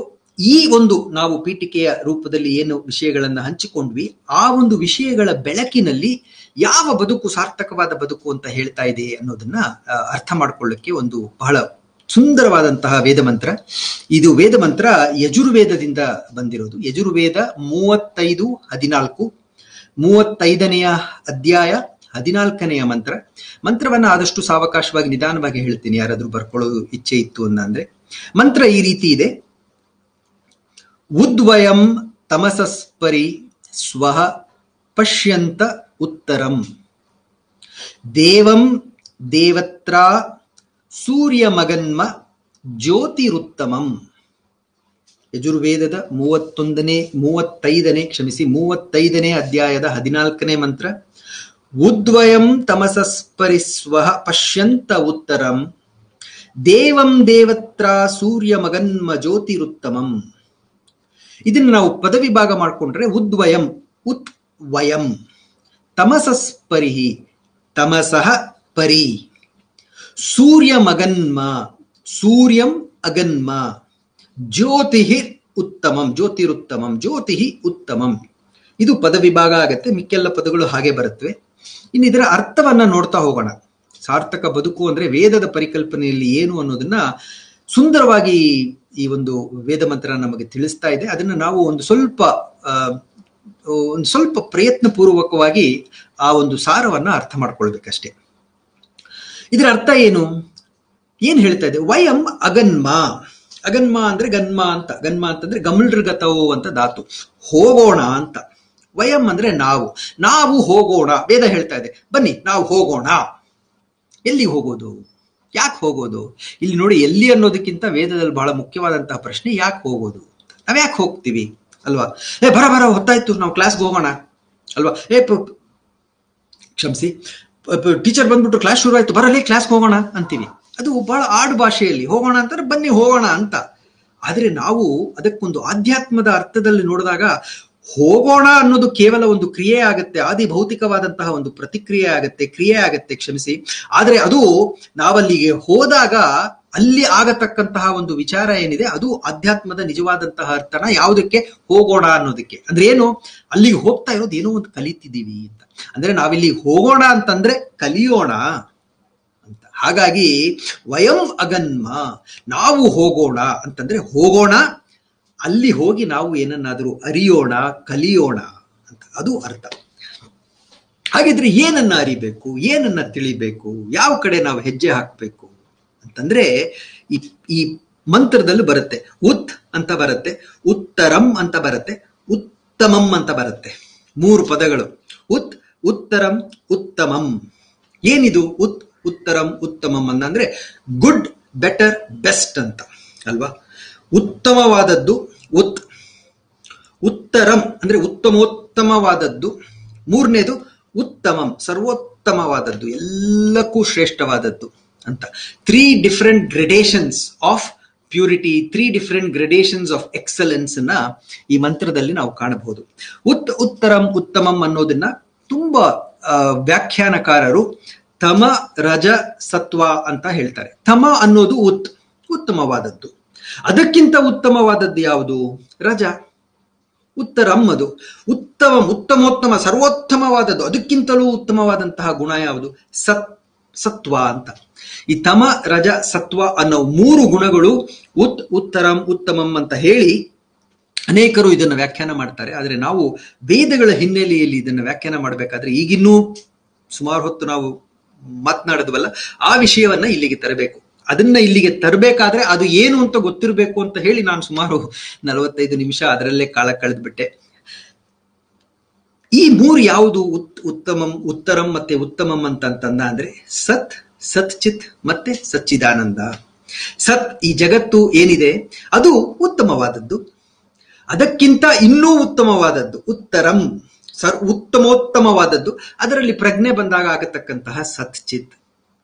ಈ ಒಂದು ನಾವು ಪೀಠಿಕೆಯ ರೂಪದಲ್ಲಿ ಏನು ವಿಷಯಗಳನ್ನ ಹಂಚಿಕೊಂಡ್ವಿ, ಆ ಒಂದು ವಿಷಯಗಳ ಬೆಳಕಿನಲ್ಲಿ ಯಾವ ಬದುಕು ಸಾರ್ಥಕವಾದ ಬದುಕು ಅಂತ ಹೇಳ್ತಾ ಇದೆ ಅನ್ನೋದನ್ನ ಅರ್ಥ ಮಾಡ್ಕೊಳ್ಳಕ್ಕೆ ಒಂದು ಬಹಳ ಸುಂದರವಾದಂತಹ ವೇದ ಮಂತ್ರ. ಇದು ವೇದ ಮಂತ್ರ ಯಜುರ್ವೇದದಿಂದ ಬಂದಿರೋದು. ಯಜುರ್ವೇದ 35:14, 35ನೇ ಅಧ್ಯಾಯ 14ನೇ ಮಂತ್ರ. ಮಂತ್ರವನ್ನ ಆದಷ್ಟು ಸಾವಕಾಶವಾಗಿ ನಿಧಾನವಾಗಿ ಹೇಳ್ತೀನಿ, ಯಾರಾದ್ರೂ ಬರ್ಕೊಳ್ಳೋದು ಇಚ್ಛೆ ಇತ್ತು ಅಂದ್ರೆ. ಮಂತ್ರ ಈ ರೀತಿ ಇದೆ: ಉದ್ವಯಂ ತಮಸಸ್ಪರಿ ಸ್ವಹ ಪಶ್ಯಂತ ಉತ್ತರಂ ದೇವಂ ದೇವತ್ರ ಸೂರ್ಯಮಗನ್ಮ ಜ್ಯೋತಿರುತ್ತಮಂ. ಯಜುರ್ವೇದದ 35ನೇ ಅಧ್ಯಾಯದ 14ನೇ ಮಂತ್ರ. ಉದ್ವಯಂ ತಮಸಸ್ಪರಿ ಸ್ವಹ ಪಶ್ಯಂತ ಉತ್ತರಂ ದೇವಂ ದೇವತ್ರ ಸೂರ್ಯಮಗನ್ಮ ಜ್ಯೋತಿರುತ್ತಮಂ. ಇದನ್ನು ನಾವು ಪದವಿಭಾಗ ಮಾಡಿಕೊಂಡ್ರೆ ಉದ್ವಯಂ ಉತ್ ವಯಂ, ತಮಸಸ್ಪರಿಹಿ ತಮಸಃ ಪರಿ, ಸೂರ್ಯಮಗನ್ಮ ಸೂರ್ಯಂ ಅಗನ್ಮ, ಜ್ಯೋತಿಹಿ ಉತ್ತಮಂ ಜ್ಯೋತಿರುತ್ತಮಂ ಜ್ಯೋತಿಹಿ ಉತ್ತಮಂ. ಇದು ಪದವಿಭಾಗ ಆಗತ್ತೆ. ಮಿಕ್ಕೆಲ್ಲ ಪದಗಳು ಹಾಗೆ ಬರುತ್ತವೆ. ಇನ್ನು ಇದರ ಅರ್ಥವನ್ನ ನೋಡ್ತಾ ಹೋಗೋಣ. ಸಾರ್ಥಕ ಬದುಕು ಅಂದ್ರೆ ವೇದದ ಪರಿಕಲ್ಪನೆಯಲ್ಲಿ ಏನು ಅನ್ನೋದನ್ನ ಸುಂದರವಾಗಿ ಈ ಒಂದು ವೇದ ಮಂತ್ರ ನಮಗೆ ತಿಳಿಸ್ತಾ ಇದೆ. ಅದನ್ನ ನಾವು ಒಂದು ಸ್ವಲ್ಪ ಪ್ರಯತ್ನ ಪೂರ್ವಕವಾಗಿ ಆ ಒಂದು ಸಾರವನ್ನ ಅರ್ಥ ಮಾಡ್ಕೊಳ್ಬೇಕಷ್ಟೇ. ಇದರ ಅರ್ಥ ಏನು ಹೇಳ್ತಾ ಇದೆ? ವಯಂ ಅಗನ್ಮ. ಅಗನ್ಮ ಅಂದ್ರೆ ಗನ್ಮ ಅಂತ. ಗನ್ಮ ಅಂತಂದ್ರೆ ಗಮಲ್ಋಗತವು ಅಂತ ಧಾತು, ಹೋಗೋಣ ಅಂತ. ವಯಂ ಅಂದ್ರೆ ನಾವು ಹೋಗೋಣ. ವೇದ ಹೇಳ್ತಾ ಇದೆ, ಬನ್ನಿ ನಾವು ಹೋಗೋಣ. ಎಲ್ಲಿ ಹೋಗೋದು? ಯಾಕೆ ಹೋಗೋದು? ಇಲ್ಲಿ ನೋಡಿ, ಎಲ್ಲಿ ಅನ್ನೋದಕ್ಕಿಂತ ವೇದದಲ್ಲಿ ಬಹಳ ಮುಖ್ಯವಾದಂತಹ ಪ್ರಶ್ನೆ ಯಾಕೆ ಹೋಗೋದು. ನಾವ್ ಯಾಕೆ ಹೋಗ್ತೀವಿ ಅಲ್ವಾ? ಬರ ಹೊತ್ತಾಯ್ತು, ನಾವು ಕ್ಲಾಸ್ಗೆ ಹೋಗೋಣ ಅಲ್ವಾ? ಕ್ಷಮಿಸಿ, ಟೀಚರ್ ಬಂದ್ಬಿಟ್ಟು ಕ್ಲಾಸ್ ಶುರು ಆಯ್ತು, ಬರಲಿ ಕ್ಲಾಸ್ಗೆ ಹೋಗೋಣ ಅಂತೀವಿ. ಅದು ಬಹಳ ಆಡು ಭಾಷೆಯಲ್ಲಿ ಹೋಗೋಣ ಅಂತಾರೆ, ಬನ್ನಿ ಹೋಗೋಣ ಅಂತ. ಆದ್ರೆ ನಾವು ಅದಕ್ಕೊಂದು ಆಧ್ಯಾತ್ಮದ ಅರ್ಥದಲ್ಲಿ ನೋಡಿದಾಗ ಹೋಗೋಣ ಅನ್ನೋದು ಕೇವಲ ಒಂದು ಕ್ರಿಯೆ ಆಗತ್ತೆ, ಆದಿ ಭೌತಿಕವಾದಂತಹ ಒಂದು ಪ್ರತಿಕ್ರಿಯೆ ಆಗತ್ತೆ, ಕ್ರಿಯೆ ಆಗತ್ತೆ, ಕ್ಷಮಿಸಿ. ಆದ್ರೆ ಅದು ನಾವಲ್ಲಿಗೆ ಹೋದಾಗ ಅಲ್ಲಿ ಆಗತಕ್ಕಂತಹ ಒಂದು ವಿಚಾರ ಏನಿದೆ ಅದು ಆಧ್ಯಾತ್ಮದ ನಿಜವಾದಂತಹ ಅರ್ಥನ. ಯಾವುದಕ್ಕೆ ಹೋಗೋಣ ಅನ್ನೋದಕ್ಕೆ ಅಂದ್ರೆ ಏನು? ಅಲ್ಲಿಗೆ ಹೋಗ್ತಾ ಇರೋದು ಏನೋ ಒಂದು ಕಲಿತಿದ್ದೀವಿ ಅಂತ. ಅಂದ್ರೆ ನಾವಿಲ್ಲಿ ಹೋಗೋಣ ಅಂತಂದ್ರೆ ಕಲಿಯೋಣ ಅಂತ. ಹಾಗಾಗಿ ವಯಂ ಅಗನ್ಮ, ನಾವು ಹೋಗೋಣ ಅಂತಂದ್ರೆ ಹೋಗೋಣ, ಅಲ್ಲಿ ಹೋಗಿ ನಾವು ಏನನ್ನಾದರೂ ಅರಿಯೋಣ, ಕಲಿಯೋಣ ಅಂತ ಅದು ಅರ್ಥ. ಹಾಗಿದ್ರೆ ಏನನ್ನ ಅರಿಬೇಕು, ಏನನ್ನ ತಿಳಿಬೇಕು, ಯಾವ ಕಡೆ ನಾವು ಹೆಜ್ಜೆ ಹಾಕ್ಬೇಕು ಅಂತಂದ್ರೆ ಈ ಮಂತ್ರದಲ್ಲಿ ಬರುತ್ತೆ. ಉತ್ ಅಂತ ಬರುತ್ತೆ, ಉತ್ತರಂ ಅಂತ ಬರುತ್ತೆ, ಉತ್ತಮಂ ಅಂತ ಬರುತ್ತೆ. 3 ಪದಗಳು. ಉತ್, ಉತ್ತರಂ, ಉತ್ತಮಂ. ಏನಿದು ಉತ್, ಉತ್ತರಂ, ಉತ್ತಮಂ ಅಂದ್ರೆ ಗುಡ್, ಬೆಟರ್, ಬೆಸ್ಟ್ ಅಂತ ಅಲ್ವಾ? ಉತ್ತಮವಾದದ್ದು ಉತ್, ಉತ್ತರಂ ಅಂದ್ರೆ ಉತ್ತಮೋತ್ತಮವಾದದ್ದು, 3ನೇದು ಉತ್ತಮಂ ಸರ್ವೋತ್ತಮವಾದದ್ದು, ಎಲ್ಲಕ್ಕೂ ಶ್ರೇಷ್ಠವಾದದ್ದು ಅಂತ. 3 different gradations of purity, 3 different gradations of excellence ಅನ್ನ ಈ ಮಂತ್ರದಲ್ಲಿ ನಾವು ಕಾಣಬಹುದು. ಉತ್, ಉತ್ತರಂ, ಉತ್ತಮಂ ಅನ್ನೋದನ್ನ ತುಂಬಾ ವ್ಯಾಖ್ಯಾನಕಾರರು ತಮ, ರಜ, ಸತ್ವ ಅಂತ ಹೇಳ್ತಾರೆ. ತಮ ಅನ್ನೋದು ಉತ್, ಉತ್ತಮವಾದದ್ದು. ಅದಕ್ಕಿಂತ ಉತ್ತಮವಾದದ್ದು ಯಾವುದು? ರಜ. ಉತ್ತರಂ ಅದು ಉತ್ತಮಂ, ಉತ್ತಮೋತ್ತಮ, ಸರ್ವೋತ್ತಮವಾದದ್ದು. ಅದಕ್ಕಿಂತಲೂ ಉತ್ತಮವಾದಂತಹ ಗುಣ ಯಾವುದು? ಸತ್ವ ಅಂತ. ಈ ತಮ, ರಜ, ಸತ್ವ ಅನ್ನೋ 3 ಗುಣಗಳು ಉತ್, ಉತ್ತರಂ, ಉತ್ತಮಂ ಅಂತ ಹೇಳಿ ಅನೇಕರು ಇದನ್ನು ವ್ಯಾಖ್ಯಾನ ಮಾಡ್ತಾರೆ. ಆದ್ರೆ ನಾವು ವೇದಗಳ ಹಿನ್ನೆಲೆಯಲ್ಲಿ ಇದನ್ನು ವ್ಯಾಖ್ಯಾನ ಮಾಡಬೇಕಾದ್ರೆ ಈಗಿನ್ನೂ ಸುಮಾರು ಹೊತ್ತು ನಾವು ಮಾತನಾಡಿದ್ವಲ್ಲ, ಆ ವಿಷಯವನ್ನ ಇಲ್ಲಿಗೆ ತರಬೇಕು. ಅದನ್ನ ಇಲ್ಲಿಗೆ ತರಬೇಕಾದ್ರೆ ಅದು ಏನು ಅಂತ ಗೊತ್ತಿರಬೇಕು ಅಂತ ಹೇಳಿ ನಾನು ಸುಮಾರು 45 ನಿಮಿಷ ಅದರಲ್ಲೇ ಕಾಲ ಕಳೆದ್ಬಿಟ್ಟೆ. ಈ 3 ಯಾವುದು? ಉತ್ತಮಂ, ಉತ್ತರಂ ಮತ್ತೆ ಉತ್ತಮಂ ಅಂತಂದ ಅಂದ್ರೆ ಸತ್, ಸತ್ಚಿತ್ ಮತ್ತೆ ಸಚ್ಚಿದಾನಂದ. ಸತ್, ಈ ಜಗತ್ತು ಏನಿದೆ ಅದು ಉತ್ತಮವಾದದ್ದು. ಅದಕ್ಕಿಂತ ಇನ್ನೂ ಉತ್ತಮವಾದದ್ದು ಉತ್ತರಂ, ಉತ್ತಮೋತ್ತಮವಾದದ್ದು. ಅದರಲ್ಲಿ ಪ್ರಜ್ಞೆ ಬಂದಾಗ ಆಗತಕ್ಕಂತಹ ಸತ್ಚಿತ್.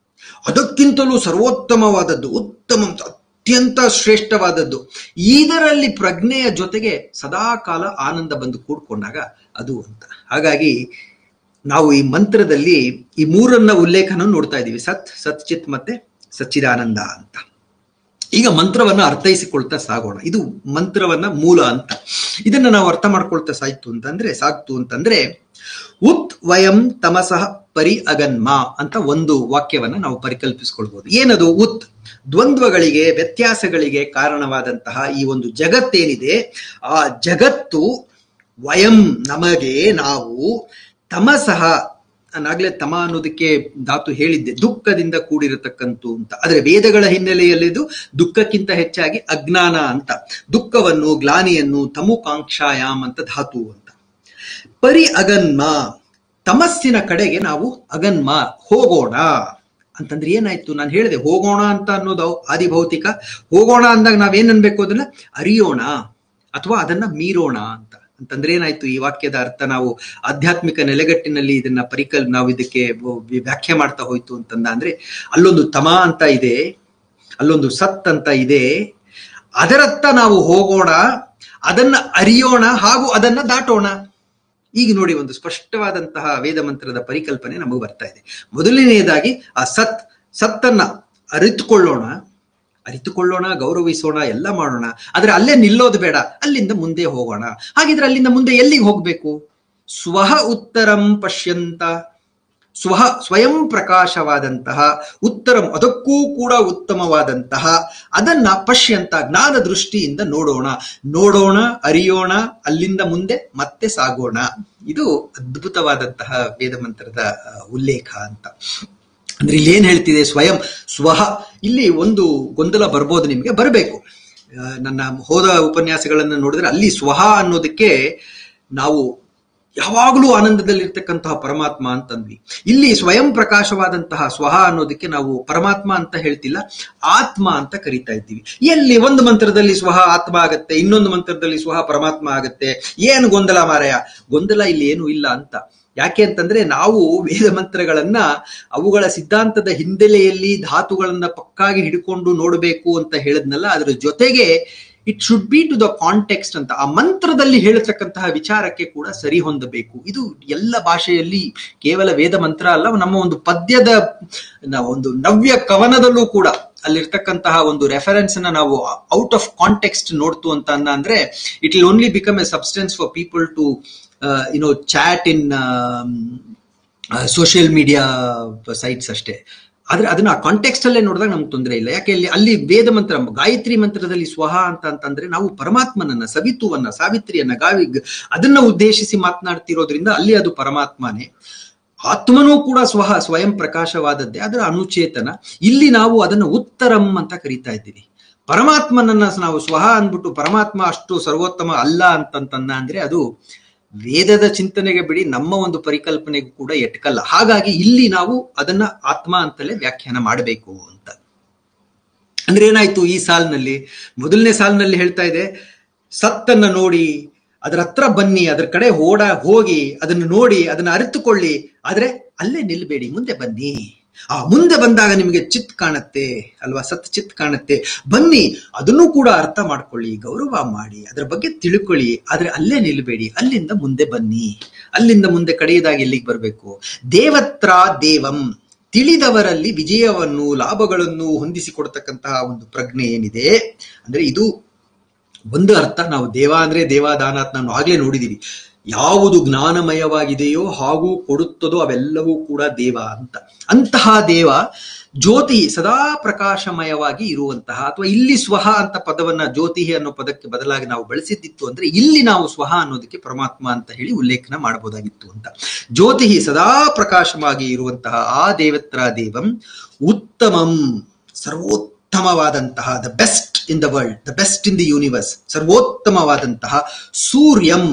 ಅದಕ್ಕಿಂತಲೂ ಸರ್ವೋತ್ತಮವಾದದ್ದು ಉತ್ತಮಂ, ಅತ್ಯಂತ ಶ್ರೇಷ್ಠವಾದದ್ದು. ಇದರಲ್ಲಿ ಪ್ರಜ್ಞೆಯ ಜೊತೆಗೆ ಸದಾಕಾಲ ಆನಂದ ಬಂದು ಕೂಡ್ಕೊಂಡಾಗ ಅದು ಅಂತ. ಹಾಗಾಗಿ ನಾವು ಈ ಮಂತ್ರದಲ್ಲಿ ಈ 3 ಉಲ್ಲೇಖನ ನೋಡ್ತಾ ಇದ್ದೀವಿ, ಸತ್, ಸಚ್ಚಿತ್ ಮತ್ತೆ ಸಚ್ಚಿದಾನಂದ ಅಂತ. ಈಗ ಮಂತ್ರವನ್ನ ಅರ್ಥೈಸಿಕೊಳ್ತಾ ಸಾಗೋಣ. ಇದು ಮಂತ್ರವನ್ನ ಮೂಲ ಅಂತ. ಇದನ್ನ ನಾವು ಅರ್ಥ ಮಾಡ್ಕೊಳ್ತಾ ಸಾಕ್ತು ಅಂತಂದ್ರೆ ಉತ್ ವಯಂ ತಮಸಃ ಪರಿ ಅಗನ್ಮ ಅಂತ ಒಂದು ವಾಕ್ಯವನ್ನ ನಾವು ಪರಿಕಲ್ಪಿಸ್ಕೊಳ್ಬಹುದು. ಏನದು? ಉತ್ ದ್ವಂದ್ವಗಳಿಗೆ, ವ್ಯತ್ಯಾಸಗಳಿಗೆ ಕಾರಣವಾದಂತಹ ಈ ಒಂದು ಜಗತ್ತೇನಿದೆ, ಆ ಜಗತ್ತು ವಯಂ ನಮಗೆ, ನಾವು ತಮಸಃ, ನಾನಾಗ್ಲೇ ತಮ ಅನ್ನೋದಕ್ಕೆ ಧಾತು ಹೇಳಿದ್ದೆ, ದುಃಖದಿಂದ ಕೂಡಿರತಕ್ಕಂತು ಅಂತ. ಆದ್ರೆ ವೇದಗಳ ಹಿನ್ನೆಲೆಯಲ್ಲಿದು ದುಃಖಕ್ಕಿಂತ ಹೆಚ್ಚಾಗಿ ಅಜ್ಞಾನ ಅಂತ. ದುಃಖವನ್ನು, ಗ್ಲಾನಿಯನ್ನು ತಮುಕಾಂಕ್ಷಾಯಾಮ್ ಅಂತ ಧಾತು ಅಂತ. ಪರಿ ಅಗನ್ಮ, ತಮಸ್ಸಿನ ಕಡೆಗೆ ನಾವು ಅಗನ್ಮ ಹೋಗೋಣ ಅಂತಂದ್ರೆ ಏನಾಯ್ತು? ನಾನು ಹೇಳಿದೆ ಹೋಗೋಣ ಅಂತ ಅನ್ನೋದು ಆದಿಭೌತಿಕ. ಹೋಗೋಣ ಅಂದಾಗ ನಾವೇನ್ ಅನ್ಬೇಕು? ಅದನ್ನ ಅರಿಯೋಣ ಅಥವಾ ಅದನ್ನ ಮೀರೋಣ ಅಂತಂದ್ರೆ ಏನಾಯ್ತು? ಈ ವಾಕ್ಯದ ಅರ್ಥ ನಾವು ಆಧ್ಯಾತ್ಮಿಕ ನೆಲೆಗಟ್ಟಿನಲ್ಲಿ ಇದನ್ನ ನಾವು ಇದಕ್ಕೆ ವ್ಯಾಖ್ಯೆ ಮಾಡ್ತಾ ಹೋಯ್ತು ಅಂತಂದ ಅಂದ್ರೆ, ಅಲ್ಲೊಂದು ತಮ ಅಂತ ಇದೆ, ಅಲ್ಲೊಂದು ಸತ್ ಅಂತ ಇದೆ, ಅದರತ್ತ ನಾವು ಹೋಗೋಣ, ಅದನ್ನ ಅರಿಯೋಣ ಹಾಗೂ ಅದನ್ನ ದಾಟೋಣ. ಈಗ ನೋಡಿ, ಒಂದು ಸ್ಪಷ್ಟವಾದಂತಹ ವೇದ ಮಂತ್ರದ ಪರಿಕಲ್ಪನೆ ನಮಗೆ ಬರ್ತಾ ಇದೆ. ಮೊದಲನೆಯದಾಗಿ ಆ ಸತ್ತನ್ನ ಅರಿತುಕೊಳ್ಳೋಣ, ಗೌರವಿಸೋಣ, ಎಲ್ಲ ಮಾಡೋಣ. ಆದ್ರೆ ಅಲ್ಲೇ ನಿಲ್ಲೋದು ಬೇಡ, ಅಲ್ಲಿಂದ ಮುಂದೆ ಹೋಗೋಣ. ಹಾಗಿದ್ರೆ ಅಲ್ಲಿಂದ ಮುಂದೆ ಎಲ್ಲಿಗೆ ಹೋಗ್ಬೇಕು? ಸ್ವಹ ಉತ್ತರಂ ಪಶ್ಯಂತ, ಸ್ವಯಂ ಪ್ರಕಾಶವಾದಂತಹ ಉತ್ತರಂ, ಅದಕ್ಕೂ ಕೂಡ ಉತ್ತಮವಾದಂತಹ ಅದನ್ನ ಪಶ್ಯಂತ, ಜ್ಞಾನ ದೃಷ್ಟಿಯಿಂದ ನೋಡೋಣ, ಅರಿಯೋಣ, ಅಲ್ಲಿಂದ ಮುಂದೆ ಮತ್ತೆ ಸಾಗೋಣ. ಇದು ಅದ್ಭುತವಾದಂತಹ ವೇದ ಮಂತ್ರದ ಉಲ್ಲೇಖ ಅಂತ. ಅಂದ್ರೆ ಇಲ್ಲಿ ಏನ್ ಹೇಳ್ತಿದೆ? ಸ್ವಹ. ಇಲ್ಲಿ ಒಂದು ಗೊಂದಲ ಬರ್ಬೋದು, ನಿಮ್ಗೆ ಬರಬೇಕು. ನನ್ನ ಹೋದ ಉಪನ್ಯಾಸಗಳನ್ನ ನೋಡಿದ್ರೆ ಅಲ್ಲಿ ಸ್ವಹ ಅನ್ನೋದಕ್ಕೆ ನಾವು ಯಾವಾಗಲೂ ಆನಂದದಲ್ಲಿರ್ತಕ್ಕಂತಹ ಪರಮಾತ್ಮ ಅಂತಂದ್ವಿ. ಇಲ್ಲಿ ಸ್ವಯಂ ಪ್ರಕಾಶವಾದಂತಹ ಸ್ವಹ ಅನ್ನೋದಕ್ಕೆ ನಾವು ಪರಮಾತ್ಮ ಅಂತ ಹೇಳ್ತಿಲ್ಲ, ಆತ್ಮ ಅಂತ ಕರಿತಾ ಇದ್ದೀವಿ. ಎಲ್ಲಿ ಒಂದು ಮಂತ್ರದಲ್ಲಿ ಸ್ವಹ ಆತ್ಮ ಆಗತ್ತೆ, ಇನ್ನೊಂದು ಮಂತ್ರದಲ್ಲಿ ಸ್ವಹ ಪರಮಾತ್ಮ ಆಗತ್ತೆ. ಏನು ಗೊಂದಲ ಮಾರಾಯ? ಗೊಂದಲ ಇಲ್ಲಿ ಏನು ಇಲ್ಲ ಅಂತ. ಯಾಕೆ ಅಂತಂದ್ರೆ ನಾವು ವೇದ ಮಂತ್ರಗಳನ್ನ ಅವುಗಳ ಸಿದ್ಧಾಂತದ ಹಿನ್ನೆಲೆಯಲ್ಲಿ ಧಾತುಗಳನ್ನ ಪಕ್ಕಾಗಿ ಹಿಡ್ಕೊಂಡು ನೋಡಬೇಕು ಅಂತ ಹೇಳಿದ್ನಲ್ಲ, ಅದರ ಜೊತೆಗೆ it should be to the context ಅಂತ. ಆ ಮಂತ್ರದಲ್ಲಿ ಹೇಳತಕ್ಕಂತಹ ವಿಚಾರಕ್ಕೆ ಕೂಡ ಸರಿ ಹೊಂದಬೇಕು. ಇದು ಎಲ್ಲ ಭಾಷೆಯಲ್ಲಿ ಕೇವಲ ವೇದ ಮಂತ್ರ ಅಲ್ಲ, ನಮ್ಮ ಒಂದು ಪದ್ಯದ ಒಂದು ನವ್ಯ ಕವನದಲ್ಲೂ ಕೂಡ ಅಲ್ಲಿರ್ತಕ್ಕಂತಹ ಒಂದು ರೆಫರೆನ್ಸ್ ನ ನಾವು ಔಟ್ ಆಫ್ ಕಾಂಟೆಕ್ಸ್ಟ್ ನೋಡ್ತು ಅಂತ ಅಂದ್ರೆ it will only become a substance for people to chat in social media sites ಅಷ್ಟೇ. ಆದ್ರೆ ಅದನ್ನ ಆ ಕಾಂಟೆಕ್ಸ್ಟ್ ಅಲ್ಲೇ ನೋಡಿದಾಗ ನಮ್ಗೆ ತೊಂದರೆ ಇಲ್ಲ. ಯಾಕೆ ಅಲ್ಲಿ ವೇದ ಮಂತ್ರ, ಗಾಯತ್ರಿ ಮಂತ್ರದಲ್ಲಿ ಸ್ವಹ ಅಂತಂದ್ರೆ ನಾವು ಪರಮಾತ್ಮನನ್ನ, ಸವಿತುವನ್ನ, ಸಾವಿತ್ರಿಯನ್ನ, ಅದನ್ನ ಉದ್ದೇಶಿಸಿ ಮಾತನಾಡ್ತಿರೋದ್ರಿಂದ ಅಲ್ಲಿ ಅದು ಪರಮಾತ್ಮನೇ. ಆತ್ಮನೂ ಕೂಡ ಸ್ವಯಂ ಪ್ರಕಾಶವಾದದ್ದೇ, ಅದರ ಅನುಚೇತನ. ಇಲ್ಲಿ ನಾವು ಅದನ್ನ ಉತ್ತರಂ ಅಂತ ಕರಿತಾ ಇದ್ದೀವಿ. ಪರಮಾತ್ಮನನ್ನ ನಾವು ಸ್ವಹ ಅಂದ್ಬಿಟ್ಟು ಪರಮಾತ್ಮ ಅಷ್ಟು ಸರ್ವೋತ್ತಮ ಅಲ್ಲ ಅಂತಂತಂದ ಅಂದ್ರೆ ಅದು ವೇದದ ಚಿಂತನೆಗೆ ಬಿಡಿ, ನಮ್ಮ ಒಂದು ಪರಿಕಲ್ಪನೆಗೂ ಕೂಡ ಎಟ್ಕಲ್ಲ. ಹಾಗಾಗಿ ಇಲ್ಲಿ ನಾವು ಅದನ್ನ ಆತ್ಮ ಅಂತಲೇ ವ್ಯಾಖ್ಯಾನ ಮಾಡಬೇಕು ಅಂತ. ಅಂದ್ರೆ ಏನಾಯ್ತು? ಈ ಸಾಲಿನಲ್ಲಿ, ಮೊದಲನೇ ಸಾಲಿನಲ್ಲಿ ಹೇಳ್ತಾ ಇದೆ, ಸತ್ತನ್ನ ನೋಡಿ, ಅದರ ಹತ್ರ ಬನ್ನಿ, ಅದರ ಕಡೆ ಹೋಗಿ ಅದನ್ನು ನೋಡಿ, ಅದನ್ನ ಅರಿತುಕೊಳ್ಳಿ, ಆದ್ರೆ ಅಲ್ಲೇ ನಿಲ್ಬೇಡಿ, ಮುಂದೆ ಬನ್ನಿ. ಮುಂದೆ ಬಂದಾಗ ನಿಮಗೆ ಚಿತ್ ಕಾಣುತ್ತೆ ಅಲ್ವಾ? ಸತ್ ಚಿತ್ ಕಾಣುತ್ತೆ, ಬನ್ನಿ, ಅದನ್ನು ಕೂಡ ಅರ್ಥ ಮಾಡ್ಕೊಳ್ಳಿ, ಗೌರವ ಮಾಡಿ, ಅದರ ಬಗ್ಗೆ ತಿಳ್ಕೊಳ್ಳಿ, ಆದ್ರೆ ಅಲ್ಲೇ ನಿಲ್ಬೇಡಿ, ಅಲ್ಲಿಂದ ಮುಂದೆ ಬನ್ನಿ. ಅಲ್ಲಿಂದ ಮುಂದೆ ಕಡೆಯದಾಗಿ ಎಲ್ಲಿಗೆ ಬರಬೇಕು? ದೇವತ್ರ ದೇವಂ, ತಿಳಿದವರಲ್ಲಿ ವಿಜಯವನ್ನು, ಲಾಭಗಳನ್ನು ಹೊಂದಿಸಿಕೊಡ್ತಕ್ಕಂತಹ ಒಂದು ಪ್ರಜ್ಞೆ ಏನಿದೆ ಅಂದ್ರೆ ಇದು ಒಂದು ಅರ್ಥ. ನಾವು ದೇವ ಅಂದ್ರೆ ದೇವಾದಾನ ಅಂತ ನಾವು ಆಗ್ಲೇ ನೋಡಿದೀವಿ. ಯಾವುದು ಜ್ಞಾನಮಯವಾಗಿದೆಯೋ ಹಾಗೂ ಕೊಡುತ್ತದೋ ಅವೆಲ್ಲವೂ ಕೂಡ ದೇವ ಅಂತ. ಅಂತಹ ದೇವ ಜ್ಯೋತಿ, ಸದಾ ಪ್ರಕಾಶಮಯವಾಗಿ ಇರುವಂತಹ, ಅಥವಾ ಇಲ್ಲಿ ಸ್ವಹ ಅಂತ ಪದವನ್ನ ಜ್ಯೋತಿ ಅನ್ನೋ ಪದಕ್ಕೆ ಬದಲಾಗಿ ನಾವು ಬಳಸಿದ್ದಿತ್ತು ಅಂದ್ರೆ ಇಲ್ಲಿ ನಾವು ಸ್ವಹ ಅನ್ನೋದಕ್ಕೆ ಪರಮಾತ್ಮ ಅಂತ ಹೇಳಿ ಉಲ್ಲೇಖನ ಮಾಡಬಹುದಾಗಿತ್ತು ಅಂತ. ಜ್ಯೋತಿ, ಸದಾ ಪ್ರಕಾಶವಾಗಿ ಇರುವಂತಹ ಆ ದೇವತ್ರ ದೇವಂ, ಉತ್ತಮಂ, ಸರ್ವೋತ್ತಮವಾದಂತಹ, the best in the world, the best in the universe, ಸರ್ವೋತ್ತಮವಾದಂತಹ ಸೂರ್ಯಂ,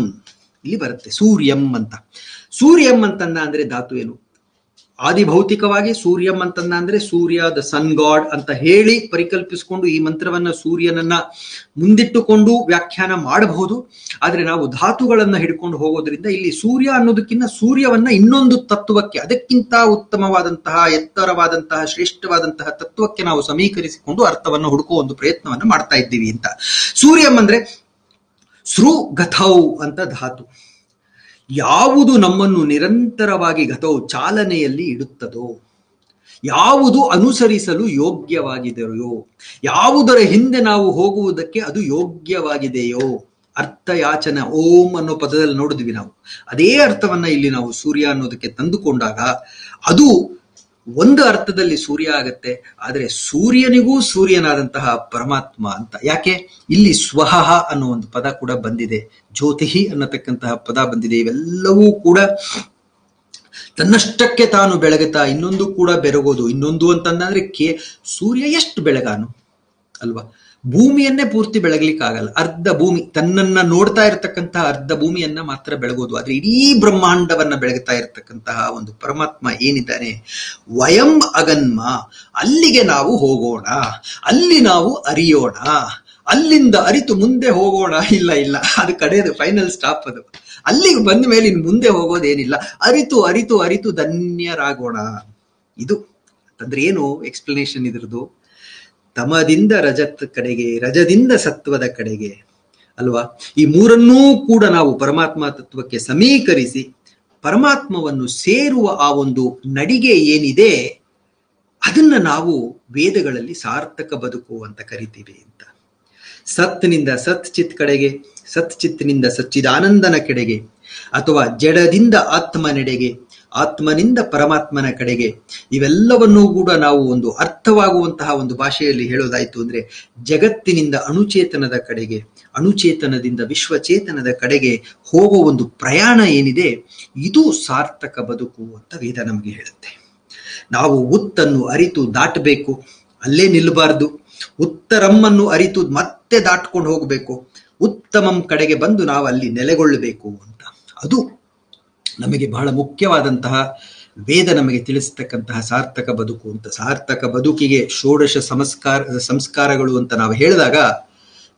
ಇಲ್ಲಿ ಬರುತ್ತೆ ಸೂರ್ಯಂ ಅಂತ. ಸೂರ್ಯಂ ಅಂತಂದ ಅಂದ್ರೆ ಧಾತು ಏನು? ಆದಿಭೌತಿಕವಾಗಿ ಸೂರ್ಯಂ ಅಂತಂದ ಅಂದ್ರೆ ಸೂರ್ಯ, ದ ಸನ್ ಗಾಡ್ ಅಂತ ಹೇಳಿ ಪರಿಕಲ್ಪಿಸಿಕೊಂಡು ಈ ಮಂತ್ರವನ್ನ ಸೂರ್ಯನನ್ನ ಮುಂದಿಟ್ಟುಕೊಂಡು ವ್ಯಾಖ್ಯಾನ ಮಾಡಬಹುದು. ಆದ್ರೆ ನಾವು ಧಾತುಗಳನ್ನ ಹಿಡ್ಕೊಂಡು ಹೋಗೋದ್ರಿಂದ ಇಲ್ಲಿ ಸೂರ್ಯ ಅನ್ನೋದಕ್ಕಿಂತ ಸೂರ್ಯವನ್ನ ಇನ್ನೊಂದು ತತ್ವಕ್ಕೆ, ಅದಕ್ಕಿಂತ ಉತ್ತಮವಾದಂತಹ, ಎತ್ತರವಾದಂತಹ, ಶ್ರೇಷ್ಠವಾದಂತಹ ತತ್ವಕ್ಕೆ ನಾವು ಸಮೀಕರಿಸಿಕೊಂಡು ಅರ್ಥವನ್ನು ಹುಡುಕುವ ಒಂದು ಪ್ರಯತ್ನವನ್ನ ಮಾಡ್ತಾ ಇದ್ದೀವಿ ಅಂತ. ಸೂರ್ಯಂ ಅಂದ್ರೆ ಸೃ ಗಥೌ ಅಂತ ಧಾತು. ಯಾವುದು ನಮ್ಮನ್ನು ನಿರಂತರವಾಗಿ ಗತೌ ಚಾಲನೆಯಲ್ಲಿ ಇಡುತ್ತದೋ, ಯಾವುದು ಅನುಸರಿಸಲು ಯೋಗ್ಯವಾಗಿದೆಯೋ, ಯಾವುದರ ಹಿಂದೆ ನಾವು ಹೋಗುವುದಕ್ಕೆ ಅದು ಯೋಗ್ಯವಾಗಿದೆಯೋ. ಅರ್ಥಯಾಚನ ಓಂ ಅನ್ನೋ ಪದದಲ್ಲಿ ನೋಡಿದ್ವಿ ನಾವು. ಅದೇ ಅರ್ಥವನ್ನ ಇಲ್ಲಿ ನಾವು ಸೂರ್ಯ ಅನ್ನೋದಕ್ಕೆ ತಂದುಕೊಂಡಾಗ ಅದು ಒಂದು ಅರ್ಥದಲ್ಲಿ ಸೂರ್ಯ ಆಗತ್ತೆ. ಆದರೆ ಸೂರ್ಯನಿಗೂ ಸೂರ್ಯನಾದಂತಹ ಪರಮಾತ್ಮ ಅಂತ. ಯಾಕೆ ಇಲ್ಲಿ ಸ್ವಹ ಅನ್ನೋ ಒಂದು ಪದ ಕೂಡ ಬಂದಿದೆ, ಜ್ಯೋತಿಹಿ ಅನ್ನತಕ್ಕಂತಹ ಪದ ಬಂದಿದೆ. ಇವೆಲ್ಲವೂ ಕೂಡ ತನ್ನಷ್ಟಕ್ಕೆ ತಾನು ಬೆಳಗುತ್ತಾ ಇನ್ನೊಂದು ಕೂಡ ಬೆರಗೋದು. ಇನ್ನೊಂದು ಅಂತಂದ್ರೆ ಸೂರ್ಯ ಎಷ್ಟು ಬೆಳಗಾನು ಅಲ್ವಾ? ಭೂಮಿಯನ್ನೇ ಪೂರ್ತಿ ಬೆಳಗ್ಲಿಕ್ಕಾಗಲ್ಲ. ಅರ್ಧ ಭೂಮಿ, ತನ್ನನ್ನ ನೋಡ್ತಾ ಇರತಕ್ಕಂತಹ ಅರ್ಧ ಭೂಮಿಯನ್ನ ಮಾತ್ರ ಬೆಳಗೋದು. ಆದ್ರೆ ಇಡೀ ಬ್ರಹ್ಮಾಂಡವನ್ನ ಬೆಳಗುತ್ತಾ ಇರತಕ್ಕಂತಹ ಒಂದು ಪರಮಾತ್ಮ ಏನಿದ್ದಾನೆ, ವಯಂ ಅಗನ್ಮ, ಅಲ್ಲಿಗೆ ನಾವು ಹೋಗೋಣ, ಅಲ್ಲಿ ನಾವು ಅರಿಯೋಣ, ಅಲ್ಲಿಂದ ಅರಿತು ಮುಂದೆ ಹೋಗೋಣ. ಇಲ್ಲ ಇಲ್ಲ, ಅದು ಕಡೆಯದು ಫೈನಲ್ ಸ್ಟಾಪ್. ಅದು ಅಲ್ಲಿಗೆ ಬಂದ ಮೇಲೆ ಇನ್ನು ಮುಂದೆ ಹೋಗೋದೇನಿಲ್ಲ. ಅರಿತು ಅರಿತು ಅರಿತು ಧನ್ಯರಾಗೋಣ. ಇದು ಅಂತಂದ್ರೆ ಏನು ಎಕ್ಸ್ಪ್ಲನೇಷನ್ ಇದ್ರದ್ದು? ತಮದಿಂದ ರಜತ್ ಕಡೆಗೆ, ರಜದಿಂದ ಸತ್ವದ ಕಡೆಗೆ ಅಲ್ವಾ? ಈ ಮೂರನ್ನೂ ಕೂಡ ನಾವು ಪರಮಾತ್ಮ ತತ್ವಕ್ಕೆ ಸಮೀಕರಿಸಿ ಪರಮಾತ್ಮವನ್ನು ಸೇರುವ ಆ ಒಂದು ನಡಿಗೆ ಏನಿದೆ ಅದನ್ನ ನಾವು ವೇದಗಳಲ್ಲಿ ಸಾರ್ಥಕ ಬದುಕು ಅಂತ ಕರಿತೀವಿ ಅಂತ. ಸತ್ನಿಂದ ಸತ್ ಚಿತ್ ಕಡೆಗೆ, ಸತ್ ಚಿತ್ನಿಂದ ಸಚ್ಚಿದಾನಂದನ ಕಡೆಗೆ, ಅಥವಾ ಜಡದಿಂದ ಆತ್ಮನೆಡೆಗೆ, ಆತ್ಮನಿಂದ ಪರಮಾತ್ಮನ ಕಡೆಗೆ, ಇವೆಲ್ಲವನ್ನೂ ಕೂಡ ನಾವು ಒಂದು ಅರ್ಥವಾಗುವಂತಹ ಒಂದು ಭಾಷೆಯಲ್ಲಿ ಹೇಳೋದಾಯ್ತು ಅಂದ್ರೆ ಜಗತ್ತಿನಿಂದ ಅಣುಚೇತನದ ಕಡೆಗೆ, ಅಣುಚೇತನದಿಂದ ವಿಶ್ವಚೇತನದ ಕಡೆಗೆ ಹೋಗೋ ಒಂದು ಪ್ರಯಾಣ ಏನಿದೆ ಇದು ಸಾರ್ಥಕ ಬದುಕು ಅಂತ ವೇದ ನಮಗೆ ಹೇಳುತ್ತೆ. ನಾವು ಉತ್ತನ್ನು ಅರಿತು ದಾಟಬೇಕು, ಅಲ್ಲೇ ನಿಲ್ಲಬಾರ್ದು. ಉತ್ತರಮ್ಮನ್ನು ಅರಿತು ಮತ್ತೆ ದಾಟ್ಕೊಂಡು ಹೋಗಬೇಕು. ಉತ್ತಮಂ ಕಡೆಗೆ ಬಂದು ನಾವು ಅಲ್ಲಿ ನೆಲೆಗೊಳ್ಳಬೇಕು ಅಂತ. ಅದು ನಮಗೆ ಬಹಳ ಮುಖ್ಯವಾದಂತಹ ವೇದ ನಮಗೆ ತಿಳಿಸತಕ್ಕಂತಹ ಸಾರ್ಥಕ ಬದುಕು ಅಂತ. ಸಾರ್ಥಕ ಬದುಕಿಗೆ ಷೋಡಶ ಸಂಸ್ಕಾರಗಳು ಅಂತ ನಾವು ಹೇಳಿದಾಗ,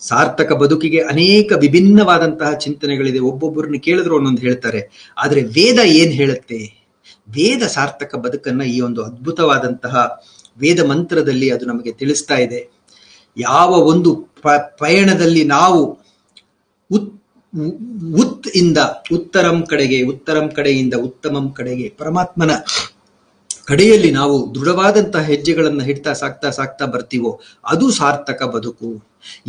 ಸಾರ್ಥಕ ಬದುಕಿಗೆ ಅನೇಕ ವಿಭಿನ್ನವಾದಂತಹ ಚಿಂತನೆಗಳಿದೆ. ಒಬ್ಬೊಬ್ಬರನ್ನ ಕೇಳಿದ್ರು ಒಂದೊಂದು ಹೇಳ್ತಾರೆ. ಆದ್ರೆ ವೇದ ಏನ್ ಹೇಳುತ್ತೆ? ವೇದ ಸಾರ್ಥಕ ಬದುಕನ್ನ ಈ ಒಂದು ಅದ್ಭುತವಾದಂತಹ ವೇದ ಮಂತ್ರದಲ್ಲಿ ಅದು ನಮಗೆ ತಿಳಿಸ್ತಾ ಇದೆ. ಯಾವ ಒಂದು ಪಯಣದಲ್ಲಿ ನಾವು ಉತ್ ಇಂದ ಉತ್ತರಂ ಕಡೆಗೆ, ಉತ್ತರಂ ಕಡೆಯಿಂದ ಉತ್ತಮಂ ಕಡೆಗೆ, ಪರಮಾತ್ಮನ ಕಡೆಯಲ್ಲಿ ನಾವು ದೃಢವಾದಂತಹ ಹೆಜ್ಜೆಗಳನ್ನ ಹಿಡ್ತಾ ಸಾಕ್ತಾ ಸಾಕ್ತಾ ಬರ್ತೀವೋ ಅದು ಸಾರ್ಥಕ ಬದುಕು.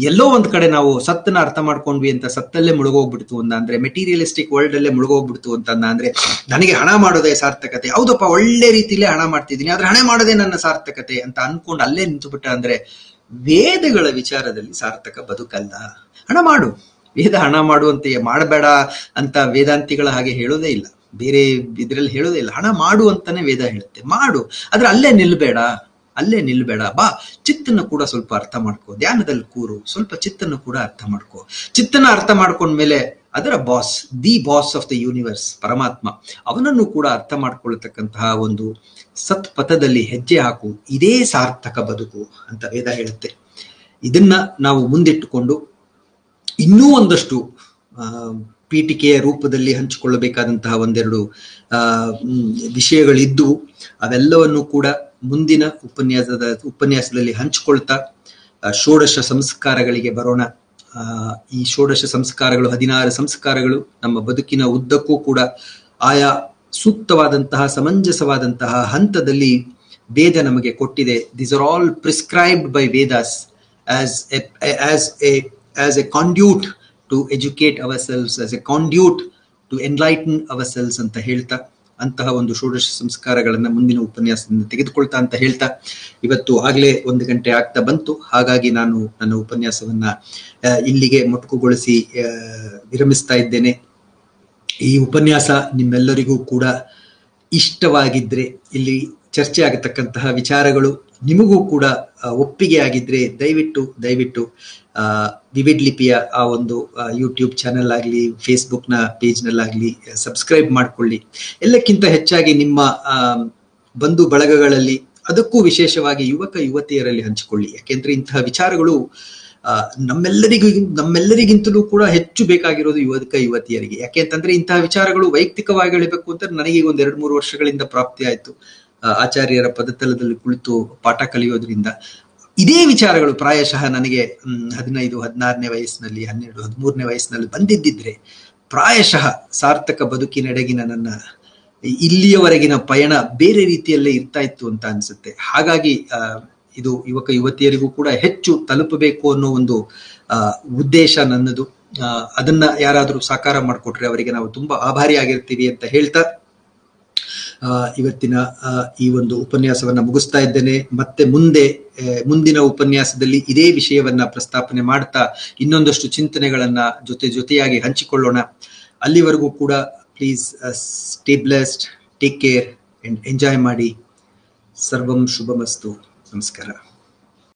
ಎಲ್ಲೋ ಒಂದ್ ಕಡೆ ನಾವು ಸತ್ತನ್ನ ಅರ್ಥ ಮಾಡ್ಕೊಂಡ್ವಿ ಅಂತ ಸತ್ತಲ್ಲೇ ಮುಳುಗೋಗ್ಬಿಡ್ತು ಅಂತ ಅಂದ್ರೆ, ಮೆಟೀರಿಯಲಿಸ್ಟಿಕ್ ವರ್ಲ್ಡ್ ಅಲ್ಲೇ ಮುಳುಗೋಗ್ಬಿಡ್ತು ಅಂತ ಅಂದ್ರೆ ನನಗೆ ಹಣ ಮಾಡೋದೇ ಸಾರ್ಥಕತೆ, ಹೌದಪ್ಪ ಒಳ್ಳೆ ರೀತಿಲೇ ಹಣ ಮಾಡ್ತಿದ್ದೀನಿ ಆದ್ರೆ ಹಣ ಮಾಡೋದೇ ನನ್ನ ಸಾರ್ಥಕತೆ ಅಂತ ಅನ್ಕೊಂಡು ಅಲ್ಲೇ ನಿಂತು ಬಿಟ್ಟ ಅಂದ್ರೆ ವೇದಗಳ ವಿಚಾರದಲ್ಲಿ ಸಾರ್ಥಕ ಬದುಕಲ್ಲ. ಹಣ ಮಾಡು, ವೇದ ಹಣ ಮಾಡುವಂತೆ ಮಾಡಬೇಡ ಅಂತ ವೇದಾಂತಿಗಳ ಹಾಗೆ ಹೇಳೋದೇ ಇಲ್ಲ, ಬೇರೆ ಇದ್ರಲ್ಲಿ ಹೇಳೋದೇ ಇಲ್ಲ. ಹಣ ಮಾಡು ಅಂತಾನೆ ವೇದ ಹೇಳುತ್ತೆ. ಮಾಡು, ಆದ್ರೆ ಅಲ್ಲೇ ನಿಲ್ಬೇಡ. ಬಾ, ಚಿತ್ತನ್ನು ಕೂಡ ಸ್ವಲ್ಪ ಅರ್ಥ ಮಾಡ್ಕೋ, ಧ್ಯಾನದಲ್ಲಿ ಕೂರು, ಸ್ವಲ್ಪ ಚಿತ್ತನ್ನು ಕೂಡ ಅರ್ಥ ಮಾಡ್ಕೋ. ಚಿತ್ತನ ಅರ್ಥ ಮಾಡ್ಕೊಂಡ್ಮೇಲೆ ಅದರ boss, the boss of the universe ಪರಮಾತ್ಮ, ಅವನನ್ನು ಕೂಡ ಅರ್ಥ ಮಾಡ್ಕೊಳ್ತಕ್ಕಂತಹ ಒಂದು ಸತ್ಪಥದಲ್ಲಿ ಹೆಜ್ಜೆ ಹಾಕು. ಇದೇ ಸಾರ್ಥಕ ಬದುಕು ಅಂತ ವೇದ ಹೇಳುತ್ತೆ. ಇದನ್ನ ನಾವು ಮುಂದಿಟ್ಟುಕೊಂಡು ಇನ್ನೂ ಒಂದಷ್ಟು ಪೀಠಿಕೆಯ ರೂಪದಲ್ಲಿ ಹಂಚಿಕೊಳ್ಳಬೇಕಾದಂತಹ ಒಂದೆರಡು ವಿಷಯಗಳಿದ್ದು ಅವೆಲ್ಲವನ್ನು ಕೂಡ ಮುಂದಿನ ಉಪನ್ಯಾಸದಲ್ಲಿ ಹಂಚಿಕೊಳ್ತಾ ಷೋಡಶ ಸಂಸ್ಕಾರಗಳಿಗೆ ಬರೋಣ. ಈ ಷೋಡಶ ಸಂಸ್ಕಾರಗಳು 16 ಸಂಸ್ಕಾರಗಳು ನಮ್ಮ ಬದುಕಿನ ಉದ್ದಕ್ಕೂ ಕೂಡ ಆಯಾ ಸೂಕ್ತವಾದಂತಹ ಸಮಂಜಸವಾದಂತಹ ಹಂತದಲ್ಲಿ ವೇದ ನಮಗೆ ಕೊಟ್ಟಿದೆ. These are all prescribed by Vedas as a conduit to educate ourselves, as a conduit to enlighten ourselves ಅಂತ ಹೇಳ್ತಾ, ಅಂತಹ ಒಂದು ಷೋಡಶ ಸಂಸ್ಕಾರಗಳನ್ನ ಮುಂದಿನ ಉಪನ್ಯಾಸದಿಂದ ತೆಗೆದುಕೊಳ್ತಾ ಅಂತ ಹೇಳ್ತಾ, ಇವತ್ತು ಆಗ್ಲೇ 1 ಗಂಟೆ ಆಗ್ತಾ ಬಂತು. ಹಾಗಾಗಿ ನಾನು ನನ್ನ ಉಪನ್ಯಾಸವನ್ನ ಇಲ್ಲಿಗೆ ಮೊಟಕುಗೊಳಿಸಿ ವಿರಮಿಸ್ತಾ ಇದ್ದೇನೆ. ಈ ಉಪನ್ಯಾಸ ನಿಮ್ಮೆಲ್ಲರಿಗೂ ಕೂಡ ಇಷ್ಟವಾಗಿದ್ರೆ, ಇಲ್ಲಿ ಚರ್ಚೆ ಆಗತಕ್ಕಂತಹ ವಿಚಾರಗಳು ನಿಮಗೂ ಕೂಡ ಒಪ್ಪಿಗೆ ಆಗಿದ್ರೆ ದಯವಿಟ್ಟು ವಿವಿಡ್ ಲಿಪಿಯ ಆ ಒಂದು ಯೂಟ್ಯೂಬ್ ಚಾನೆಲ್ ಆಗಲಿ, ಫೇಸ್ಬುಕ್ನ ಪೇಜ್ನಲ್ಲಾಗಲಿ ಸಬ್ಸ್ಕ್ರೈಬ್ ಮಾಡ್ಕೊಳ್ಳಿ. ಎಲ್ಲಕ್ಕಿಂತ ಹೆಚ್ಚಾಗಿ ನಿಮ್ಮ ಬಂಧು ಬಳಗಗಳಲ್ಲಿ, ಅದಕ್ಕೂ ವಿಶೇಷವಾಗಿ ಯುವಕ ಯುವತಿಯರಲ್ಲಿ ಹಂಚಿಕೊಳ್ಳಿ. ಯಾಕೆಂದ್ರೆ ಇಂತಹ ವಿಚಾರಗಳು ನಮ್ಮೆಲ್ಲರಿಗಿಂತಲೂ ಕೂಡ ಹೆಚ್ಚು ಬೇಕಾಗಿರೋದು ಯುವಕ ಯುವತಿಯರಿಗೆ. ಯಾಕೆಂತಂದ್ರೆ ಇಂತಹ ವಿಚಾರಗಳು ವೈಯಕ್ತಿಕವಾಗಿ ಹೇಳಬೇಕು ಅಂತ ನನಗೆ ಒಂದು 2-3 ವರ್ಷಗಳಿಂದ ಪ್ರಾಪ್ತಿ ಆಯ್ತು. ಆಚಾರ್ಯರ ಪದತಲದಲ್ಲಿ ಕುಳಿತು ಪಾಠ ಕಲಿಯೋದ್ರಿಂದ ಇದೇ ವಿಚಾರಗಳು ಪ್ರಾಯಶಃ ನನಗೆ 15-16ನೇ ವಯಸ್ಸಿನಲ್ಲಿ, 12-13ನೇ ವಯಸ್ಸಿನಲ್ಲಿ ಬಂದಿದ್ದಿದ್ರೆ ಪ್ರಾಯಶಃ ಸಾರ್ಥಕ ಬದುಕಿನೆಡೆಗಿನ ನನ್ನ ಇಲ್ಲಿಯವರೆಗಿನ ಪಯಣ ಬೇರೆ ರೀತಿಯಲ್ಲೇ ಇರ್ತಾ ಇತ್ತು ಅಂತ ಅನ್ಸುತ್ತೆ. ಹಾಗಾಗಿ ಇದು ಯುವಕ ಯುವತಿಯರಿಗೂ ಕೂಡ ಹೆಚ್ಚು ತಲುಪಬೇಕು ಅನ್ನೋ ಒಂದು ಉದ್ದೇಶ ನನ್ನದು. ಅದನ್ನ ಯಾರಾದರೂ ಸಾಕಾರ ಮಾಡಿಕೊಟ್ರೆ ಅವರಿಗೆ ನಾವು ತುಂಬಾ ಆಭಾರಿಯಾಗಿರ್ತೀವಿ ಅಂತ ಹೇಳ್ತಾ ಇವತ್ತಿನ ಈ ಒಂದು ಉಪನ್ಯಾಸವನ್ನ ಮುಗಿಸ್ತಾ ಇದ್ದೇನೆ. ಮತ್ತೆ ಮುಂದಿನ ಉಪನ್ಯಾಸದಲ್ಲಿ ಇದೇ ವಿಷಯವನ್ನ ಪ್ರಸ್ತಾಪನೆ ಮಾಡ್ತಾ ಇನ್ನೊಂದಷ್ಟು ಚಿಂತನೆಗಳನ್ನ ಜೊತೆಯಾಗಿ ಹಂಚಿಕೊಳ್ಳೋಣ. ಅಲ್ಲಿವರೆಗೂ ಕೂಡ please stay blessed, take care and enjoy ಮಾಡಿ. ಸರ್ವಂ ಶುಭಮಸ್ತು. ನಮಸ್ಕಾರ.